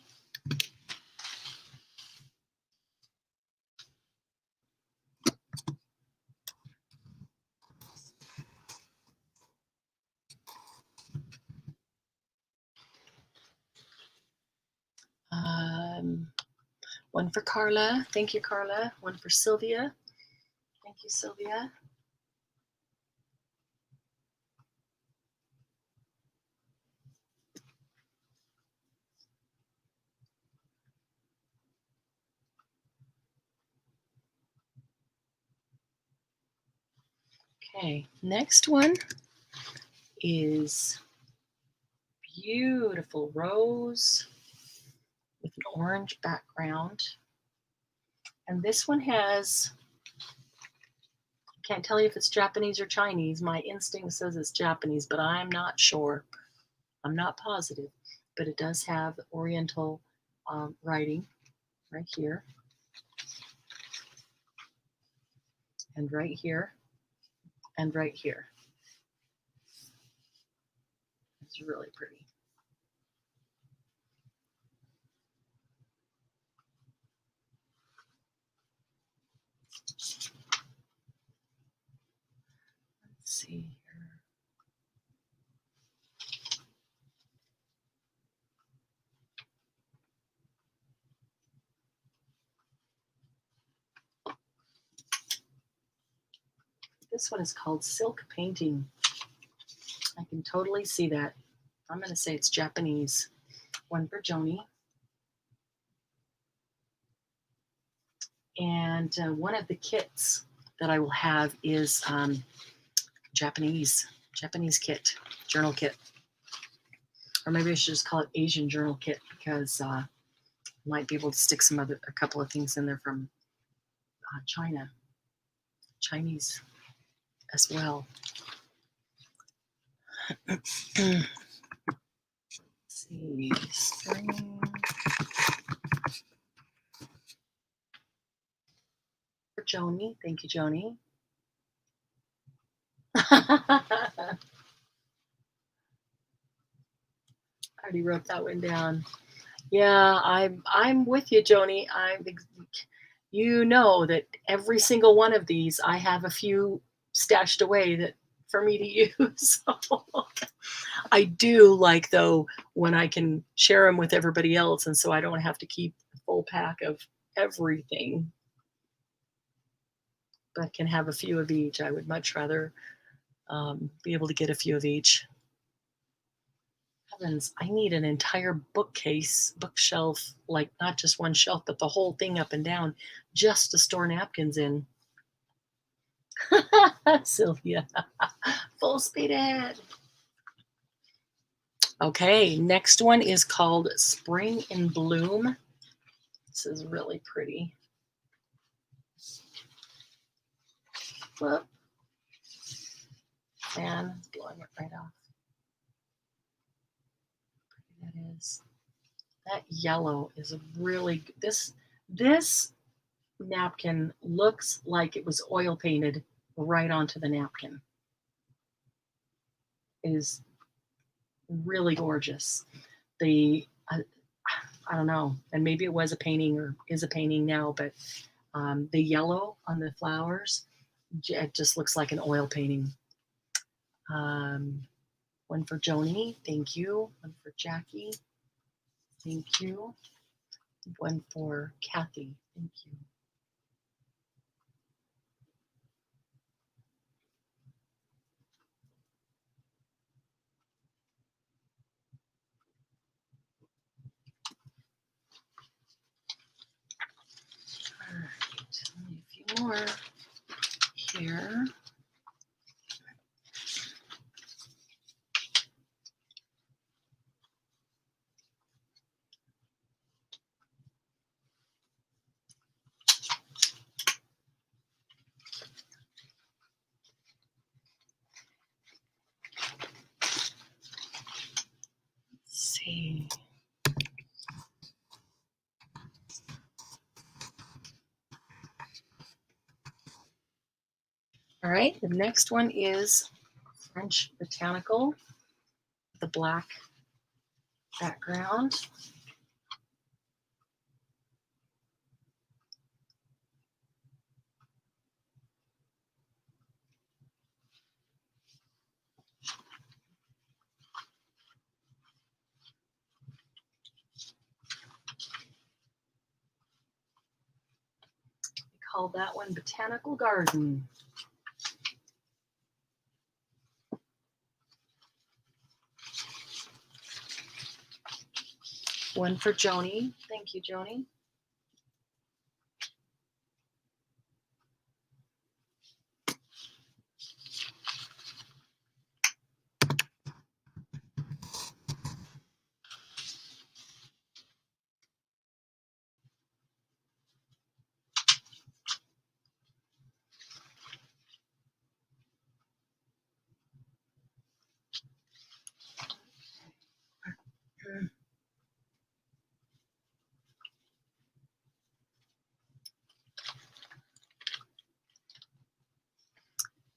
One for Carla. Thank you, Carla. One for Sylvia. Thank you, Sylvia. Okay, next one is beautiful rose with an orange background. And this one has, I can't tell you if it's Japanese or Chinese. My instinct says it's Japanese, but I'm not sure. I'm not positive, but it does have Oriental writing right here and right here and right here. It's really pretty. Let's see here. This one is called Silk Painting. I can totally see that. I'm going to say it's Japanese. One for Joni. And one of the kits that I will have is Japanese kit, journal kit. Or maybe I should just call it Asian journal kit, because I might be able to stick a couple of things in there from Chinese as well. Let's see, spring. For Joni, thank you, Joni. I already wrote that one down. Yeah, I'm with you, Joni. You know that every single one of these, I have a few stashed away that for me to use. So I do like, though, when I can share them with everybody else, and so I don't have to keep a full pack of everything, but can have a few of each. I would much rather be able to get a few of each. Heavens, I need an entire bookshelf, like not just one shelf, but the whole thing up and down, just to store napkins in. Sylvia, full speed ahead. Okay, next one is called Spring in Bloom. This is really pretty. Whoop. Fan is blowing it right off. That is. That yellow is really good. This napkin looks like it was oil painted right onto the napkin. It is really gorgeous. I don't know, and maybe it was a painting or is a painting now, but the yellow on the flowers, it just looks like an oil painting. One for Joni, thank you. One for Jackie, thank you. One for Kathy, thank you. All right, only a few more here. See. All right, the next one is French Botanical, the black background. We call that one Botanical Garden. One for Joni. Thank you, Joni.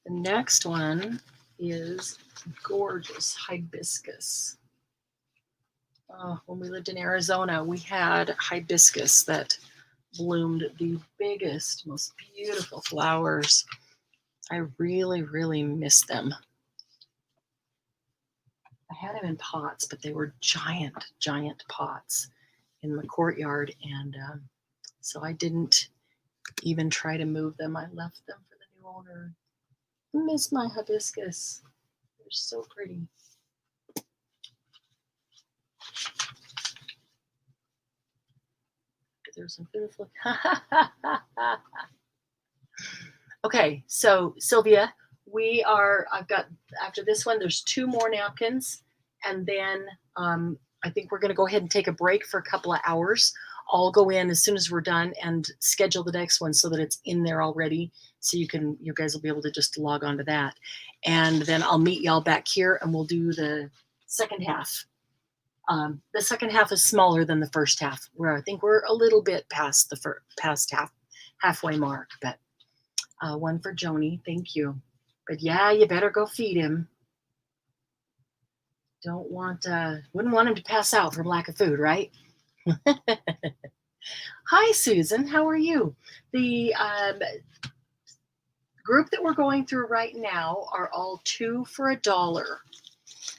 The next one is gorgeous hibiscus. Oh, when we lived in Arizona, we had hibiscus that bloomed the biggest, most beautiful flowers. I really, really miss them. I had them in pots, but they were giant, giant pots in the courtyard. And so I didn't even try to move them. I left them for the new owner. I miss my hibiscus. They're so pretty. there's some food flow. Okay, so Sylvia, I've got, after this one, there's 2 more napkins. And then I think we're going to go ahead and take a break for a couple of hours. I'll go in as soon as we're done and schedule the next one so that it's in there already. So you guys will be able to just log on to that. And then I'll meet y'all back here and we'll do the second half. The second half is smaller than the first half, where I think we're a little bit past the halfway mark. But one for Joni, thank you. But yeah, you better go feed him. Wouldn't want him to pass out from lack of food, right? Hi, Susan. How are you? The group that we're going through right now are all 2 for $1.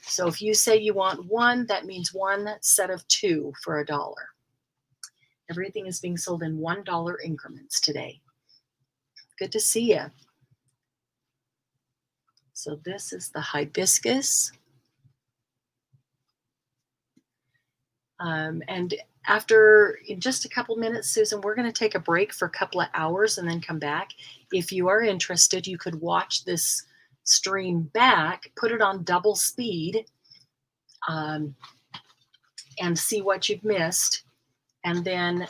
So if you say you want 1, that means 1 set of 2 for $1. Everything is being sold in $1 increments today. Good to see you. So this is the hibiscus. And in just a couple minutes, Susan, we're going to take a break for a couple of hours and then come back. If you are interested, you could watch this stream back, put it on double speed, and see what you've missed. And then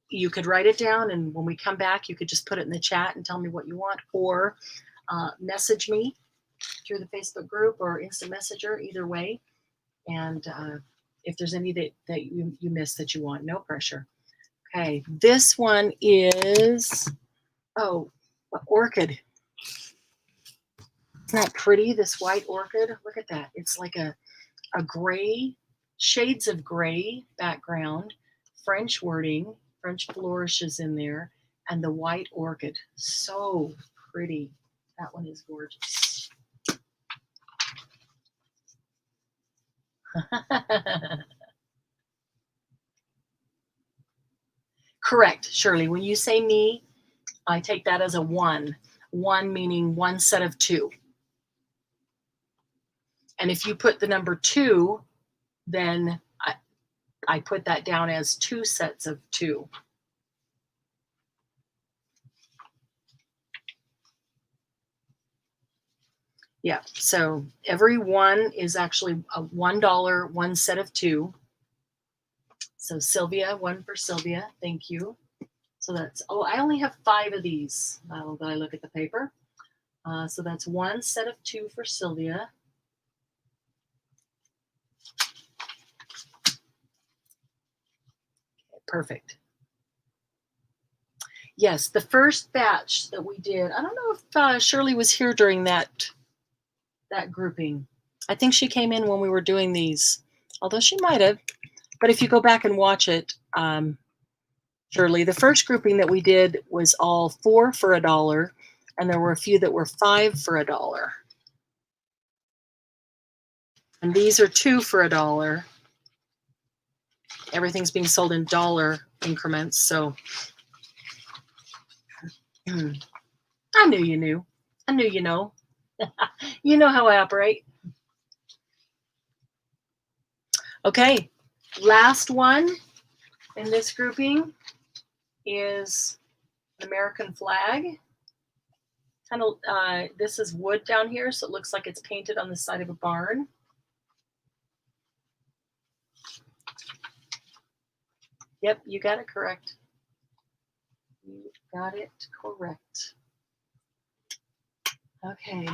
you could write it down. And when we come back, you could just put it in the chat and tell me what you want, or message me through the Facebook group or instant messenger, either way. And if there's any that you missed that you want, no pressure. Okay, this one is, orchid. Isn't that pretty, this white orchid? Look at that. It's like a gray, shades of gray background, French wording, French flourishes in there, and the white orchid. So pretty. That one is gorgeous. Correct, Shirley. When you say me, I take that as a 1. 1 meaning 1 set of 2. And if you put the number 2, then I put that down as 2 sets of 2. Yeah, so every 1 is actually a $1, 1 set of 2. So Sylvia, 1 for Sylvia, thank you. So that's, I only have 5 of these now that I look at the paper. So that's 1 set of 2 for Sylvia. Okay, perfect. Yes, the first batch that we did, I don't know if Shirley was here during that grouping. I think she came in when we were doing these, although she might have. But if you go back and watch it, Shirley, the first grouping that we did was all 4 for $1, and there were a few that were 5 for $1. And these are 2 for $1. Everything's being sold in dollar increments, so I knew you knew. I knew you know. You know how I operate. Okay, last one in this grouping is an American flag. Kind of, this is wood down here, so it looks like it's painted on the side of a barn. Yep, you got it correct. You got it correct. Okay.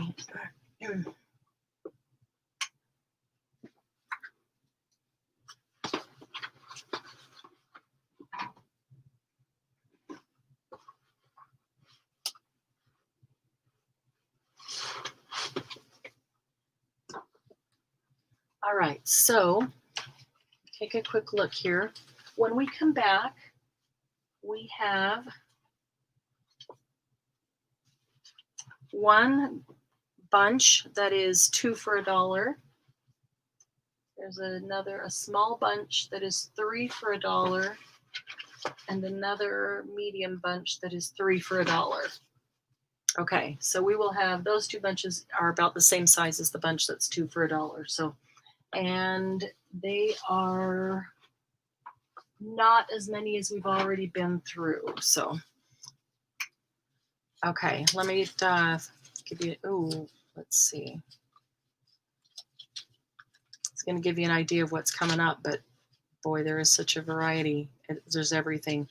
All right, so take a quick look here. When we come back, we have one bunch that is 2 for $1. There's a small bunch that is 3 for $1, and another medium bunch that is 3 for $1. Okay, so we will have those 2 bunches are about the same size as the bunch that's 2 for $1. So, and they are not as many as we've already been through. So, okay, let me give you, oh, let's see. It's going to give you an idea of what's coming up, but boy, there is such a variety. There's everything.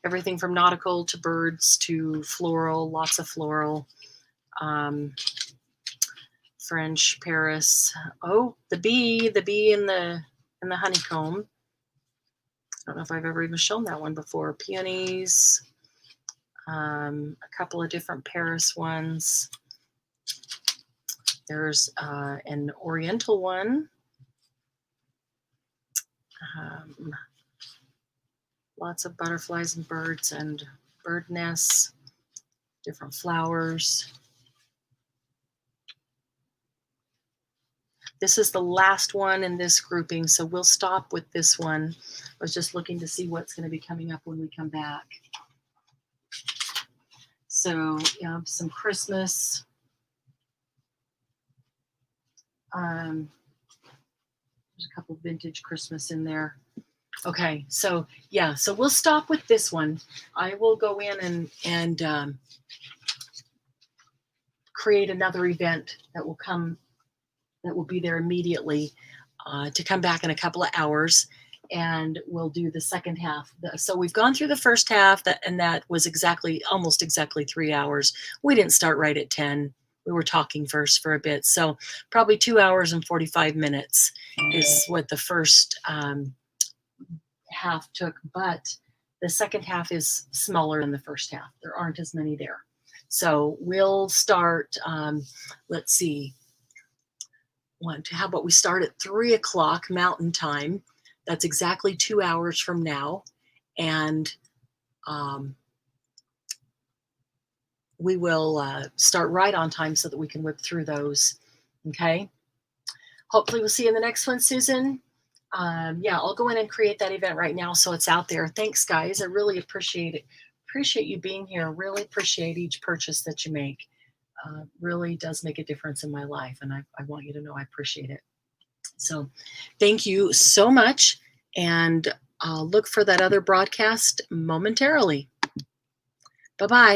Everything from nautical to birds to floral, lots of floral. French, Paris. Oh, the bee in the honeycomb. I don't know if I've ever even shown that one before. Peonies, a couple of different Paris ones. There's an Oriental one. Lots of butterflies and birds and bird nests, different flowers. This is the last one in this grouping, so we'll stop with this one. I was just looking to see what's going to be coming up when we come back. So, some Christmas. There's a couple vintage Christmas in there. Okay, so yeah, so we'll stop with this one. I will go in and create another event that will be there immediately to come back in a couple of hours, and we'll do the second half. So we've gone through the first half, and that was almost exactly 3 hours. We didn't start right at 10. We were talking first for a bit. So probably 2 hours and 45 minutes is what the first half took, but the second half is smaller than the first half. There aren't as many there. So we'll start, let's see, how about we start at 3 o'clock Mountain Time? That's exactly 2 hours from now. And we will start right on time so that we can whip through those. Okay. Hopefully we'll see you in the next one, Susan. Yeah, I'll go in and create that event right now so it's out there. Thanks, guys. I really appreciate it. Appreciate you being here. Really appreciate each purchase that you make. Really does make a difference in my life, and I want you to know I appreciate it. So thank you so much, and I'll look for that other broadcast momentarily. Bye-bye.